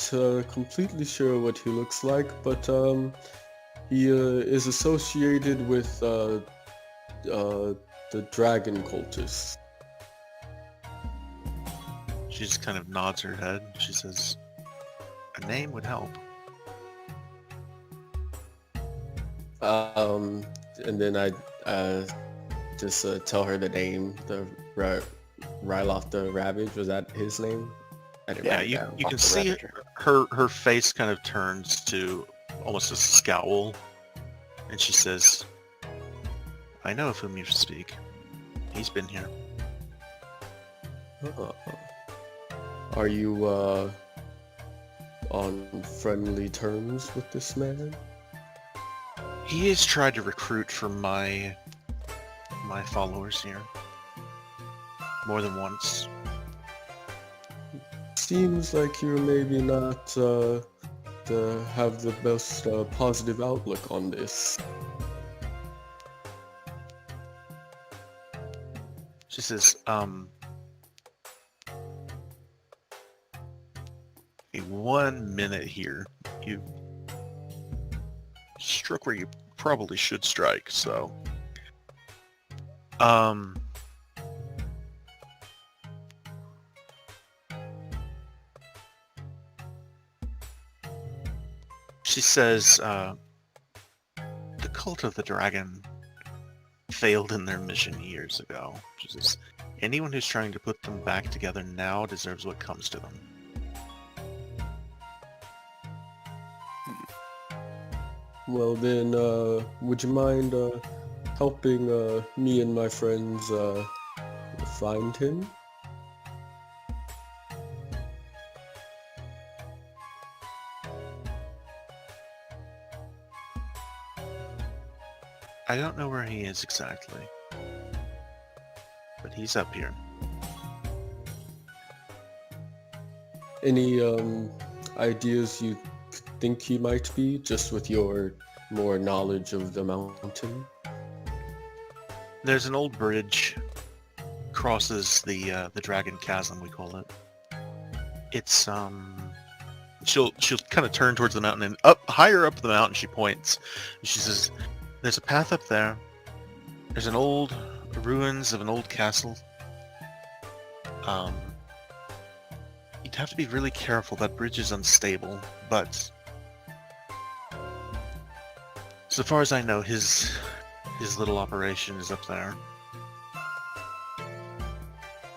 completely sure what he looks like, but he is associated with the dragon cultists. She just kind of nods her head. She says, "A name would help." And then I just tell her the name, the Ryloth the Ravage. Was that his name? I didn't Yeah, write it you down. can the see Ravager. her face kind of turns to almost a scowl, and she says, "I know of whom you speak. He's been here." Oh. Are you on friendly terms with this man? He has tried to recruit for my followers here more than once. Seems like you're maybe not have the best positive outlook on this. She says, "Hey, 1 minute here. You struck where you probably should strike, so she says, the cult of the dragon failed in their mission years ago. She says, anyone who's trying to put them back together now deserves what comes to them." Well then, would you mind helping me and my friends find him? I don't know where he is exactly, but he's up here. Any ideas you think he might be, just with your more knowledge of the mountain? There's an old bridge crosses the dragon chasm, we call it. It's she'll kind of turn towards the mountain, and up higher up the mountain she points. And she says, "There's a path up there. There's an old ruins of an old castle. You'd have to be really careful. That bridge is unstable, but so far as I know, his little operation is up there."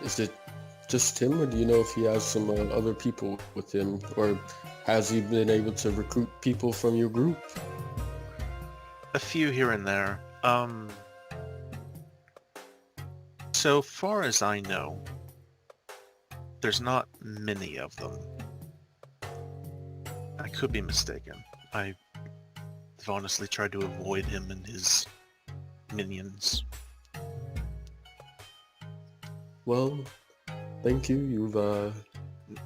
Is it just him, or do you know if he has some other people with him, or has he been able to recruit people from your group? A few here and there. So far as I know, there's not many of them. I could be mistaken. I've honestly tried to avoid him and his minions. Well, thank you. You've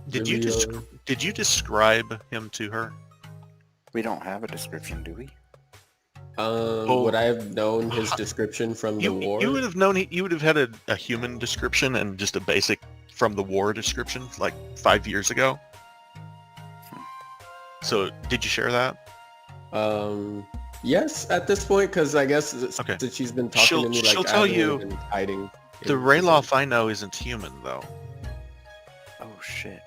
Did you really, did you describe him to her? We don't have a description, do we? would I have known his description from the war? You would have known. You would have had a human description and just a basic from the war description, like 5 years ago. So, did you share that? Yes, at this point, because I guess Okay. since she's been talking She'll- to me, she'll like, tell I haven't you really been hiding. The Rayloff I know isn't human, though. Oh shit.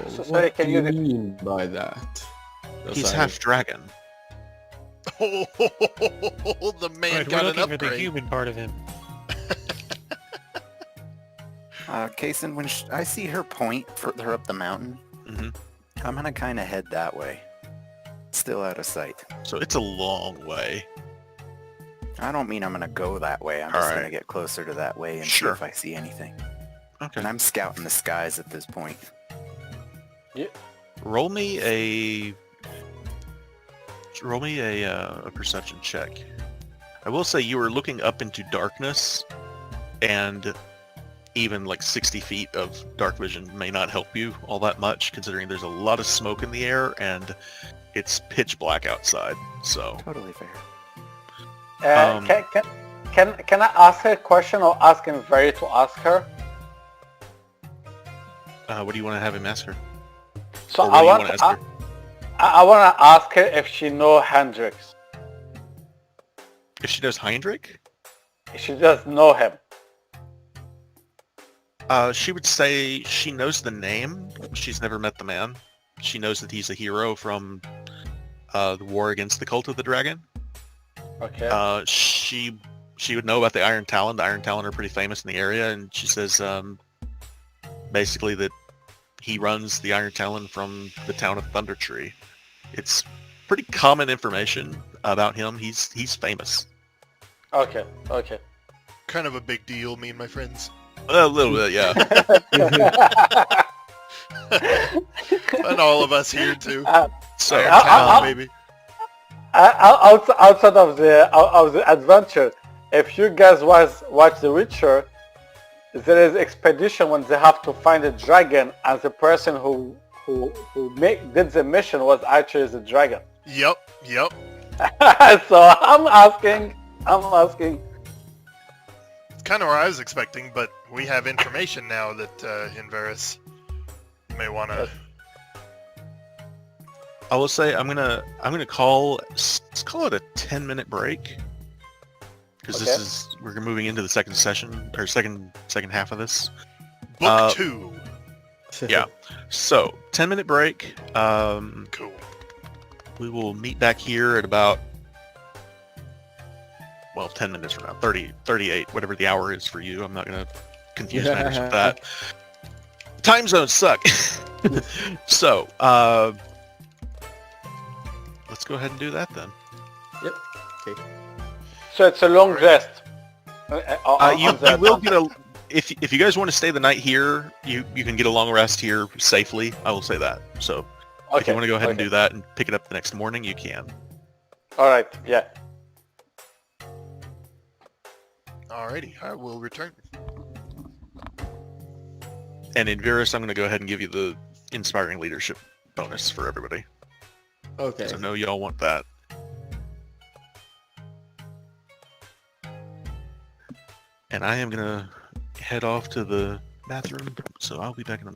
So What can do you you mean by that? He's Aside- half dragon. Oh, the man Right, we're got an looking for the upgrade. human part of him. Kaysen, when I see her point further up the mountain, hmm I'm gonna kind of head that way. Still out of sight. So it's a long way. I don't mean I'm gonna go that way. I'm All just right. gonna get closer to that way and Sure. see if I see anything. Okay. And I'm scouting the skies at this point. Roll me a perception check. I will say you were looking up into darkness, and even like 60 feet of dark vision may not help you all that much, considering there's a lot of smoke in the air and it's pitch black outside. So Totally fair. Um, Can I ask her a question or ask him very to ask her? what do you want to have him ask her? So Or what do you want to ask her? I want to ask her if she know Hendrix. If she knows Heinrich, If she does know him. she would say she knows the name. She's never met the man. She knows that he's a hero from the war against the Cult of the Dragon. Okay. She would know about the Iron Talon. The Iron Talon are pretty famous in the area, and she says basically that he runs the Iron Talon from the town of Thunder Tree. It's pretty common information about him. He's famous. Okay. Okay. Kind of a big deal, me and my friends. A little bit, yeah. And all of us here too. So Iron I- Talon, baby. Outside of the adventure, if you guys watch The Witcher, there is expedition when they have to find a dragon, and the person who did the mission was actually the dragon. Yep. So I'm asking. It's kind of where I was expecting, but we have information now that Inverus may want to. I will say I'm gonna call. Let's call it a 10-minute break, because Okay. we're moving into the second session or second half of this. Book 2. Yeah. So 10-minute break. Cool. We will meet back here at about 10 minutes from now. 38, whatever the hour is for you. I'm not gonna confuse matters with that. Time zones suck. So let's go ahead and do that then. Yep. Okay. So it's a long rest. You will get a. If you guys want to stay the night here, you can get a long rest here safely. I will say that. So if you want to go ahead and do that and pick it up the next morning, you can. All right. Yeah. Alrighty, I will return. And in Virus, I'm going to go ahead and give you the inspiring leadership bonus for everybody. Okay. So I know y'all want that. And I am going to head off to the bathroom, so I'll be back in a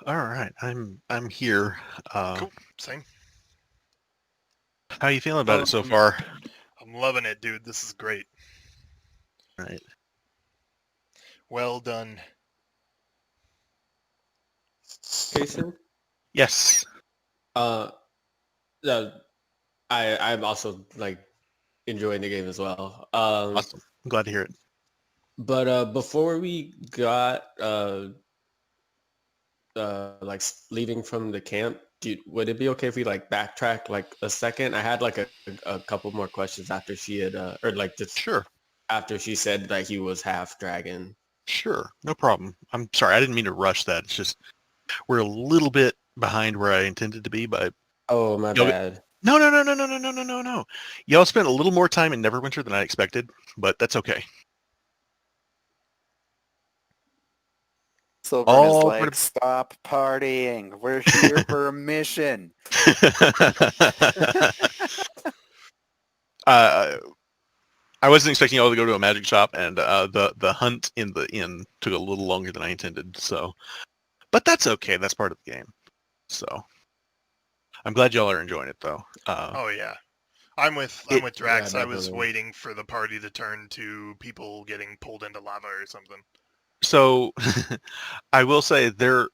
All right, I'm here. Cool. Same. How you feeling about it so Um, far? I'm loving it, dude. This is great. Right. Well done. Jason? Yes. Uh, uh, I'm also like enjoying the game as well. Awesome. I'm glad to hear it. But before we got like leaving from the camp, would it be okay if we like backtrack like a second? I had like a couple more questions after she had or like just Sure. after she said that he was half dragon. Sure. No problem. I'm sorry. I didn't mean to rush that. It's just we're a little bit behind where I intended to be, but Oh, my y'all- bad. no. Y'all spent a little more time in Neverwinter than I expected, but that's okay. Silvern is All part like, stop partying. We're here for a mission. uh, I wasn't expecting y'all to go to a magic shop, and the hunt in the inn took a little longer than I intended. So, but that's okay. That's part of the game. So, I'm glad y'all are enjoying it, though. Oh yeah. I'm with It- Drax. Yeah, I was definitely. waiting for the party to turn to people getting pulled into lava or something. So, I will say there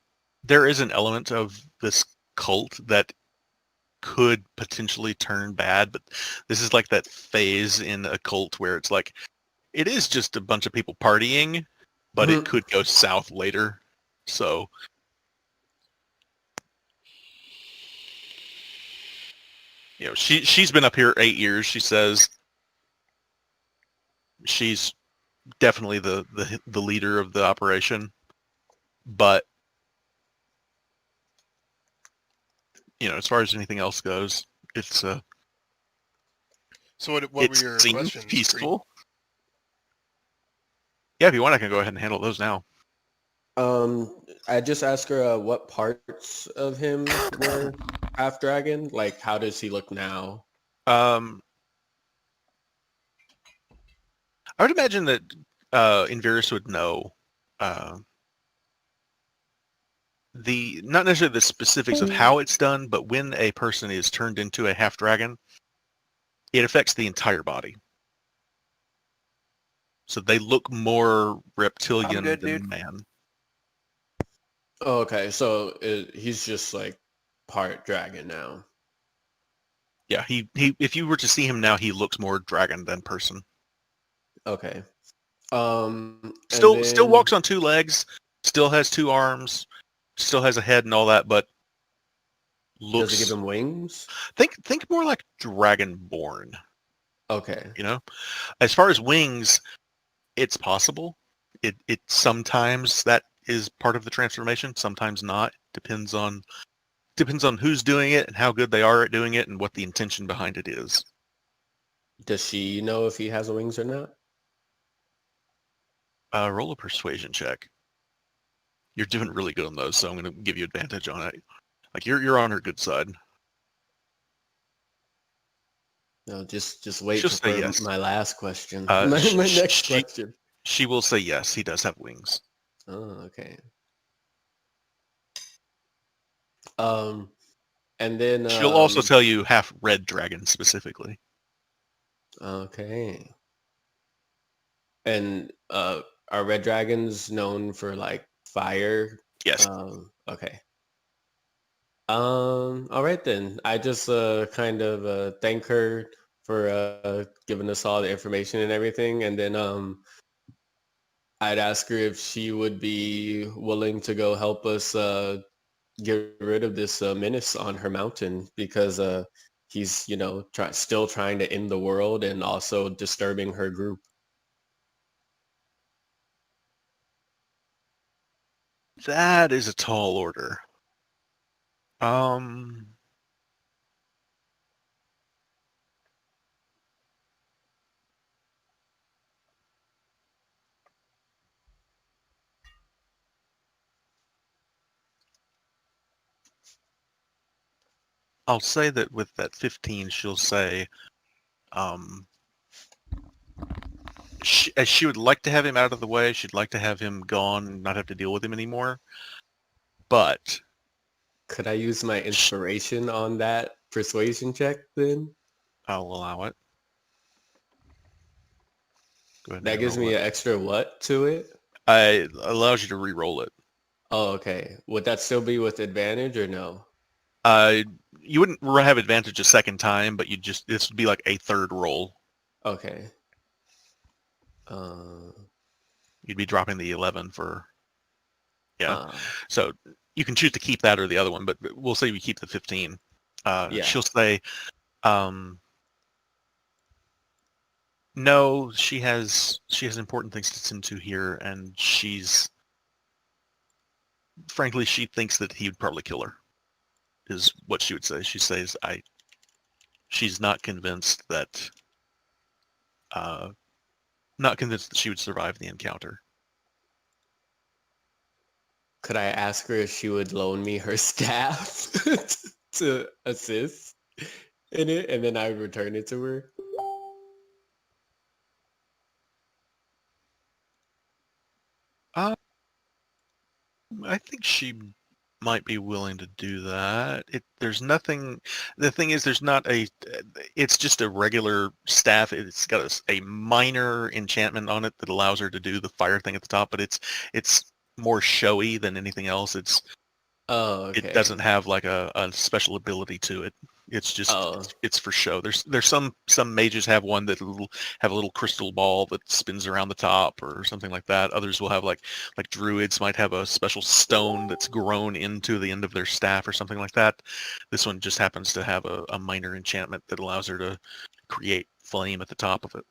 is an element of this cult that could potentially turn bad, but this is like that phase in a cult where it's like it is just a bunch of people partying, but it could go south later. So, she's been up here 8 years. She says she's definitely the leader of the operation, but as far as anything else goes, it's So what were it your seems questions, Creed? peaceful. Yeah, if you want, I can go ahead and handle those now. I just asked her what parts of him were half dragon. Like, how does he look now? Um, I would imagine that Invirus would know uh, not necessarily the specifics of how it's done, but when a person is turned into a half dragon, it affects the entire body. So they look more I'm reptilian good, than dude. man. Oh, okay, so he's just like part dragon now. Yeah, he if you were to see him now, he looks more dragon than person. Okay. Still And still then walks on two legs, still has two arms, still has a head and all that, but does it give looks him wings? think more like dragonborn, Okay. As far as wings, it's possible. It sometimes that is part of the transformation, sometimes not. Depends on who's doing it and how good they are at doing it and what the intention behind it is. Does she know if he has wings or not? Roll a persuasion check. You're doing really good on those, so I'm going to give you advantage on it. Like you're on her good side. No, just wait She'll for say yes. my last question. Uh, my sh- next she- question. She will say yes. He does have wings. Oh, okay. And then She'll also tell you half red dragon specifically. okay. And are red dragons known for like fire? Yes. Okay. All right then. I just kind of thank her for giving us all the information and everything, and then I'd ask her if she would be willing to go help us get rid of this menace on her mountain because he's still trying to end the world and also disturbing her group. That is a tall order. I'll say that with that 15, she'll say, she would like to have him out of the way. She'd like to have him gone and not have to deal with him anymore. but Could I use my inspiration on that persuasion check then? I'll allow it. Go ahead and That gives re-roll me it. an extra what to it? It allows you to re-roll it. Oh, okay. Would that still be with advantage or no? You wouldn't have advantage a second time, but this would be like a third roll. Okay. You'd be dropping the 11 for, yeah. uh, So you can choose to keep that or the other one, but we'll say we keep the 15. Yeah. She'll say, no, she has important things to tend to here, and frankly, she thinks that he would probably kill her, is what she would say. She says, she's not convinced that, she would survive the encounter. Could I ask her if she would loan me her staff to assist in it, and then I would return it to her? I think she might be willing to do that. There's nothing. The thing is, it's just a regular staff. It's got a minor enchantment on it that allows her to do the fire thing at the top, but it's more showy than anything else. Oh, okay. It doesn't have like a special ability to it. It's just it's for show. There's some mages have one that will have a little crystal ball that spins around the top or something like that. Others will have like druids might have a special stone that's grown into the end of their staff or something like that. This one just happens to have a minor enchantment that allows her to create flame at the top of it.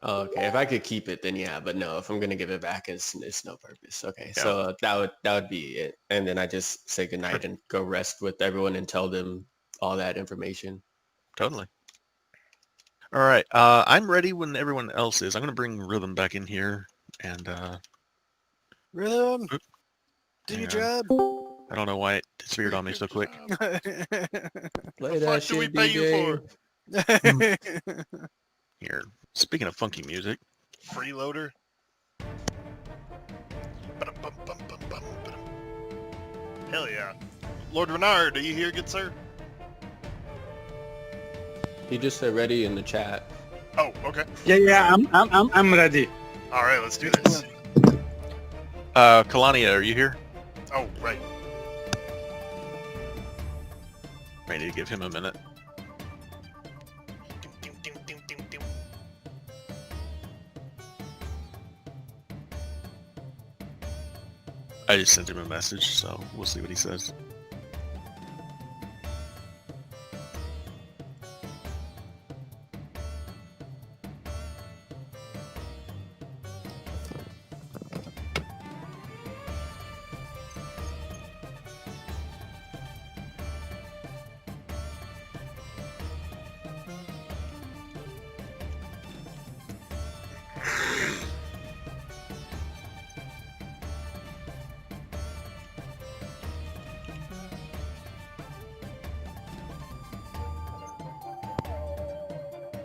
Okay, if I could keep it, then yeah. But no, if I'm gonna give it back, it's no purpose. Okay, Yeah. so that would be it, and then I just say goodnight and go rest with everyone and tell them all that information. Totally. All right, I'm ready when everyone else is. I'm gonna bring Rhythm back in here, and Rhythm, Oop. do your Hang on. job. I don't know why it disappeared on me so quick. Play The that fuck do we shit, pay you DJ. for? Here, speaking of funky music, Freeloader. Hell yeah. Lord Renard, are you here, good sir? He just said ready in the chat. Oh, okay. Yeah, I'm ready. All right, let's do this. Kalania, are you here? Oh, right. I need to give him a minute. I just sent him a message, so we'll see what he says.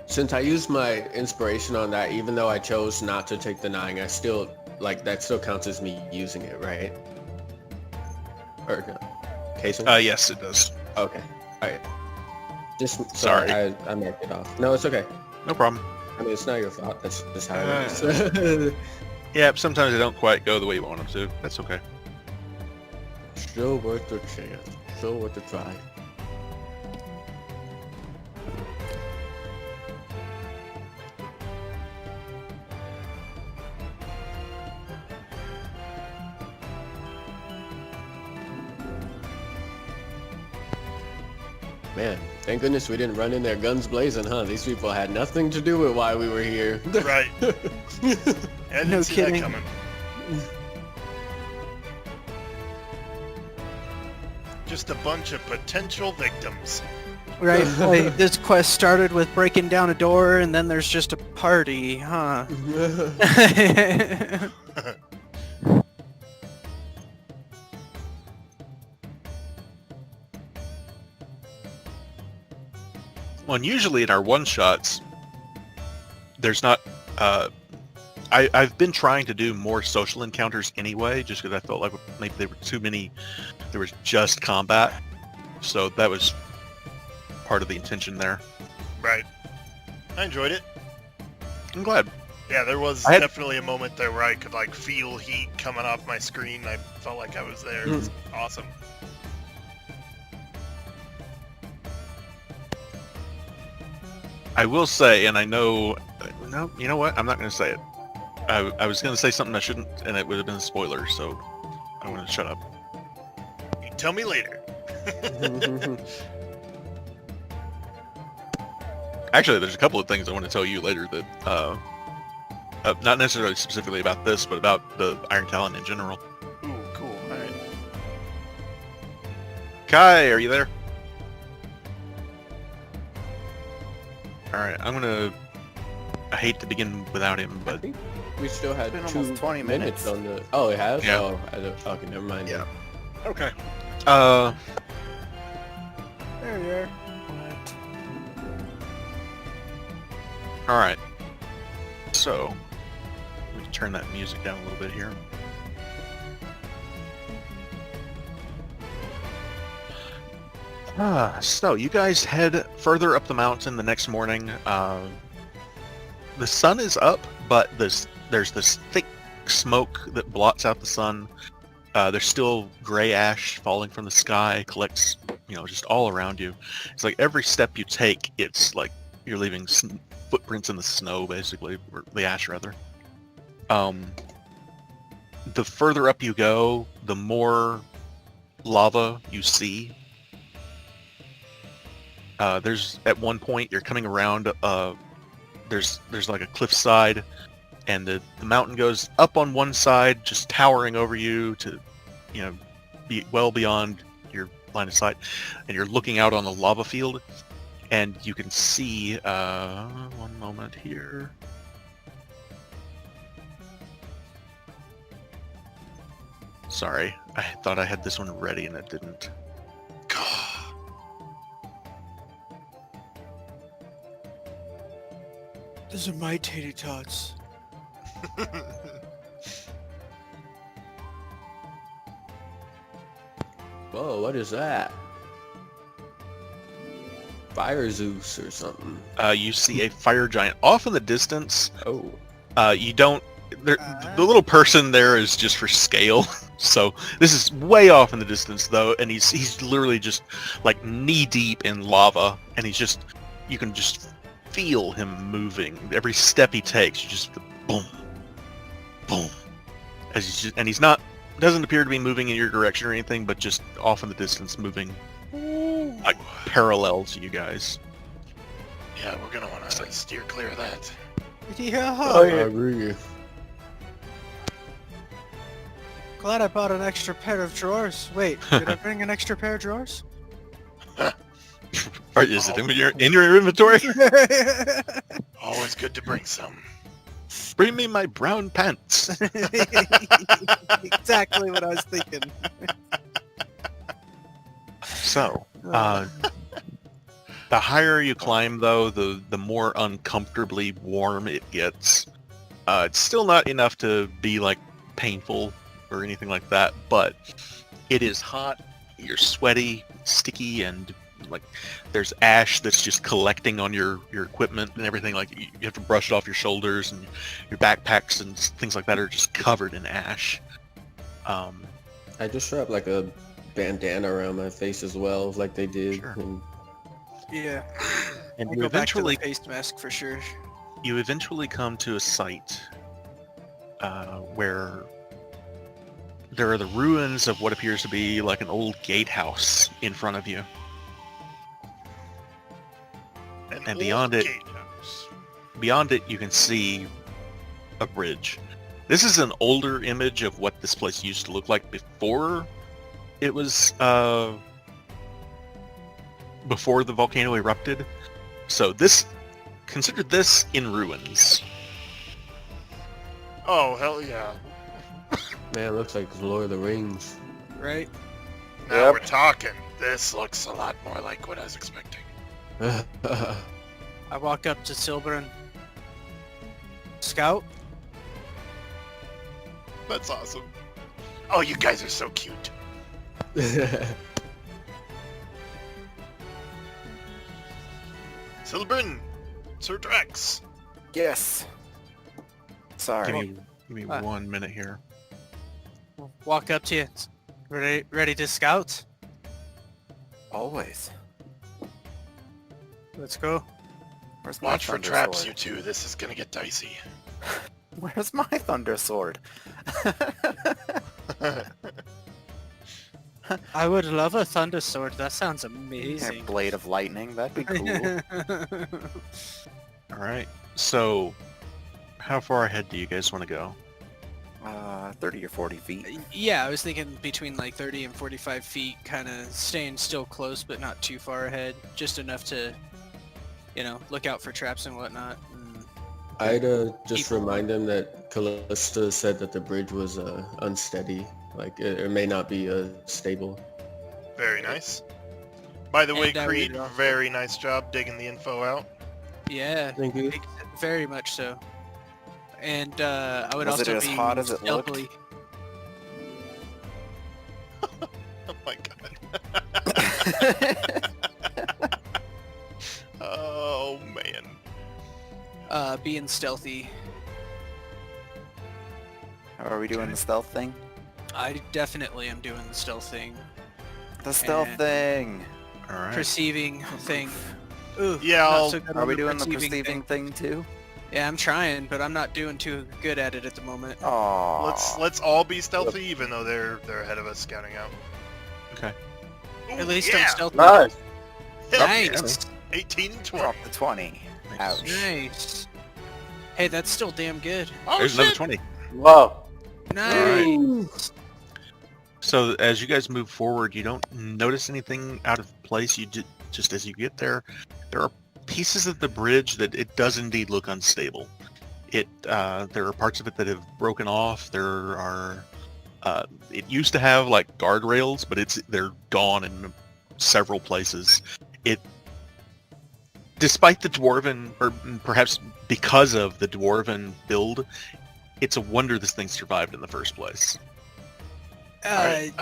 Since I used my inspiration on that, even though I chose not to take the 9, I still, like, that still counts as me using it, right? Or no? Casey? Yes, it does. Okay. Alright. Just Sorry. I marked it off. No, it's okay. No problem. I mean, it's not your fault. That's just how it is. Yeah, sometimes they don't quite go the way you want them to. That's okay. Still worth the chance. Still worth the try. Man, thank goodness we didn't run in there guns blazing, huh? These people had nothing to do with why we were here. Right. I didn't No see kidding. that coming. Just a bunch of potential victims. Right, like this quest started with breaking down a door, and then there's just a party, huh? Well, and usually in our one-shots, there's not I've been trying to do more social encounters anyway, just because I felt like maybe there were too many. There was just combat, so that was part of the intention there. Right. I enjoyed it. I'm glad. Yeah, there was I had- definitely a moment there where I could like feel heat coming off my screen. I felt like I was there. It was awesome. I will say, and I know, no, you know what? I'm not going to say it. I was going to say something I shouldn't, and it would have been a spoiler, so I'm going to shut up. You tell me later. Actually, there's a couple of things I want to tell you later that, not necessarily specifically about this, but about the Iron Talon in general. Ooh, cool. All right. Kai, are you there? Alright, I hate to begin without him, I but think we still had It's been almost 20 minutes. on the. Oh, it has. Yeah. Oh, okay, never mind. Yeah. Okay. There you are. alright. So, let me turn that music down a little bit here. So you guys head further up the mountain the next morning. The sun is up, but there's this thick smoke that blots out the sun. There's still gray ash falling from the sky, collects, just all around you. It's like every step you take, it's like you're leaving footprints in the snow, basically, or the ash rather. The further up you go, the more lava you see. There's at one point you're coming around. There's like a cliffside, and the mountain goes up on one side, just towering over you to, be well beyond your line of sight, and you're looking out on a lava field, and you can see. One moment here. Sorry, I thought I had this one ready and it didn't. Those are my tater tots. Whoa, what is that? Fire Zeus or something. You see a fire giant off in the distance. Oh. You don't. The little person there is just for scale. So this is way off in the distance, though, and he's literally just like knee deep in lava, and you can just feel him moving. Every step he takes, you just boom, boom, he's not doesn't appear to be moving in your direction or anything, but just off in the distance, moving like parallel to you guys. Yeah, we're gonna want to steer clear of that. Yeah. I agree. Glad I bought an extra pair of drawers. Wait, did I bring an extra pair of drawers? Or is it in your inventory? Always good to bring some. Bring me my brown pants. Exactly what I was thinking. So, the higher you climb, though, the more uncomfortably warm it gets. It's still not enough to be like painful or anything like that, but it is hot. You're sweaty, sticky, and like there's ash that's just collecting on your equipment and everything. Like you have to brush it off your shoulders, and your backpacks and things like that are just covered in ash. I just strap like a bandana around my face as well, like they did. Sure. And Yeah. And I'll you go back to the eventually face mask for sure. come to a site where there are the ruins of what appears to be like an old gatehouse in front of you. And beyond it, you can see a bridge. This is an older image of what this place used to look like before it was, before the volcano erupted. So consider this in ruins. Oh, hell yeah. man, it looks like Lord of the Rings. Right? Now Yep. we're talking. This looks a lot more like what I was expecting. I walk up to Silver and Scout, That's awesome. Oh, you guys are so cute. Silbrin, Sir Drax. Yes. Sorry. Give me 1 minute here. Walk up to you. Ready to scout? Always. Let's go. Where's my Watch for thunder traps, sword? you two. This is gonna get dicey. Where's my thunder sword? I would love a thunder sword. That sounds A amazing. blade of lightning. That'd be cool. All right. So, how far ahead do you guys want to go? 30 or 40 feet. Yeah, I was thinking between like 30 and 45 feet, kind of staying still close, but not too far ahead, just enough to, look out for traps and whatnot. I'd just Keep- remind them that Callista said that the bridge was unsteady. Like it may not be stable. Very nice. By the way, And I Creed, would also- very nice job digging the info out. Yeah, Thank you. very much so. And I would Was it also as be hot as it looked? stealthily. Oh my god. Oh man. Being stealthy. How are we doing the stealth thing? I definitely am doing the stealth thing. The stealth And- thing. All right. Perceiving thing. Ooh, Yeah, not I'll- so good Are on we doing the perceiving perceiving thing too? Yeah, I'm trying, but I'm not doing too good at it at the moment. Aww. Let's all be stealthy, even though they're ahead of us scouting out. Okay. Ooh, At least yeah. I'm stealthy. Nice. Nice. 18 and 20. Drop the 20. Nice. Ouch. Nice. Hey, that's still damn good. Oh There's shit! another 20. Wow. Nice. So as you guys move forward, you don't notice anything out of place. You just as you get there are pieces of the bridge that it does indeed look unstable. There are parts of it that have broken off. There are it used to have like guardrails, but they're gone in several places. Despite the dwarven, or perhaps because of the dwarven build, it's a wonder this thing survived in the first place. Alright,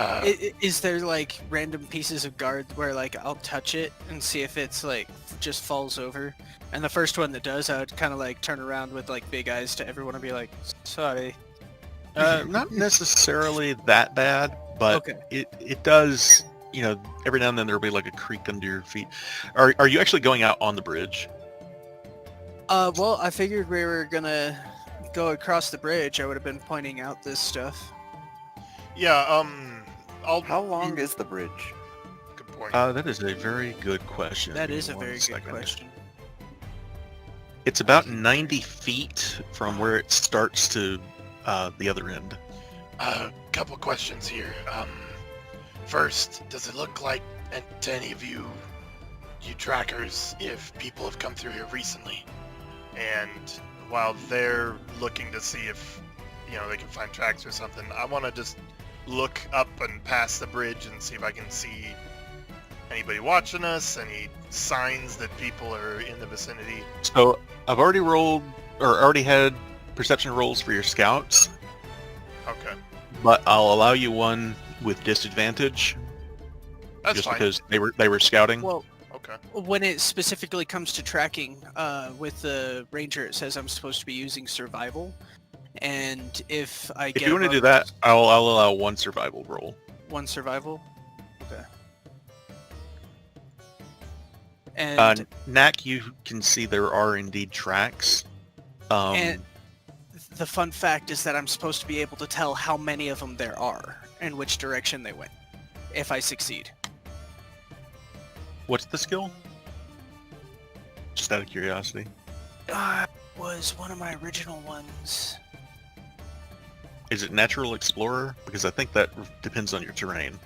Is there like random pieces of guard where like I'll touch it and see if it's like just falls over? And the first one that does, I would kind of like turn around with like big eyes to everyone and be like, sorry. Not necessarily that bad, but Okay. it does, every now and then there'll be like a creak under your feet. Are you actually going out on the bridge? Well, I figured we were gonna go across the bridge. I would have been pointing out this stuff. Yeah, How long is the bridge? Good point. That is a very good question. That Give me is a one very good second. question. It's about 90 feet from where it starts to the other end. Couple questions here. First, does it look like to any of you trackers, if people have come through here recently? And while they're looking to see if, they can find tracks or something, I want to just look up and past the bridge and see if I can see anybody watching us, any signs that people are in the vicinity. So I've already had perception rolls for your scouts, Okay, but I'll allow you one with disadvantage that's just fine. because they were scouting. Well, Okay. when it specifically comes to tracking, with the ranger, it says I'm supposed to be using survival, and if I If get you want to do above that, I'll allow one survival roll. one survival, okay. And Knack, you can see there are indeed tracks. And the fun fact is that I'm supposed to be able to tell how many of them there are and which direction they went, if I succeed. What's the skill? Just out of curiosity. Was one of my original ones. Is it Natural Explorer? Because I think that depends on your terrain.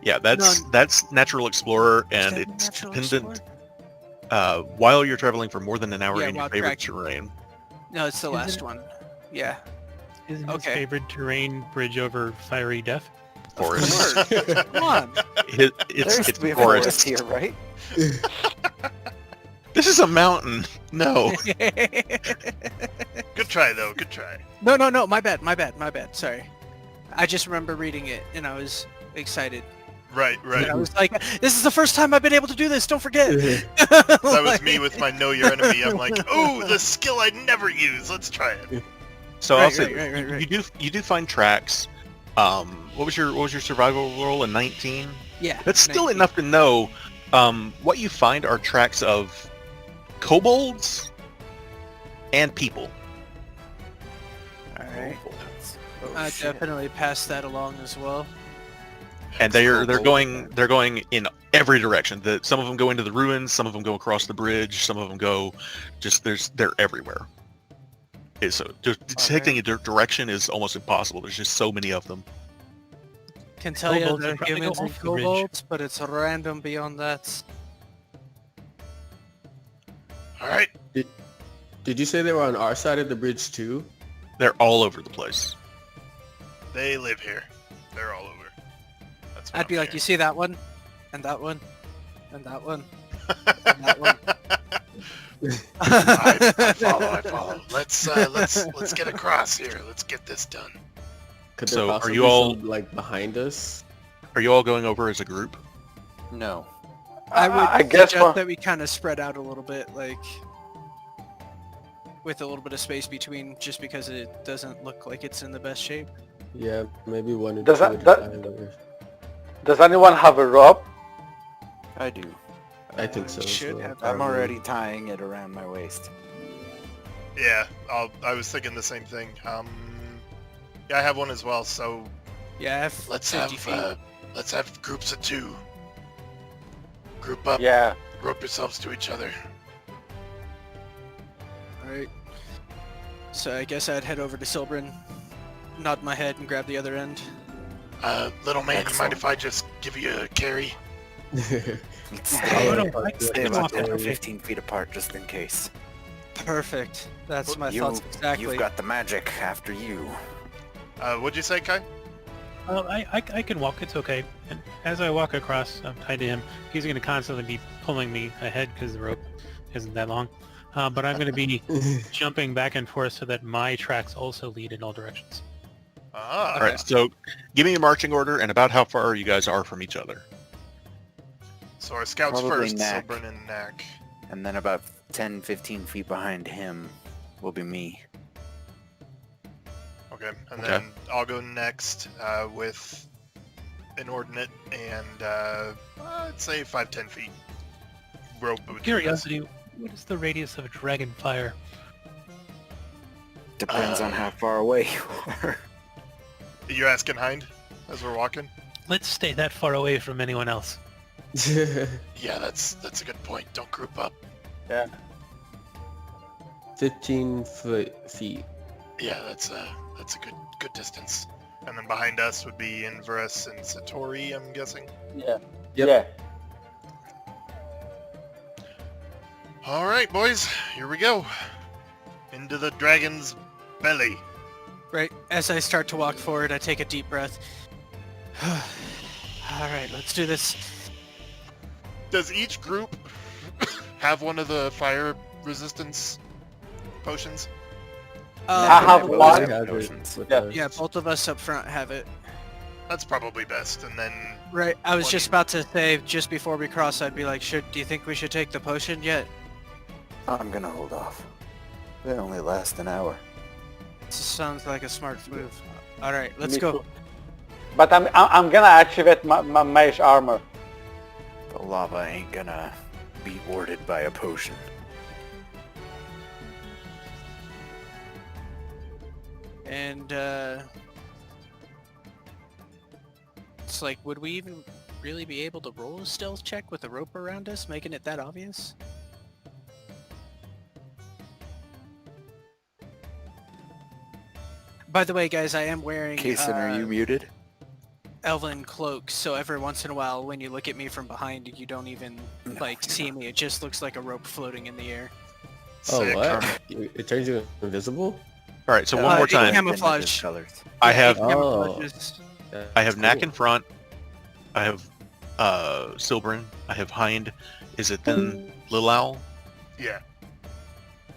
Yeah, that's Natural Explorer, and Is that it's Natural dependent Explorer? while you're traveling for more than an hour Yeah, in your while favorite tracking. terrain. No, it's the Isn't last it- one. Yeah. Isn't Okay. his favorite terrain bridge over fiery death? Forest. Come on. It's There used to be a forest. forest here, right? This is a mountain. No. Good try though. Good try. No, my bad. Sorry. I just remember reading it and I was excited. Right. And I was like, this is the first time I've been able to do this, don't forget. That was me with my know your enemy. I'm like, oh, the skill I'd never use. Let's try it. So I'll Right, say right. you do find tracks. What was your survival roll? A 19? Yeah. That's still 19. enough to know. What you find are tracks of kobolds and people. Alright. Oh, I shit. definitely passed that along as well. And they're going in every direction. Some of them go into the ruins, some of them go across the bridge, some of them go they're everywhere. Okay, so just detecting a direction is almost impossible. There's just so many of them. Can tell you Kobolds they're would probably go humans and off the bridge. kobolds, but it's random beyond that. All right. Did you say they were on our side of the bridge too? They're all over the place. They live here. They're all over. That's what I'd be I'm like, you hearing. see that one? And that one? And that one? And that one? I follow. Let's get across here. Let's get this done. Could So, there are possibly you all- some, like behind us? Are you all going over as a group? No. I would I guess suggest one- that we kind of spread out a little bit, like, with a little bit of space between, just because it doesn't look like it's in the best shape. Yeah, maybe one or Does two that- at a that- time, or- Does anyone have a rope? I do. I think so. should so have- I'm probably. already tying it around my waist. Yeah, I was thinking the same thing. Yeah, I have one as well. So Yeah, I have let's 50 have feet. let's have groups of 2. Group up. Yeah. Rope yourselves to each other. Alright. So I guess I'd head over to Silbrin, nod my head, and grab the other end. Little man, you mind Excellent. if I just give you a carry? Stay, no, I stay can about walk 10 or away. 15 feet apart just in case. Perfect. That's my thoughts exactly. You've got the magic after you. What'd you say, Kai? I can walk. It's okay. And as I walk across, I'm tied to him. He's going to constantly be pulling me ahead because the rope isn't that long. But I'm going to be jumping back and forth so that my tracks also lead in all directions. Ah, All right, so give me a marching order and about how far you guys are from each other. so our scouts Probably first, Knack. Silbrin and Knack. And then about 10, 15 feet behind him will be me. Okay, and Okay. then I'll go next with Inordinate and I'd say 5-10 feet rope. between us. Curiosity, what is the radius of a dragon fire? Depends on how far away you are. You asking Hind as we're walking? Let's stay that far away from anyone else. Yeah, that's a good point. Don't group up. 15 feet. Yeah, that's a good distance. And then behind us would be Inverus and Satori, I'm guessing. Yeah. Yep. Yeah. All right, boys, here we go. Into the dragon's belly. Right. As I start to walk forward, I take a deep breath. Alright, let's do this. Does each group have one of the fire resistance potions? I have Well, one. they have it Potions. with Yeah. us. Yeah, both of us up front have it. That's probably best. And then Right. I was What just do you- about to say, just before we cross, I'd be like, do you think we should take the potion yet? I'm gonna hold off. They only last an hour. This sounds like a smart move. Alright, let's Me go. too. But I'm gonna activate my mage armor. The lava ain't gonna be warded by a potion. And, it's like, would we even really be able to roll a stealth check with a rope around us, making it that obvious? By the way, guys, I am wearing Kason, are you muted? elven cloak, so every once in a while, when you look at me from behind, you don't even No, like you're see not. me. It just looks like a rope floating in the air. Oh, sick. what? It turns you invisible? All right, so Uh, one more it time. camouflage. Colors. I have Oh. Camouflages. I have That's Knack cool. in front. I have Silbrin. I have Hind. Is it then Lil Owl? Yeah.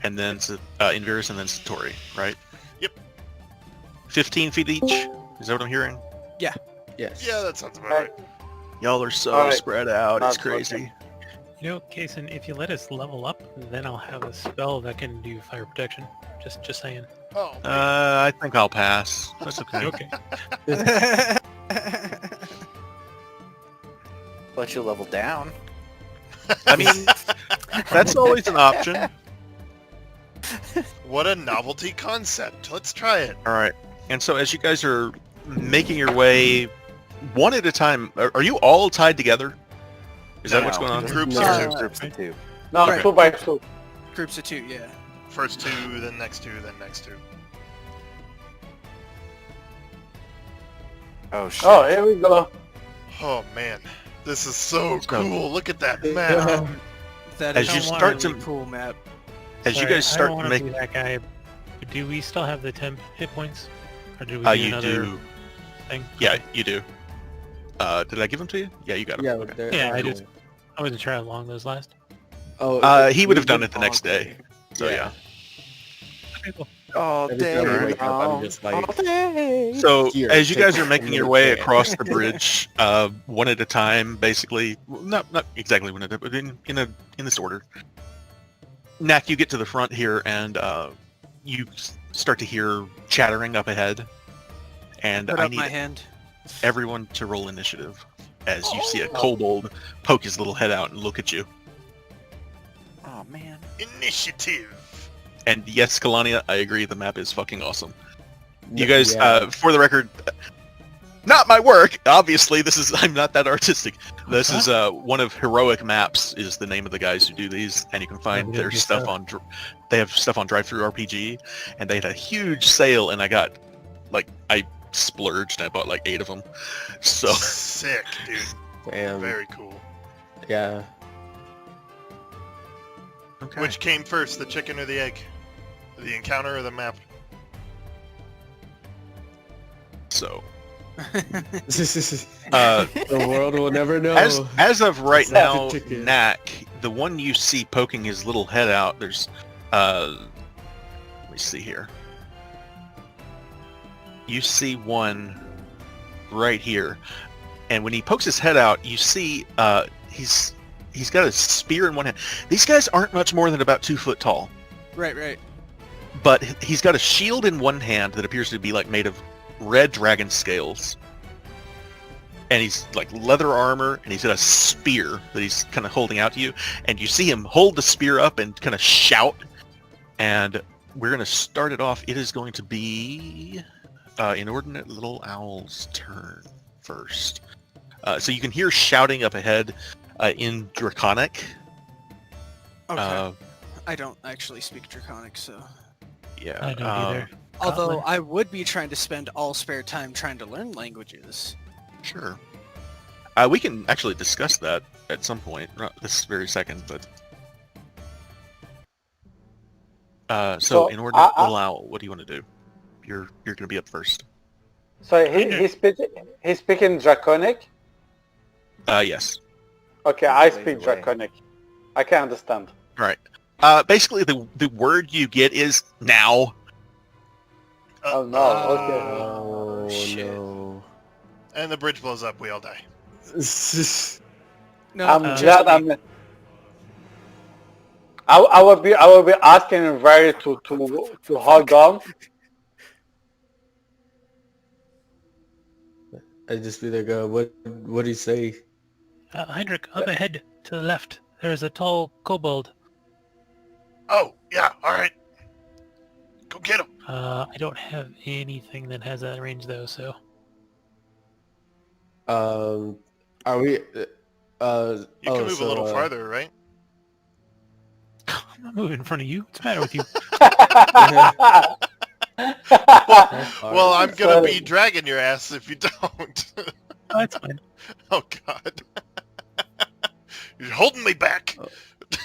And then Invirus and then Satori, right? Yep. 15 feet each? Is that what I'm hearing? Yes. Yeah, that sounds about Right. right. Y'all are so Alright. spread out. It's Not crazy. working. You know, Kason, if you let us level up, then I'll have a spell that can do fire protection. Just saying. Oh, I think I'll pass. That's okay. Okay. Let you level down. I mean, that's always an option. what a novelty concept. Let's try it. All right. And so as you guys are making your way one at a time, are you all tied together? Is that what's going on? Groups No. of two. Groups of two. No, Okay. 2 by 2. Groups of 2, yeah. First 2, then next 2, then next 2. Oh shit. Oh, here we go. Oh man, this is so Let's go. cool. Look at that map. That As is you a start really to- cool map. As you Sorry, guys I start don't to wanna make, be that guy. Do we still have the temp hit points? Or do we do you another do. thing? Yeah, you do. Did I give them to you? Yeah, you got them. Yeah, Okay. they're- Yeah, I wasn't sure how long those last. Oh, He would have we done did- it the next day. So yeah. Okay, cool. All Every time I wake up, I'm just like, all day. So Here, as you take guys are a making your minute way there. across the bridge, one at a time, basically, not exactly one at a time, but in this order. Knack, you get to the front here, and you start to hear chattering up ahead, and Put I up my need hand. everyone to roll initiative as you see a kobold poke his little head out and look at you. Oh man. Initiative. And yes, Kalania, I agree, the map is fucking awesome. You Yeah. guys, for the record, not my work. Obviously, I'm not that artistic. This is one of Heroic Maps is the name of the guys who do these, and you can find we their didn't do stuff stuff. on. They have stuff on Drive-Thru RPG, and they had a huge sale, and I got, I splurged and I bought 8 of them. So Sick, dude. Damn. Very cool. Yeah. okay. Which came first, the chicken or the egg? The encounter or the map? So The uh, world will never know. as of right It's like a now, ticket. Knack, the one you see poking his little head out, there's let me see here. You see one right here, and when he pokes his head out, you see he's got a spear in one hand. These guys aren't much more than about 2 foot tall, Right. but he's got a shield in one hand that appears to be made of red dragon scales, and he's leather armor, and he's got a spear that he's kind of holding out to you, and you see him hold the spear up and kind of shout, and we're going to start it off. It is going to be Inordinate Little Owl's turn first. So you can hear shouting up ahead in Draconic. Okay. I don't actually speak Draconic, so... Yeah. I don't either. Although Gauntlet. I would be trying to spend all spare time trying to learn languages. Sure. We can actually discuss that at some point, not this very second, but... So, So, Inordinate Little Owl, what do you want to do? You're going to be up first. So he's speaking Draconic? Yes. Okay, I Ways speak away. Draconic. I can understand. Right. Basically, the word you get is now. Oh no, okay. Oh Shit. no. And the bridge blows up, we all die. No, I'm just glad me. I will be asking Very to hold on. I just be like, what do you say? Heinrich, up ahead to the left. There's a tall kobold. Oh, yeah, alright. Go get him. I don't have anything that has that range though, so Are we? You can move a little farther, right? I'm not moving in front of you. What's the matter with you? Well, I'm gonna be dragging your ass if you don't. Oh, that's fine. Oh god. You're holding me back.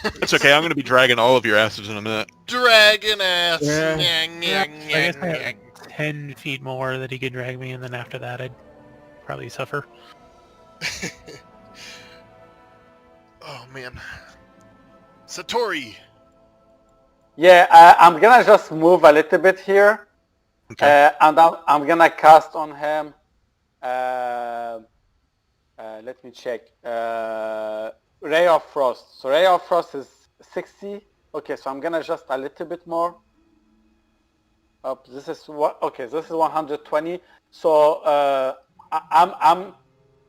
It's okay. I'm going to be dragging all of your asses in a minute. Dragging ass. Yeah. Nyang, Yeah, nyang, I guess I nyang, have 10 feet more that he could drag me, and then after that I'd probably suffer. Oh man. Satori, Yeah, I'm gonna just move a little bit here, Okay. and I'm gonna cast on him. Let me check. Ray of Frost. So Ray of Frost is 60. Okay, so I'm gonna adjust a little bit more. Up. This is what? Okay, this is 120. So I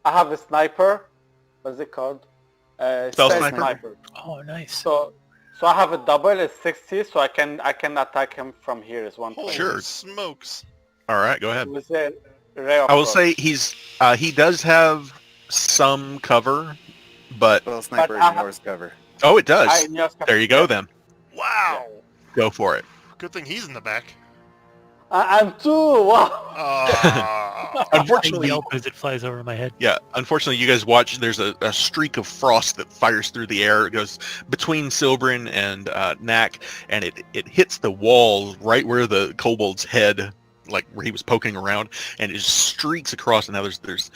have a sniper. What's it called? Spell Spell sniper? sniper. Oh, nice. So I have a double. It's 60. So I can attack him from here. It's 120. Holy Sure. smokes. All right, go ahead. With a Ray of I will Frost. say he does have some cover, but Spell sniper I- ignores cover. oh, it does. Yes, There you go then. Wow. Go for it. Good thing he's in the back. I'm too. Wow. Ah. I Unfortunately, yelp as it flies over my head. yeah. Unfortunately, you guys watch. There's a streak of frost that fires through the air. It goes between Silbrin and Knack, and it hits the wall right where the kobold's head, like where he was poking around, and it just streaks across. And now there's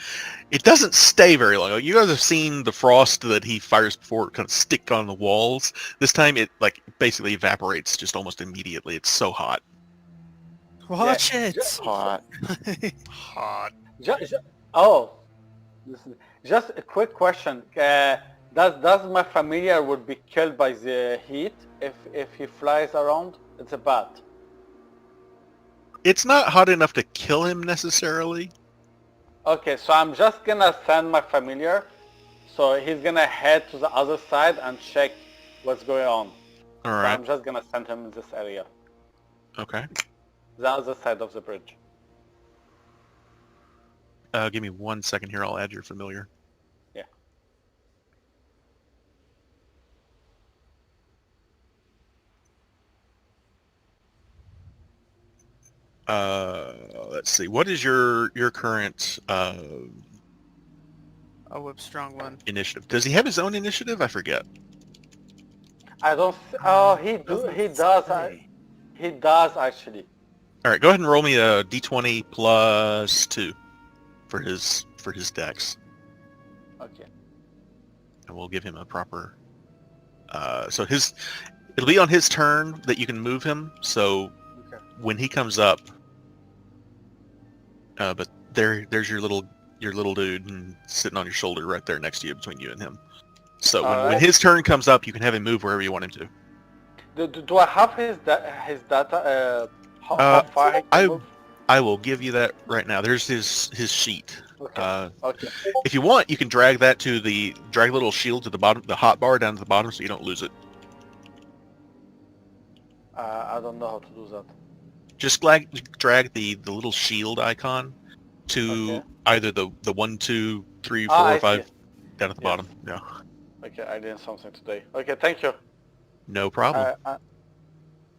it doesn't stay very long. You guys have seen the frost that he fires before kind of stick on the walls. This time it like basically evaporates just almost immediately. It's so hot. Watch it. Hot. Hot. Oh, listen. Just a quick question. Does my familiar would be killed by the heat if he flies around? It's a bat. It's not hot enough to kill him necessarily. Okay, so I'm just gonna send my familiar. So he's gonna head to the other side and check what's going on. All So right. I'm just gonna send him in this area, Okay. the other side of the bridge. Give me 1 second here. I'll add your familiar. Yeah. Let's see. What is your current A whip strong one. initiative? Does he have his own initiative? I forget. I don't. Oh, he does. He does actually. All right. Go ahead and roll me a d20 plus 2 for his dex, Okay. and we'll give him a proper. So it'll be on his turn that you can move him. So Okay. when he comes up, but there's your little dude and sitting on your shoulder right there next to you, between you and him. So when Alright. his turn comes up, you can have him move wherever you want him to. Do I have his data? How far he can move? I will give you that right now. There's his sheet. Okay. Okay. If you want, you can drag that to drag a little shield to the bottom, the hot bar down to the bottom, so you don't lose it. I don't know how to do that. Just drag the little shield icon to Okay. either the 1, 2, 3, 4, I or 5 see. down at the Yes. bottom. Yeah, Okay, I did something today. Okay, thank you. no problem. All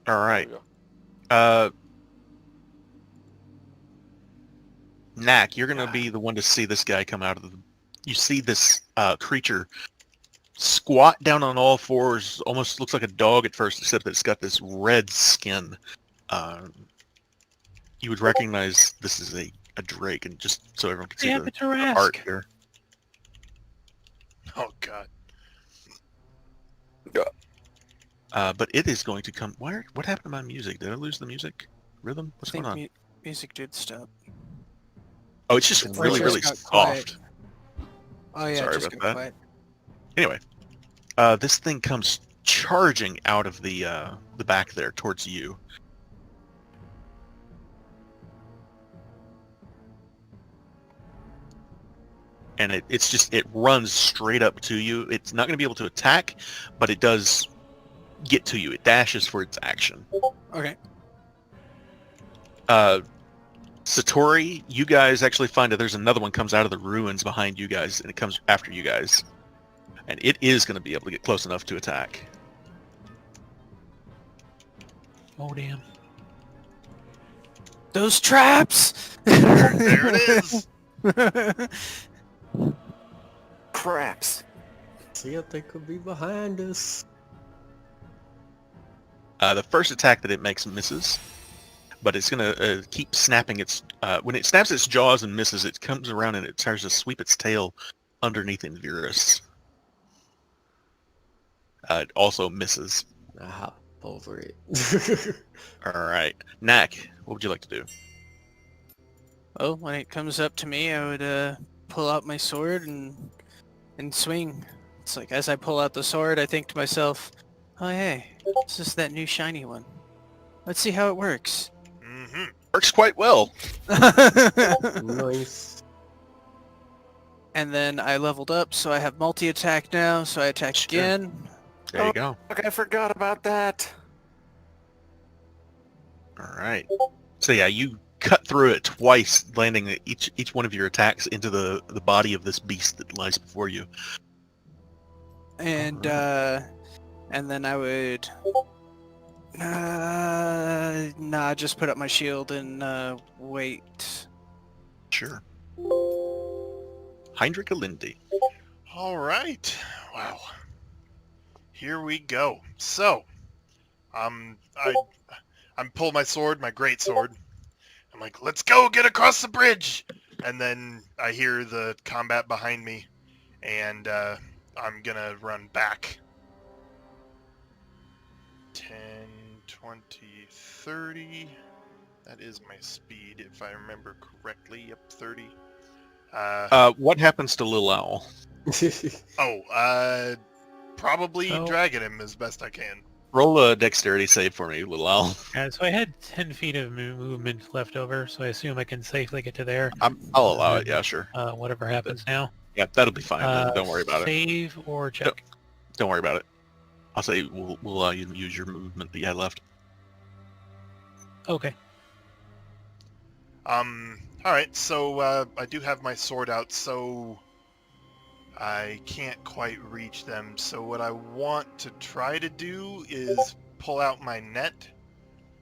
right. There we go. Knack, you're gonna be the one to see this guy come out of the. You see this creature squat down on all fours, almost looks like a dog at first, except that it's got this red skin. You would recognize this is a drake, and just so everyone can see Damn the it, Tarask. art here. Oh god. But it is going to come. What happened to my music? Did I lose the music rhythm? What's going on? Music did stop. Oh, it's just Or it really, just really got soft. quiet. Oh yeah, Sorry just about got that. quiet. Anyway, this thing comes charging out of the back there towards you. And it runs straight up to you. It's not going to be able to attack, but it does get to you. It dashes for its action. Okay. Satori, you guys actually find that there's another one comes out of the ruins behind you guys, and it comes after you guys. And it is going to be able to get close enough to attack. Oh damn. Those traps. There it is. Craps. See if they could be behind us. The first attack that it makes misses, but it's going to keep snapping its... when it snaps its jaws and misses, it comes around and it tries to sweep its tail underneath Invirus. It also misses. How over it. All right. Knack, what would you like to do? Well, when it comes up to me, I would pull out my sword and swing. It's like as I pull out the sword, I think to myself, "Oh hey, this is that new shiny one. Let's see how it works." Mm-hmm. Works quite well. Nice. And then I leveled up, so I have multi-attack now, so I attack Sure. again. There you go. Look, I forgot about that. All right. So yeah, you cut through it twice, landing each one of your attacks into the body of this beast that lies before you. And then I would just put up my shield and wait. Sure. Heinrich Alindi. All right. Wow. Here we go. So, I'm pull my sword, my great sword. I'm like, let's go, get across the bridge. And then I hear the combat behind me, and I'm gonna run back. 10, 20, 30. That is my speed, if I remember correctly. Yep, 30. What happens to Lil Owl? Probably So- dragging him as best I can. Roll a dexterity save for me, Lil Owl. So I had 10 feet of movement left over, so I assume I can safely get to there. I'll allow it. Yeah, sure. Whatever happens now. Yeah, that'll be fine. Don't worry about it. Save or check. Don't worry about it. I'll say we'll allow you to use your movement that you had left. Okay. Alright, so I do have my sword out, so I can't quite reach them. So what I want to try to do is pull out my net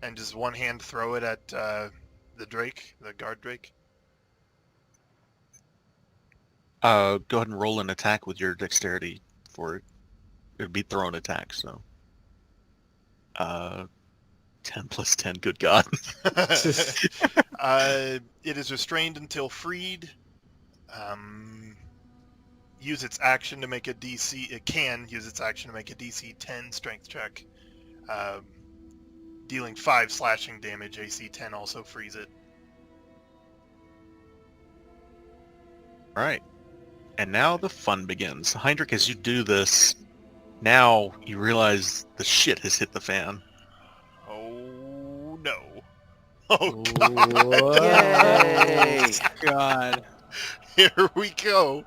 and just one hand throw it at the Drake, the guard Drake. Go ahead and roll an attack with your dexterity for it. It'd be thrown attack, so. 10 plus 10, good God. It is restrained until freed. Use its action to make a DC. It can use its action to make a DC 10 strength check. Dealing 5 slashing damage. AC 10 also frees it. Alright. And now the fun begins. Heinrich, as you do this, now you realize the shit has hit the fan. Oh no. Oh god. Yay! God. Here we go.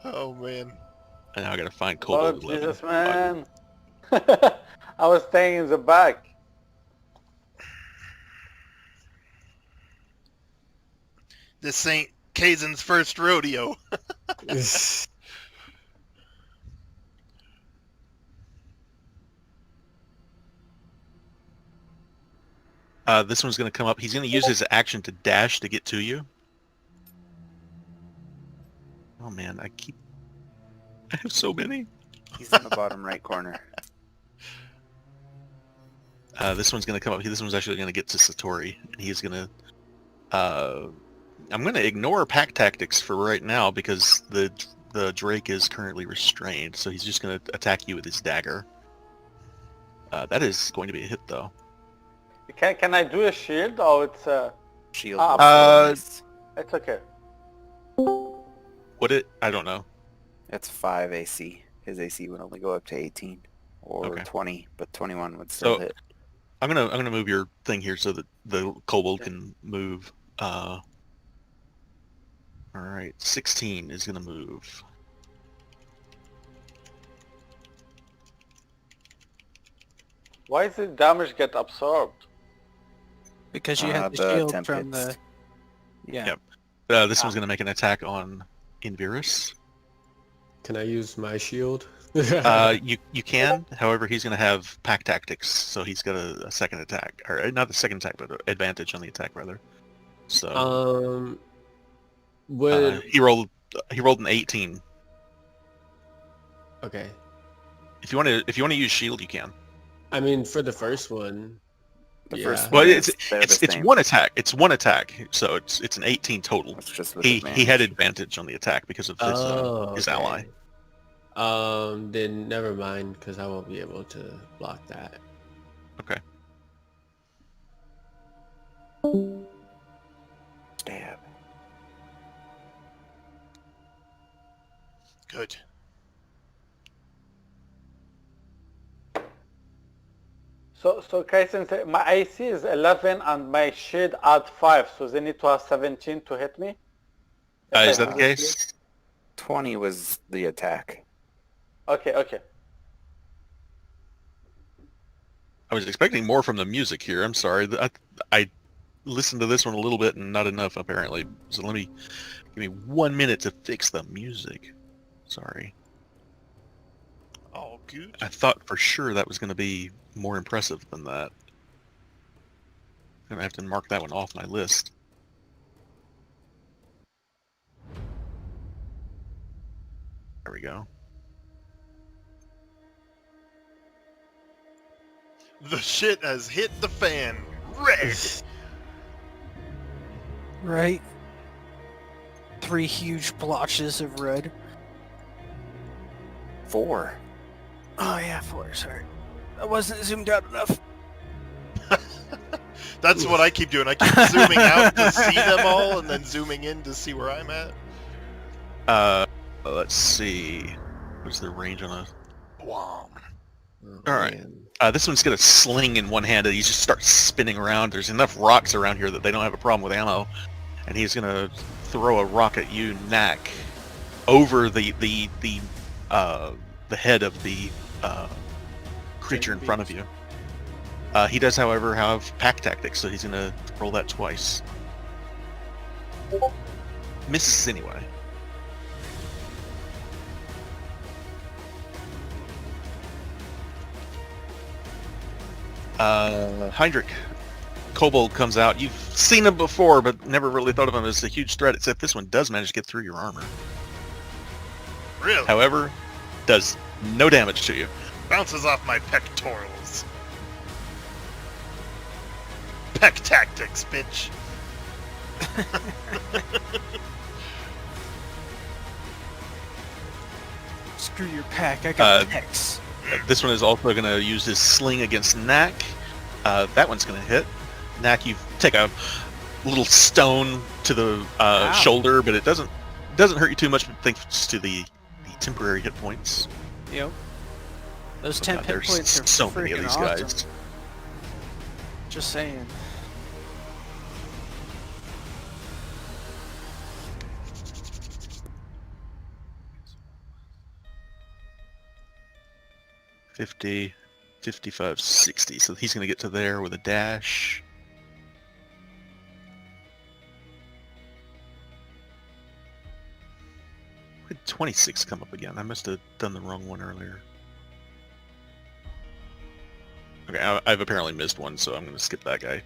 Oh man. And now I gotta find Oh, Kobold. Jesus, man. I was staying in the back. This ain't Kaizen's first rodeo. This one's gonna come up. He's gonna use his action to dash to get to you. Oh man, I have so many. He's in the bottom right corner. This one's gonna come up. This one's actually gonna get to Satori, and he's gonna. I'm gonna ignore pack tactics for right now because the Drake is currently restrained, so he's just gonna attack you with his dagger. That is going to be a hit, though. Can I do a shield or it's Shield. It's okay. Would it? I don't know. It's 5 AC. His AC would only go up to 18 or Okay. 20, but 21 would still So- hit. I'm gonna move your thing here so that the kobold can move. All right, 16 is gonna move. Why does the damage get absorbed? Because you have the the shield temp from hits. the... Yeah. Yep. This one's gonna make an attack on Invirus. Can I use my shield? You can. However, he's gonna have pack tactics, so he's got a second attack, or not the second attack, but advantage on the attack rather. So Would he rolled an 18. okay. If you want to use shield, you can. I mean, for the first one, The yeah. first Well, one it's is- they're the it's same. one attack. It's one attack, so it's an 18 total. It's just with He had advantage. advantage on the attack because of his ally. Then never mind, because I won't be able to block that. Okay. Stab. Good. So Kaisen said my AC is 11 and my shield add 5, so they need to have 17 to hit me. If I Is that do the this case? 20 was the attack. Okay, okay. I was expecting more from the music here. I'm sorry. I listened to this one a little bit and not enough apparently. So give me 1 minute to fix the music. Sorry. All good. I thought for sure that was going to be more impressive than that. I'm going to have to mark that one off my list. There we go. The shit has hit the fan. Red. Right? 3 huge blotches of red. 4. Oh yeah, 4, sorry. I wasn't zoomed out enough. That's what I keep doing. I keep zooming out to see them all, and then zooming in to see where I'm at. Let's see. What's the range on a... Wham. All right. This one's got a sling in one hand and he just starts spinning around. There's enough rocks around here that they don't have a problem with ammo. And he's going to throw a rock at you, Knack, over the head of the creature in front of you. He does, however, have pack tactics, so he's going to roll that twice. Misses anyway. Heinrich, Kobold comes out. You've seen him before, but never really thought of him as a huge threat, except this one does manage to get through your armor. Really? However, does no damage to you. Bounces off my pectorals. Peck tactics, bitch. Screw your pack, I got pecs. This one is also going to use his sling against Knack. That one's going to hit. Knack, you take a little stone to the shoulder, but it doesn't hurt you too much thanks to the temporary hit points. Yep. Those Oh 10 God, hit there's points are so many of freaking these awesome. guys. Just saying. $50, $55, $60. So he's going to get to there with a dash. Why did 26 come up again? I must have done the wrong one earlier. Okay, I've apparently missed one, so I'm going to skip that guy.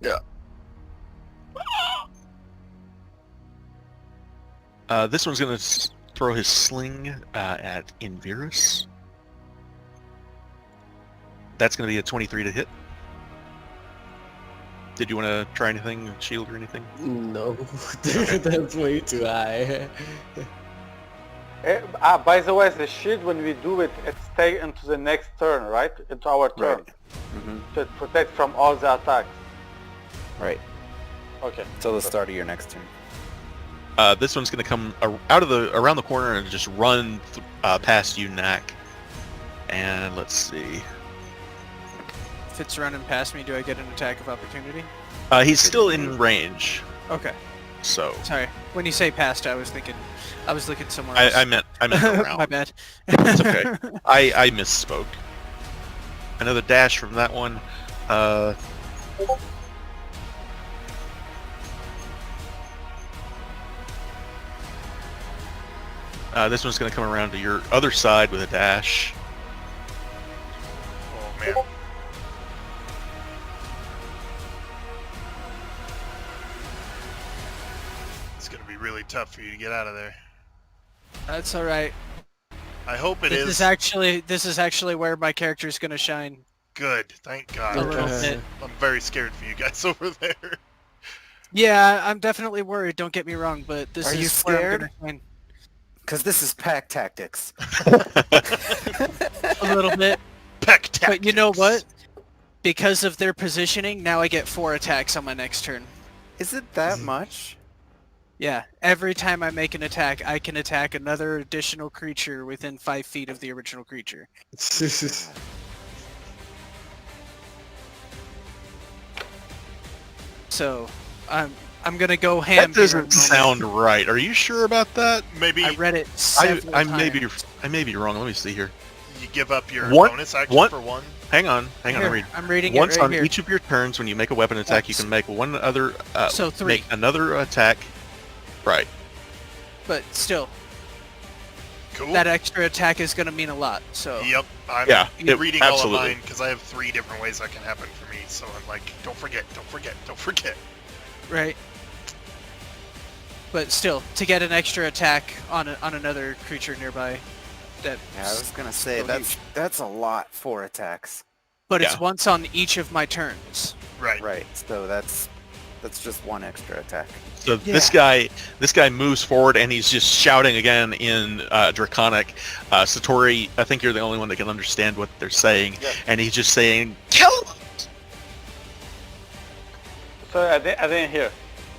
Yeah. This one's going to throw his sling at Invirus. That's going to be a 23 to hit. Did you want to try anything, shield or anything? No, that's way too high. By the way, the shield, when we do it, it stays into the next turn, right? Into our turn. Right. Mm-hmm. To protect from all the attacks. Right. Okay. Till the start of your next turn. This one's going to come around the corner and just run past you, Knack. And let's see. If it's running past me, do I get an attack of opportunity? He's still in range, Okay. so Sorry. When you say past, I was looking somewhere else. I meant around. My bad. It's okay. I misspoke. Another dash from that one. This one's going to come around to your other side with a dash. Oh man. It's gonna be really tough for you to get out of there. That's all right. I hope it This is. is actually where my character is gonna shine. good. Thank God. A little bit. I'm very scared for you guys over there. Yeah, I'm definitely worried. Don't get me wrong, but this Are is you where I'm scared? gonna find Because this is pack tactics. a little bit. Peck But you know tactics. what? Because of their positioning, now I get 4 attacks on my next turn. Is it that much? Yeah, every time I make an attack, I can attack another additional creature within 5 feet of the original creature. So, I'm gonna go ham. That doesn't sound right. Are you sure about that? Maybe I read it several I times. may be wrong. Let me see here. you give up your What- bonus action what- for one. Hang on. Here, Read. I'm reading Once it right on here. each of your turns, when you make a weapon attack, you can make one other. So 3, Make another attack. Right. but still, Cool. that extra attack is gonna mean a lot. So, Yep. I'm Yeah, reading all of absolutely. mine because I have 3 different ways that can happen for me. So I'm like, don't forget, don't forget, don't forget. right. But still, to get an extra attack on another creature nearby, that. Yeah, I was gonna say that's a lot for attacks. But it's Yeah. once on each of my turns. Right. Right. So that's just one extra attack. So this guy moves forward and he's just shouting again in Draconic. Satori, I think you're the only one that can understand what they're saying, Yeah. and he's just saying, "Kill him!" Sorry, I didn't hear.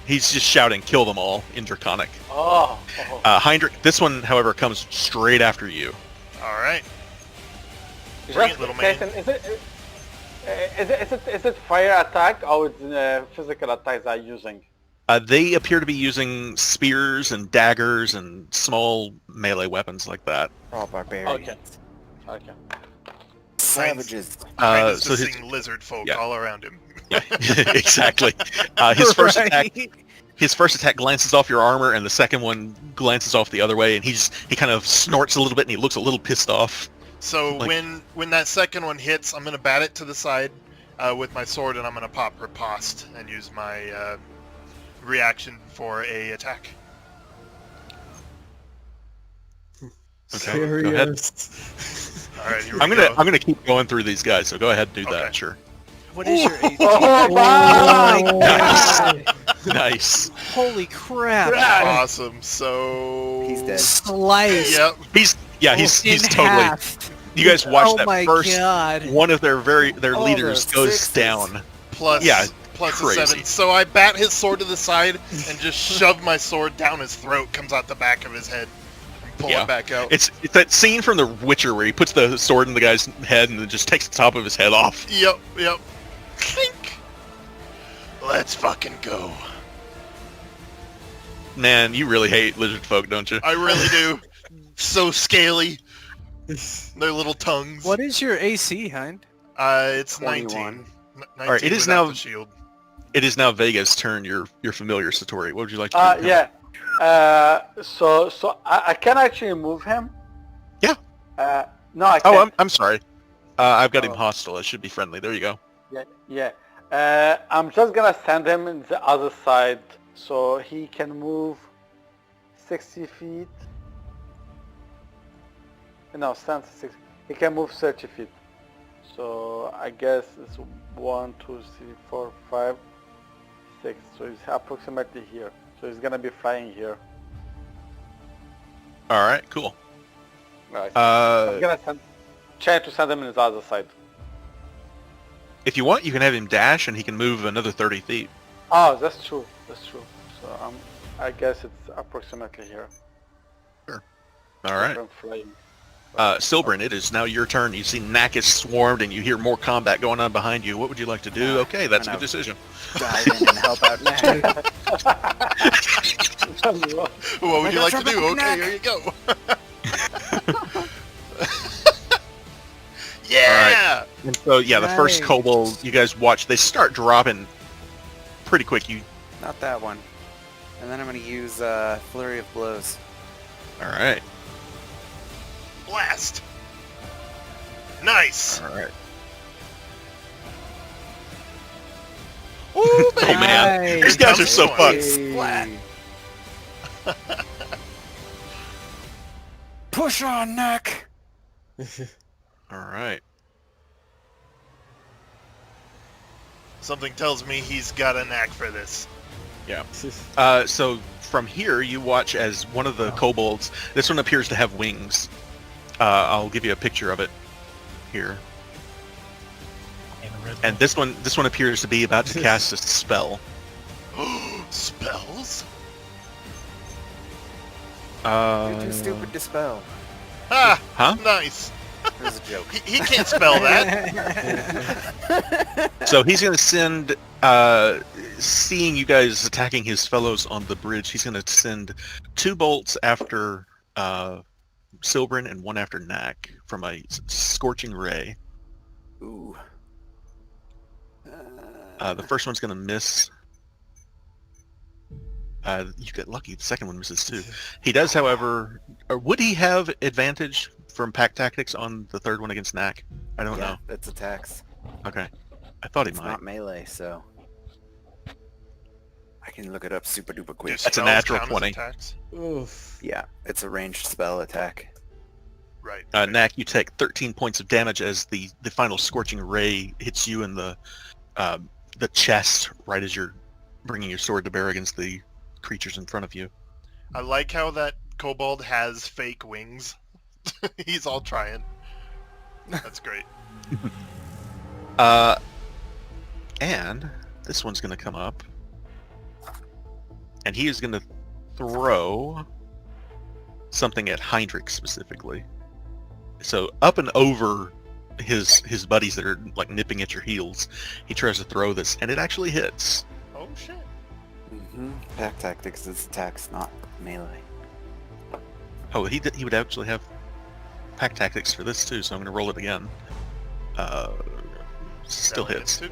He's just shouting, "Kill them all!" in Draconic. Oh. Heinrich, this one, however, comes straight after you. All right. Bring Just, it, little man. Jason, is it fire attack or it's physical attacks I'm using? They appear to be using spears and daggers and small melee weapons like that. Oh, barbarians. Okay. Savages. Trying So to his, sing lizard folk yeah. all around him. yeah, exactly. His first Right. attack. His first attack glances off your armor, and the second one glances off the other way, and he kind of snorts a little bit, and he looks a little pissed off. So Like- when that second one hits, I'm gonna bat it to the side with my sword, and I'm gonna pop riposte and use my reaction for a attack. Okay, go ahead. All right, here we I'm go. gonna keep going through these guys, so go ahead and do Okay. that. Sure. What is your AC? Oh, my Nice. god! Nice. Holy crap! Awesome. So He's dead. Slice. Yep. He's in totally. half. You guys watched Oh that my first god! one of their Oh, leaders the goes sixes. down. Plus, Yeah, plus a crazy. 7. So I bat his sword to the side and just shove my sword down his throat. Comes out the back of his head. And pull Yeah. it back out. It's that scene from The Witcher where he puts the sword in the guy's head and then just takes the top of his head off. Yep. Clink. Let's fucking go. Man, you really hate lizard folk, don't you? I really do. So scaly. Their little tongues. What is your AC, Hind? It's 21. 19. 19 right, it is without now- the shield. It is now Vega's turn. Your familiar Satori. What would you like to do? Yeah. So I can actually move him. Yeah. No, I Oh, can't. I'm sorry. I've got him Oh. hostile. It should be friendly. There you go. Yeah. I'm just gonna send him in the other side so he can move 60 feet. No, stand 60. He can move 30 feet. So I guess it's 1, 2, 3, 4, 5, 6. So he's approximately here. So he's gonna be flying here. All right, cool. Right. I'm Uh, gonna try to send him in the other side. if you want, you can have him dash, and he can move another 30 feet. Oh, that's true. So I guess it's approximately here. All right. I'm flying. Silbrin, it is now your turn. You see Nakis swarmed, and you hear more combat going on behind you. What would you like to do? Okay, that's a good decision. Dive in and help out Nick. What would you like to got do? your Okay, back. here you go. Yeah! And so, yeah, the first Nice. kobold you guys watch, they start dropping pretty quick. You, Not that one. And then I'm gonna use Flurry of Blows. all right, Blast! Nice! all right. Ooh, Oh baby! man, Nice. these guys are so Nice. fucked. Splat. Push on, Nick. All right. Something tells me he's got a knack for this. So from here, you watch as one of the kobolds. This one appears to have wings. I'll give you a picture of it here. And this one appears to be about to cast a spell. Spells? You're too stupid to spell. Ah, Huh? nice. It was a joke. He can't spell that. So he's going to send, seeing you guys attacking his fellows on the bridge, he's going to send 2 bolts after Silbrin and 1 after Knack from a scorching ray. Ooh. The first one's going to miss. You get lucky. The second one misses too. He does, however, or would he have advantage from pack tactics on the third one against Knack? I don't know. That's attacks. Okay. I thought he It's might. not melee, so I can look it up super duper quick. Do That's a spells natural count as 20. attacks? Oof. Yeah, it's a ranged spell attack. Right. Knack, you take 13 points of damage as the final scorching ray hits you in the chest right as you're bringing your sword to bear against the creatures in front of you. I like how that kobold has fake wings. He's all trying. That's great. And this one's going to come up, and he is going to throw something at Heinrich specifically. So up and over his buddies that are like nipping at your heels, he tries to throw this, and it actually hits. Oh shit. Mm-hmm. Pack tactics is attacks, not melee. Oh, he would actually have pack tactics for this too, so I'm going to roll it again. Still That hits. it.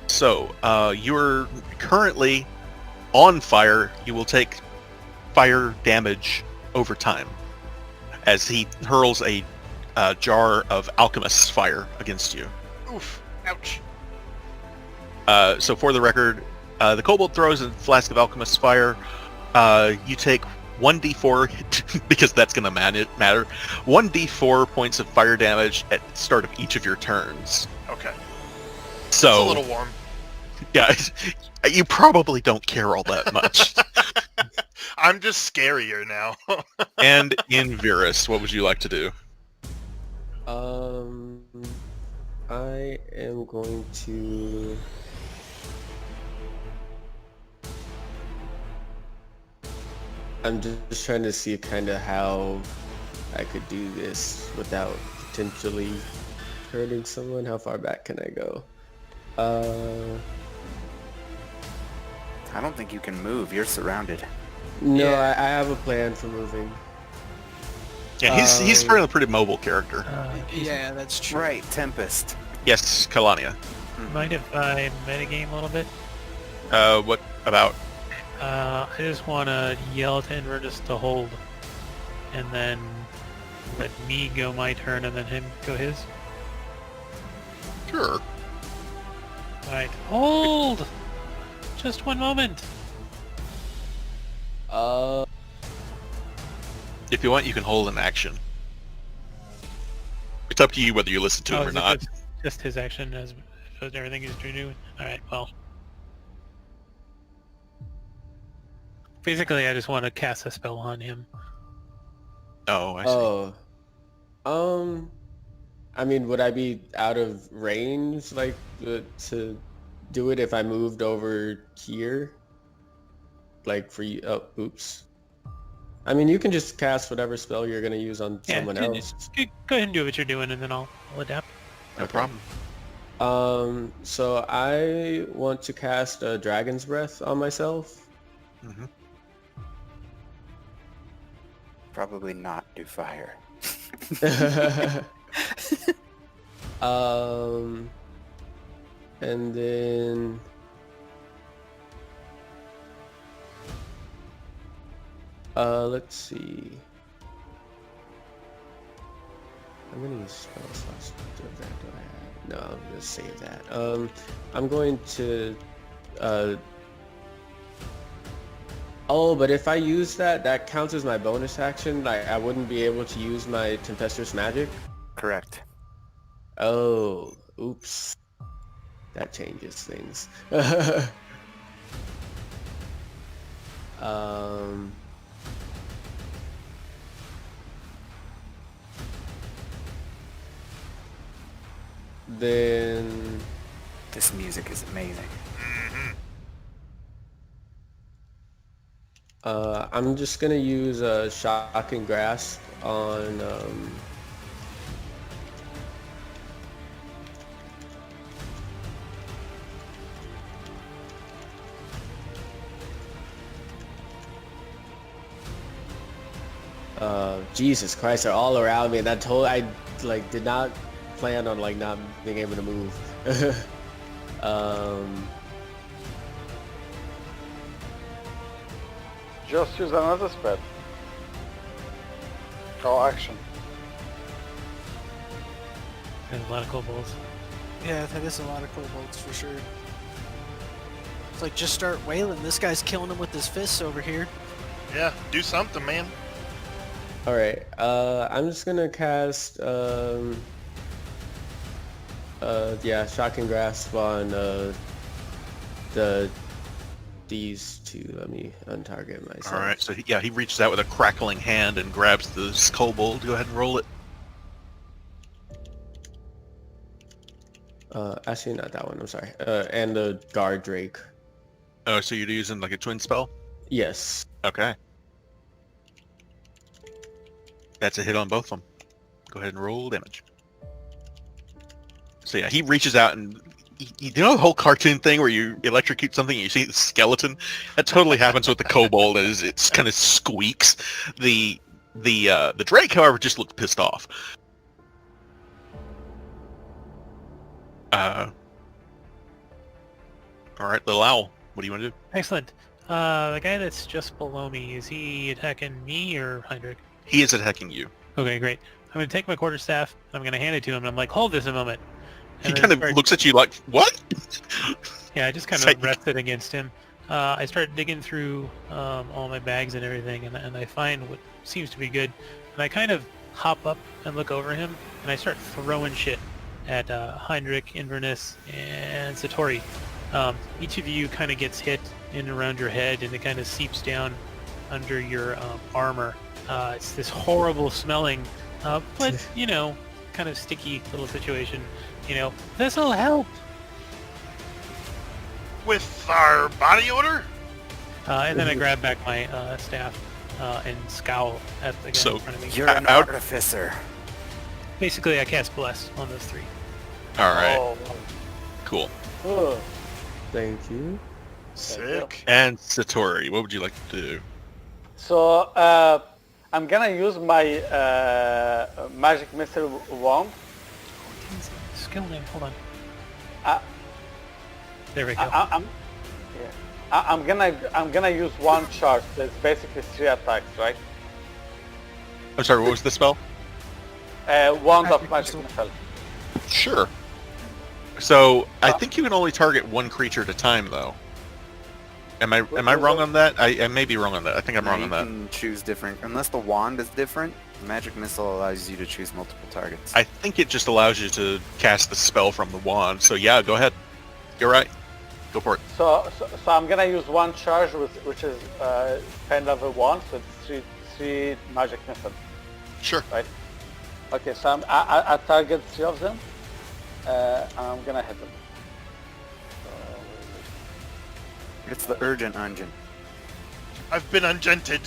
So, you're currently on fire. You will take fire damage over time as he hurls a jar of alchemist's fire against you. Oof. Ouch. So for the record, the kobold throws a flask of alchemist's fire. You take 1d4, because that's going to matter, 1d4 points of fire damage at the start of each of your turns. Okay. So, It's a little warm. yeah, you probably don't care all that much. I'm just scarier now. And in Virus, what would you like to do? I am going to... I'm just trying to see kind of how I could do this without potentially hurting someone. How far back can I go? I don't think you can move. You're surrounded. No, I have a plan for moving. Yeah, he's a pretty mobile character. Yeah, that's true. Right, Tempest. Yes, Kalania. Mind if I metagame a little bit? What about? I just want to yell to Inverness to hold, and then let me go my turn, and then him go his. Sure. Alright, hold! Just one moment. If you want, you can hold an action. It's up to you whether you listen to him or is it not. just his action as everything is doing? Alright, well. Basically, I just want to cast a spell on him. Oh, I see. Oh. I mean, would I be out of range, like, to do it if I moved over here? Like, for you... Oh, oops. I mean, you can just cast whatever spell you're going to use on someone else. Go ahead and do what you're doing, and then I'll adapt. No problem. So I want to cast a Dragon's Breath on myself. Mm-hmm. Probably not do fire. And then... let's see. How many spell slots do I have? No, I'm gonna save that. I'm going to... Oh, but if I use that counts as my bonus action. I wouldn't be able to use my Tempestuous Magic. Correct. Oh, oops. That changes things. um. Then This music is amazing. I'm just gonna use a shock and grasp on Jesus Christ, they're all around me, and I like did not plan on like not being able to move. um, Just use another spell. Call action. There's a lot of kobolds. Yeah, that is a lot of kobolds for sure. It's like, just start wailing. This guy's killing him with his fists over here. Yeah, do something, man. all right, I'm just gonna cast yeah, shock and grasp on these two. Let me untarget myself. All right, so he reaches out with a crackling hand and grabs this kobold. Go ahead and roll it. Actually, not that one. I'm sorry. And the guard drake. Oh, so you're using like a twin spell? Yes. Okay. That's a hit on both of them. Go ahead and roll damage. So yeah, he reaches out and you know the whole cartoon thing where you electrocute something and you see the skeleton? That totally happens with the kobold as it kind of squeaks. The drake, however, just looks pissed off. All right, little owl. What do you want to do? Excellent. The guy that's just below me, is he attacking me or Heinrich? He is attacking you. Okay, great. I'm going to take my quarterstaff, I'm going to hand it to him, and I'm like, hold this a moment. He And then kind of start- looks at you like, what? Yeah, I just kind Say- of rested against him. I start digging through all my bags and everything, and I find what seems to be good. And I kind of hop up and look over him, and I start throwing shit at Heinrich, Inverness, and Satori. Each of you kind of gets hit in and around your head, and it kind of seeps down under your armor. It's this horrible smelling, but, you know, kind of sticky little situation. You know, this'll help. With our body odor? And then I grab back my staff and scowl at the guy So- in front of me. You're an Out- artificer. Basically, I cast Bless on those three. All right, Oh, cool. oh. Thank you. Sick. And Satori, what would you like to do? So I'm gonna use my magic missile wand. Skill name, hold on. Uh, There we go. I'm gonna use one charge. So it's basically 3 attacks, right? I'm sorry, what was the spell? Wand of Magic magic missile. missile. Sure. So I think you can only target one creature at a time, though. Am I wrong on that? I may be wrong on that. I think I'm wrong you on that. can choose different, unless the wand is different. Magic missile allows you to choose multiple targets. I think it just allows you to cast the spell from the wand. So yeah, go ahead. You're right. Go for it. So I'm gonna use one charge, which is kind of a wand. So it's three magic missile. Sure. Right. Okay. So I target 3 of them. And I'm gonna hit them. It's the urgent engine. I've been ungented.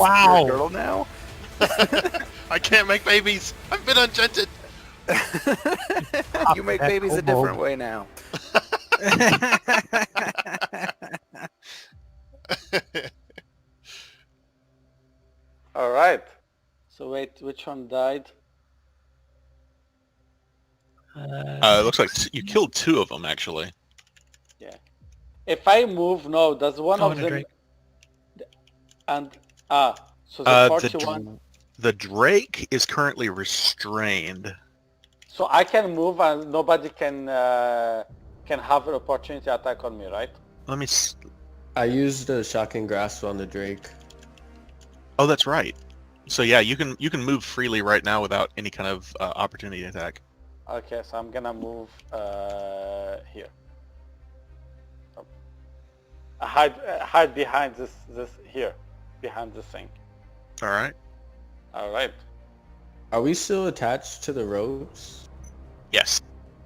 Wow. You're a girl now? I can't make babies. I've been ungented. You make that babies a kobold. different way now. All right. So wait, which one died? It looks like you killed 2 of them, actually. Yeah. If I move, no, does one Oh, of and a them? drake. And so the The 41. the drake is currently restrained. So I can move and nobody can have an opportunity attack on me, right? Let me. I used the shock and grasp on the drake. Oh, that's right. So yeah, you can move freely right now without any kind of opportunity attack. Okay, so I'm gonna move here. Hide behind this here, behind this thing. All right. All right. Are we still attached to the ropes? Yes.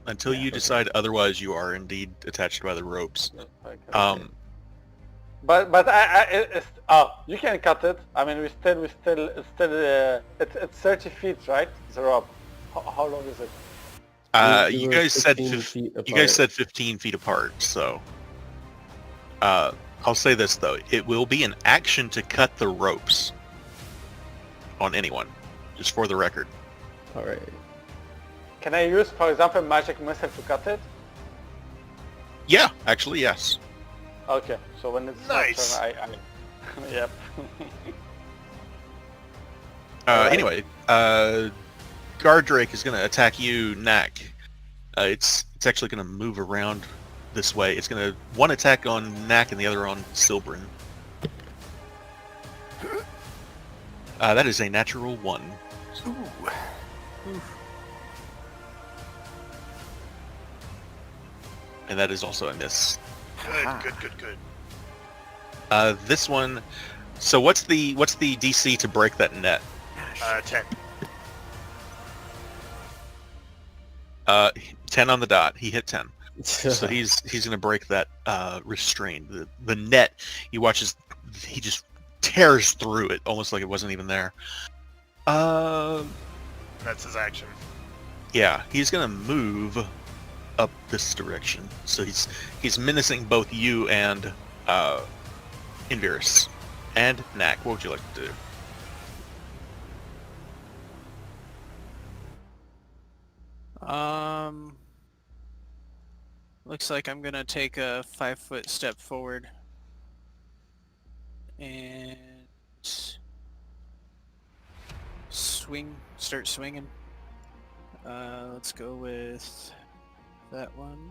Until you okay. decide otherwise, you are indeed attached by the ropes. Okay. But you can cut it. I mean, it's still it's 30 feet, right? The rope. How long is it? You were guys said 15 feet you guys apart. said 15 feet apart. So, I'll say this though: it will be an action to cut the ropes on anyone, just for the record. All right. Can I use, for example, magic missile to cut it? Yeah, actually, yes. Okay, so when it's Nice. my turn, I yep. Alright. Anyway, Gardrake is going to attack you, Knack. It's actually going to move around this way. It's going to one attack on Knack and the other on Silbrin. That is a natural 1. And that is also a miss. Good. This one. So what's the DC to break that net? 10. 10 on the dot. He hit 10. So he's going to break that restraint. The net. You watch as he just tears through it, almost like it wasn't even there. That's his action. Yeah, he's going to move up this direction. So he's menacing both you and Invirus. And Knack, what would you like to do? Looks like I'm gonna take a 5-foot step forward and start swinging. Let's go with that one.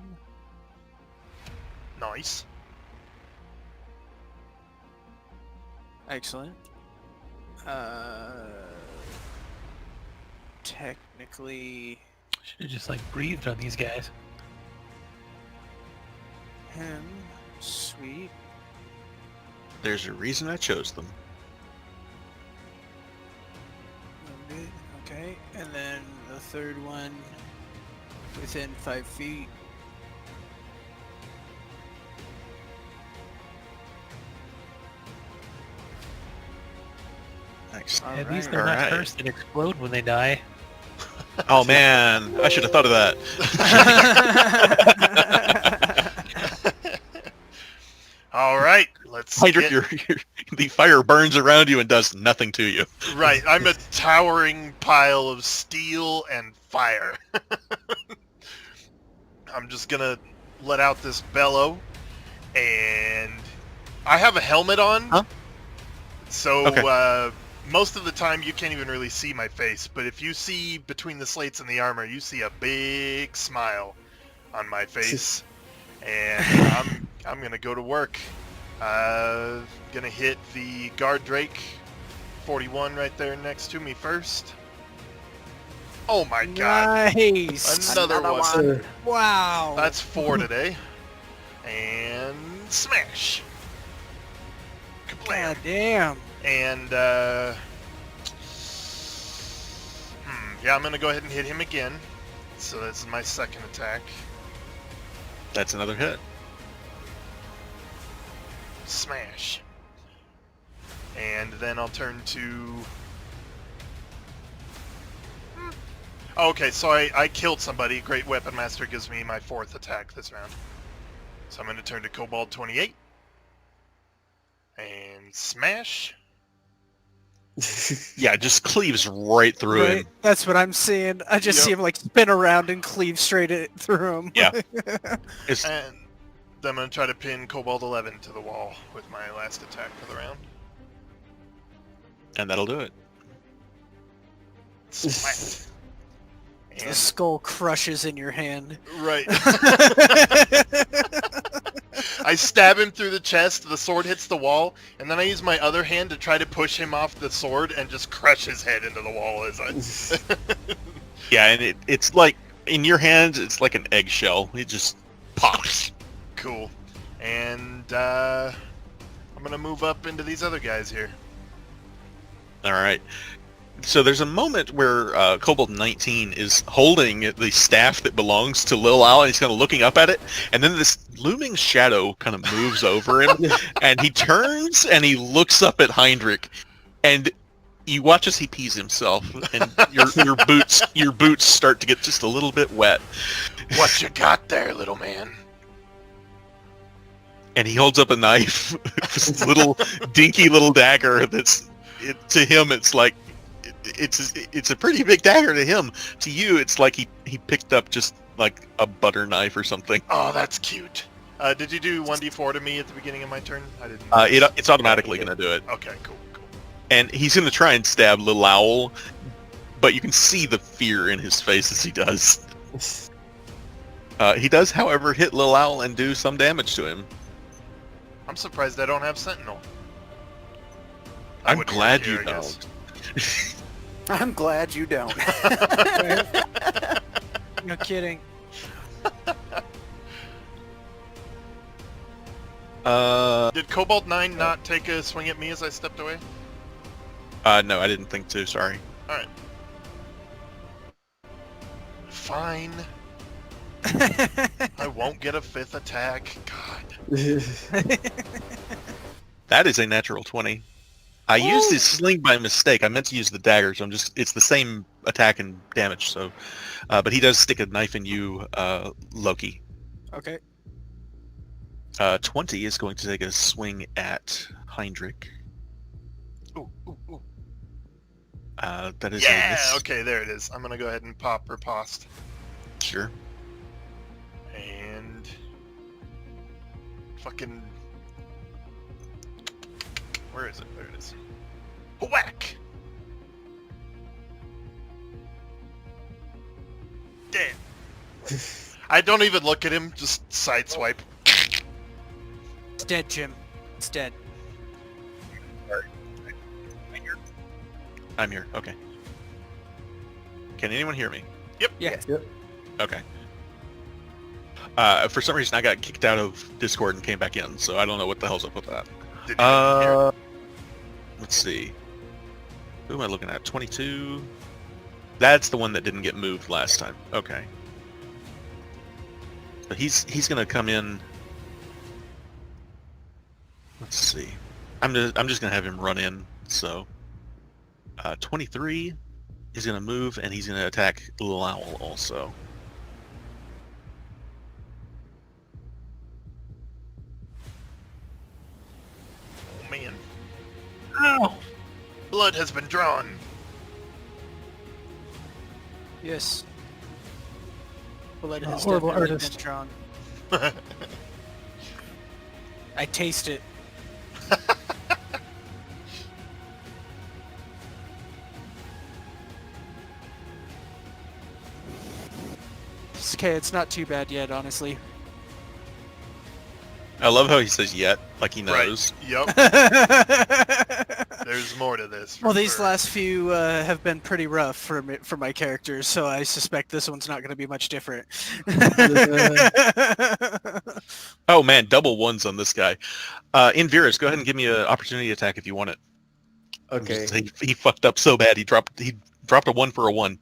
Nice. Excellent. Technically, Should have just like breathed on these guys. him. Sweet. There's a reason I chose them. Okay, and then the third one within 5 feet. Nice. All At least right. they're not Alright. cursed and explode when they die. Oh man, I should have thought of that. All right, let's Hydric, get... the fire burns around you and does nothing to you. Right, I'm a towering pile of steel and fire. I'm just gonna let out this bellow, and I have a helmet on, Huh? so Okay. most of the time you can't even really see my face, but if you see between the slates and the armor, you see a big smile on my face, and I'm gonna go to work. Gonna hit the guard drake 41 right there next to me first. Oh my god. Nice. Another one. Wow. That's 4 today. And smash. Kablam. God damn. And yeah, I'm gonna go ahead and hit him again. So this is my second attack. That's another hit. Smash. And then I'll turn to... Okay, so I killed somebody. Great Weapon Master gives me my 4th attack this round. So I'm going to turn to Kobold 28. And smash. Yeah, it just cleaves right through Right? him. That's what I'm seeing. I just Yep. see him like spin around and cleave straight through him. Yeah. It's, And then I'm going to try to pin Kobold 11 to the wall with my last attack for the round. and that'll do it. Splat. The And, skull crushes in your hand. right. I stab him through the chest, the sword hits the wall, and then I use my other hand to try to push him off the sword and just crush his head into the wall as I... Yeah, and it's like, in your hands, it's like an eggshell. It just pops. Cool. And, I'm gonna move up into these other guys here. All right. So there's a moment where Kobold 19 is holding the staff that belongs to Lil Al, and he's kind of looking up at it, and then this looming shadow kind of moves over him, and he turns and he looks up at Heinrich, and you watch as he pees himself, and your boots start to get just a little bit wet. What you got there, little man? And he holds up a knife, this little dinky little dagger to him it's like it's a pretty big dagger to him. To you, it's like he picked up just like a butter knife or something. Oh, that's cute. Did you do 1d4 to me at the beginning of my turn? I didn't. It's automatically going to do it. Okay, cool. And he's going to try and stab Lil Owl, but you can see the fear in his face as he does. He does, however, hit Lil Owl and do some damage to him. I'm surprised I don't have Sentinel. I'm glad you don't. I'm glad you don't. No kidding. Did Cobalt 9 not take a swing at me as I stepped away? No, I didn't think to, sorry. Alright. Fine. I won't get a 5th attack. God. That is a natural 20. I used his sling by mistake. I meant to use the dagger, so it's the same attack and damage, so... but he does stick a knife in you, Loki. Okay. 20 is going to take a swing at Heinrich. Ooh, ooh, ooh. That is a Yeah, miss. okay, there it is. I'm gonna go ahead and pop riposte. Sure. And... Fucking... Where is it? There it is. Whack! Dead. I don't even look at him, just sideswipe. It's dead, Jim. It's dead. I'm here. Okay. Can anyone hear me? Yep. Yeah. Okay. For some reason, I got kicked out of Discord and came back in, so I don't know what the hell's up with that. Did you even hear? Let's see. Who am I looking at? 22? That's the one that didn't get moved last time. Okay. But he's gonna come in. Let's see. I'm just gonna have him run in. So, 23 is gonna move and he's gonna attack Lil Owl also. Oh, man. Ow! Blood has been drawn. Yes. Blood has Horrible definitely artist. been drawn. I taste it. It's okay, it's not too bad yet, honestly. I love how he says "yet," like he knows. Right. Yep. There's more to this. for Well, these sure. last few have been pretty rough for my characters, so I suspect this one's not going to be much different. Oh man, double ones on this guy. Invirus, go ahead and give me an opportunity attack if you want it. Okay. He fucked up so bad. He dropped a 1 for a 1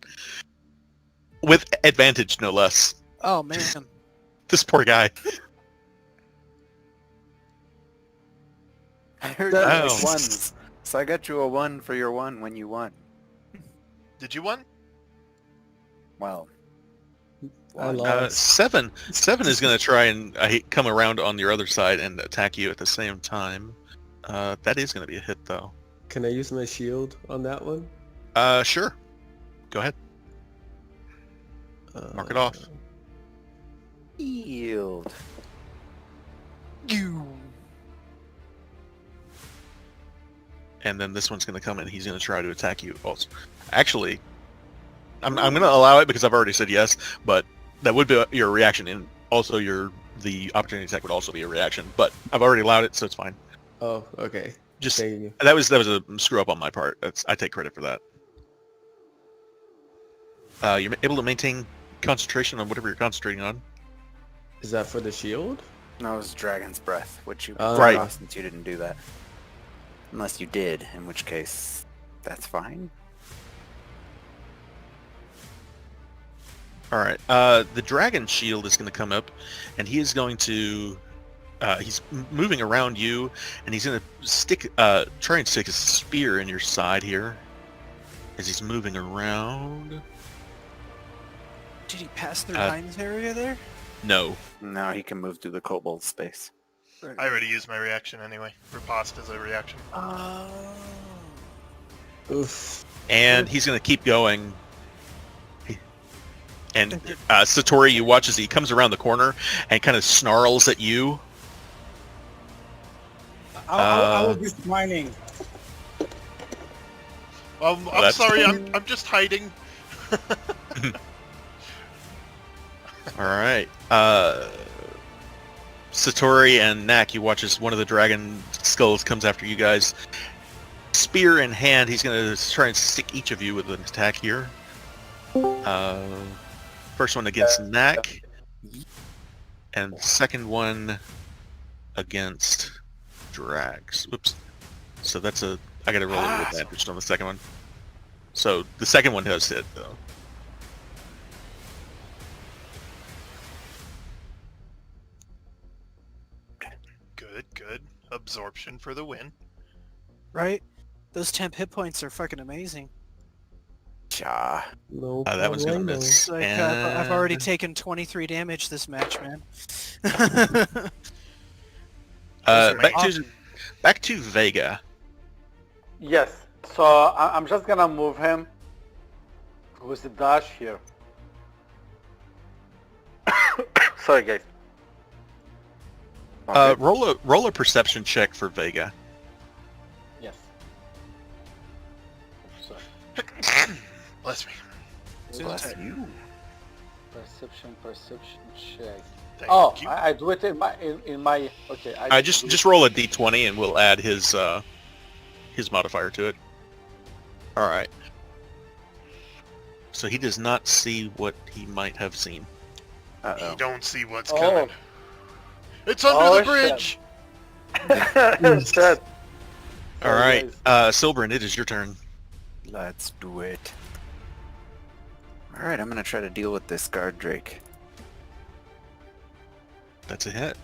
with advantage, no less. Oh man. This poor guy. I heard That- you Oh. like ones, so I got you a 1 for your 1 when you won. Did you won? Well, I lost. 7 is going to try and come around on your other side and attack you at the same time. That is going to be a hit, though. Can I use my shield on that one? Sure. Go ahead. Mark it off. yield. You. And then this one's going to come and he's going to try to attack you also. Actually, I'm going to allow it because I've already said yes, but that would be your reaction and also your the opportunity attack would also be a reaction, but I've already allowed it, so it's fine. Oh, okay. Just Thank you. that was a screw up on my part. I take credit for that. You're able to maintain concentration on whatever you're concentrating on. Is that for the shield? No, it was Dragon's Breath, which you Right. cut off since you didn't do that. Unless you did, in which case, that's fine. All right. The dragon shield is going to come up, and he is going to. He's moving around you, and he's going to stick. Try and stick a spear in your side here, as he's moving around. Did he pass through Uh, Heinz area there? No. Now he can move through the kobold space. I already used my reaction anyway. Riposte as a reaction. Oof. And he's going to keep going. And Satori, you watch as he comes around the corner and kind of snarls at you. I was just mining. I'm that's- sorry, I'm just hiding. All right. Satori and Nak, you watch as one of the dragon skulls comes after you guys. Spear in hand, he's going to try and stick each of you with an attack here. First one against Nak, and the second one against Drags. Whoops. So that's a... I got to roll a with advantage on the second one. So the second one does hit, though. Good. Absorption for the win. Right? Those temp hit points are fucking amazing. Ja. No. That one's going to problemo. miss. Like, I've already taken 23 damage this match, man. Back to Vega. Yes. So I'm just gonna move him with the dash here. Sorry, guys. Roll a perception check for Vega. Yes. Sorry. Bless me. Bless you. Perception check. Thank Oh, you. I do it in my. Okay. Just roll a d20 and we'll add his modifier to it. All right. So he does not see what he might have seen. Uh-oh. You don't see what's Oh. coming. It's under Oh, the bridge. Shit. All right, Silberin, it is your turn. Let's do it. Alright, I'm gonna try to deal with this guard drake. That's a hit.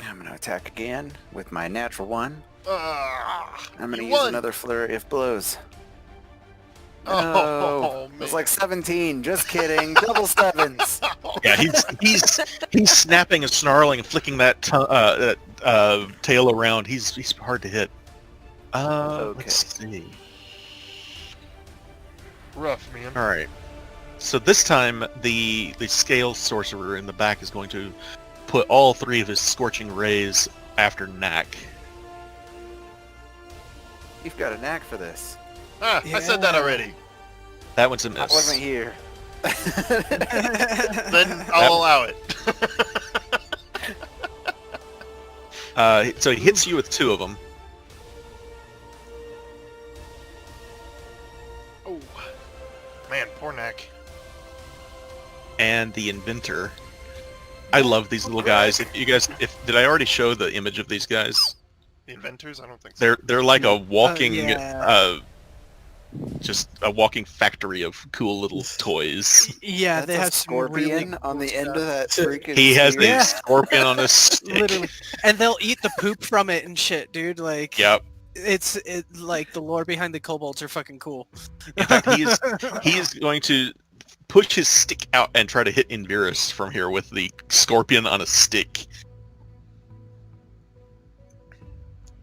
I'm gonna attack again with my natural one. I'm gonna you use won. another flurry of blows. Oh, It was man. like 17. Just kidding. Double sevens. Yeah, he's snapping and snarling and flicking that tail around. He's hard to hit. Let's see. Rough, man. All right. So this time, the scale sorcerer in the back is going to put all three of his scorching rays after Nak. You've got a knack for this. I said that already. That one's a I miss. wasn't here. Then I'll allow it. So he hits you with two of them. Oh, man, poor neck. And the inventor. I love these little guys. If you guys, did I already show the image of these guys? The inventors? I don't think so. They're like a walking, yeah. just a walking factory of cool little toys. Yeah, That's they a have some really scorpion on the end of that freaking He has spear. a scorpion on a stick. literally, and they'll eat the poop from it and shit, dude. Like, Yep. it's like the lore behind the kobolds are fucking cool. In fact, he is going to push his stick out and try to hit Invirus from here with the scorpion on a stick.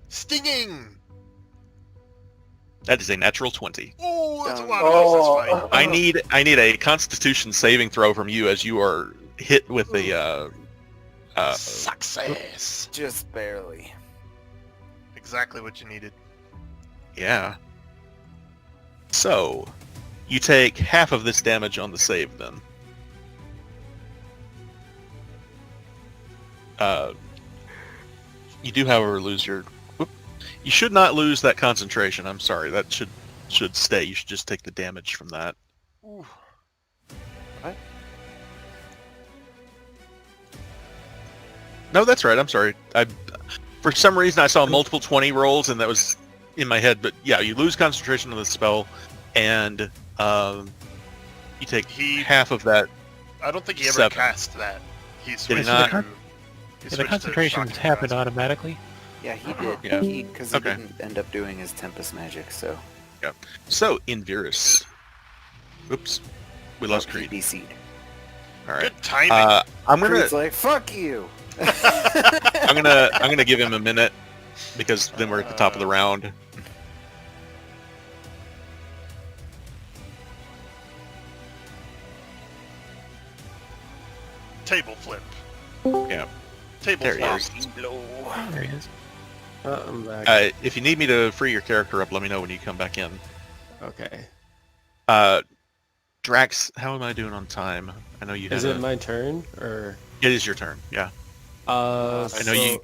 Stinging! That is a natural 20. Oh, that's a lot Oh. of dice. That's fine. I need a Constitution saving throw from you as you are hit with the Success! Just barely. Exactly what you needed. yeah. So, you take half of this damage on the save then. You do, however, lose your... Whoop. You should not lose that concentration. I'm sorry. That should stay. You should just take the damage from that. Ooh. No, that's right. I'm sorry. For some reason, I saw multiple 20 rolls, and that was in my head. But yeah, you lose concentration on the spell, and you take half of that. I don't think he ever 7. cast that. He Did he switched not? to... Yeah, the concentrations happen automatically. Yeah, he did. Yeah. Because he Okay. didn't end up doing his Tempest magic, so... So, in Virus. Oops. We lost Creed. BC'd. All right. Good timing. I'm gonna Creed's like, fuck you! I'm gonna give him a minute because then we're at the top of the round. Table flip. Yeah. Table There he flip. is. There he is. I'm back. If you need me to free your character up, let me know when you come back in. Okay. Drax, how am I doing on time? I know you had Is it my turn or? It is your turn. Yeah. I I know you.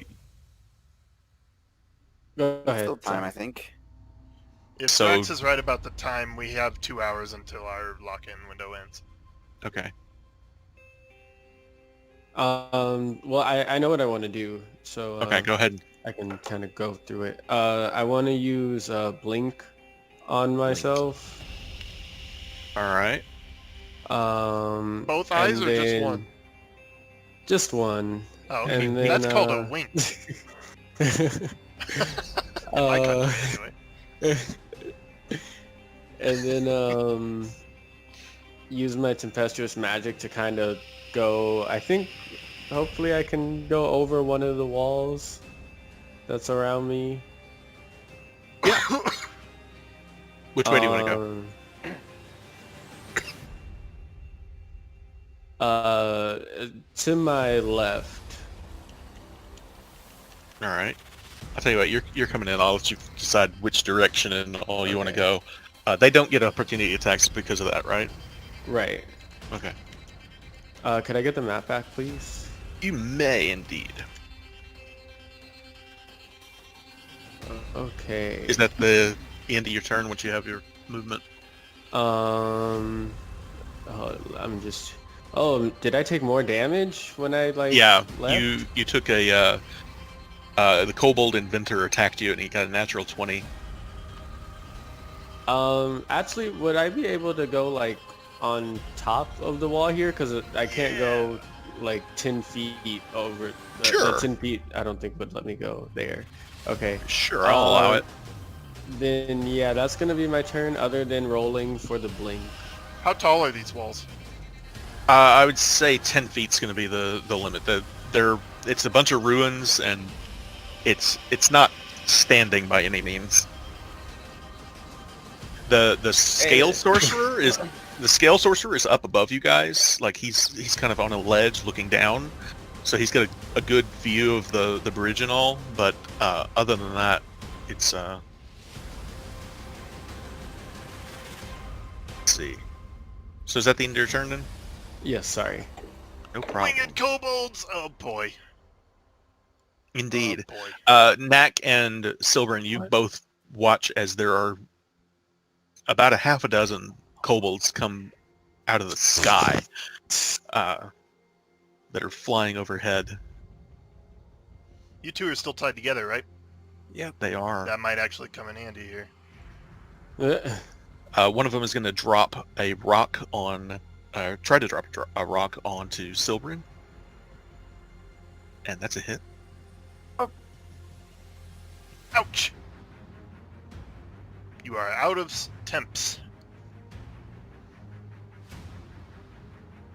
Go ahead. Still time, I think. If So- Drax is right about the time, we have 2 hours until our lock-in window ends. Okay. Well, I know what I want to do, so Okay. Go ahead. I can kind of go through it. I want to use blink on myself. All right. Both eyes and or just then- one? Just one. Oh, okay. And then, That's called a wink. In my country, anyway. And then use my tempestuous magic to kind of go. I think hopefully I can go over one of the walls that's around me. Which way do you want to go? To my left. All right. I'll tell you what. You're coming in. I'll let you decide which direction and all you want to go. They don't get opportunity attacks because of that, right? Right. Okay. Could I get the map back, please? You may indeed. Okay. Is that the end of your turn once you have your movement? Oh, I'm just. Oh, did I take more damage when I Yeah. left? You took a the kobold inventor attacked you and he got a natural 20. Actually, would I be able to go on top of the wall here? Because I can't go 10 feet over. Sure. 10 feet. I don't think would let me go there. Okay. Sure, I'll allow it. Then yeah, that's gonna be my turn. Other than rolling for the blink. How tall are these walls? I would say 10 feet's going to be the limit. It's a bunch of ruins and it's not standing by any means. The scale sorcerer is up above you guys. Like he's kind of on a ledge looking down, so he's got a good view of the bridge and all. But other than that, it's let's see. So is that the end of your turn then? Yes, sorry. No problem. Winged kobolds! Oh boy. Indeed. Oh boy. Knack and Silverin, you both watch as there are about a half a dozen kobolds come out of the sky that are flying overhead. You two are still tied together, right? They are. That might actually come in handy here. One of them is going to drop a rock on... try to drop a rock onto Silverin. And that's a hit. Ouch! You are out of temps.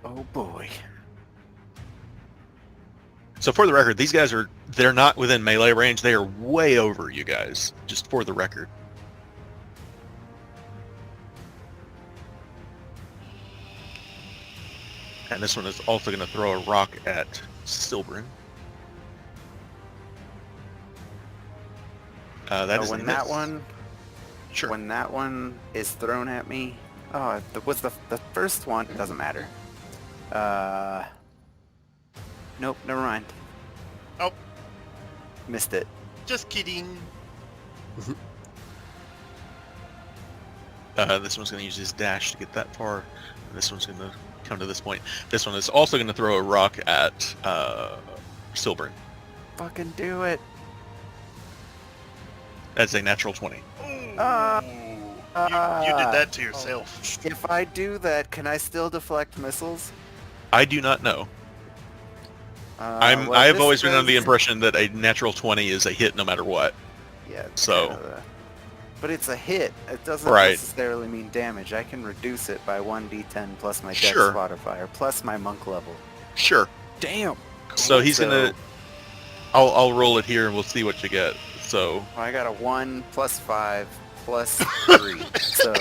Oh boy. So for the record, these guys they're not within melee range. They are way over you guys, just for the record. And this one is also going to throw a rock at Silverin. That is a when miss. that one, Sure. when that one is thrown at me, what's the first one? Doesn't matter. Nope, never mind. Oh. Missed it. Just kidding. This one's going to use his dash to get that far. And this one's going to come to this point. This one is also going to throw a rock at Silburn. Fucking do it. That's a natural 20. You did that to yourself. If I do that, can I still deflect missiles? I do not know. Well, I've this always been under the does- impression that a natural 20 is a hit no matter what. Yeah. it's So- kinda but it's a hit. It doesn't Right. necessarily mean damage. I can reduce it by 1d10 plus my dex Sure. modifier plus my monk level. Sure. Damn. So he's going to... I'll roll it here and we'll see what you get. So... I got a 1 plus 5 plus 3. So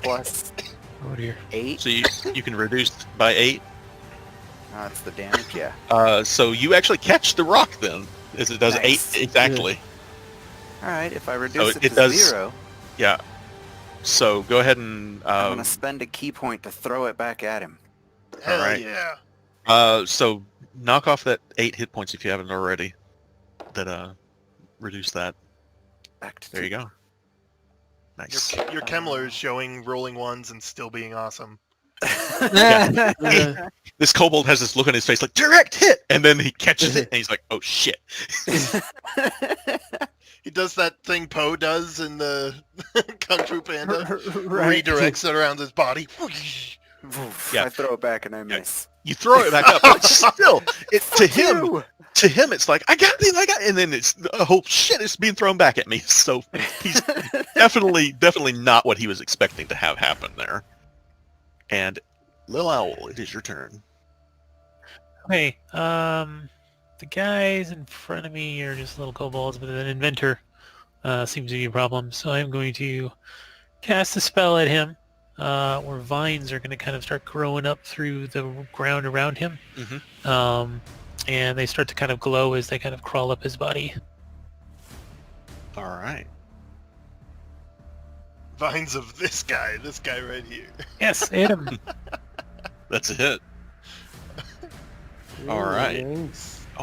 plus Oh dear. 8. So you can reduce by 8. That's the damage, yeah. So you actually catch the rock then, as it does Nice. 8 exactly. Alright, if I reduce it it to does- 0, Yeah. So go ahead and I'm going to spend a key point to throw it back at him. Hell Alright. yeah. so knock off that 8 hit points if you haven't already. That reduce that. Back to There you 2. go. Nice. Your Kemmler is showing rolling ones and still being awesome. This kobold has this look on his face like direct hit, and then he catches it and he's like, "Oh shit!" He does that thing Poe does in the Kung Fu Panda. Right. Redirects it around his body. Yeah. I throw it back and I miss. You throw it back up, but still, to him, it's like I got it, and then it's oh shit, it's being thrown back at me. So he's definitely not what he was expecting to have happen there. And Lil Owl, it is your turn. Okay, the guys in front of me are just little kobolds, but an inventor seems to be a problem. So I'm going to cast a spell at him, where vines are going to kind of start growing up through the ground around him. And they start to kind of glow as they kind of crawl up his body. All right. Vines of this guy right here. Yes, hit him. That's a hit. All right. Thanks.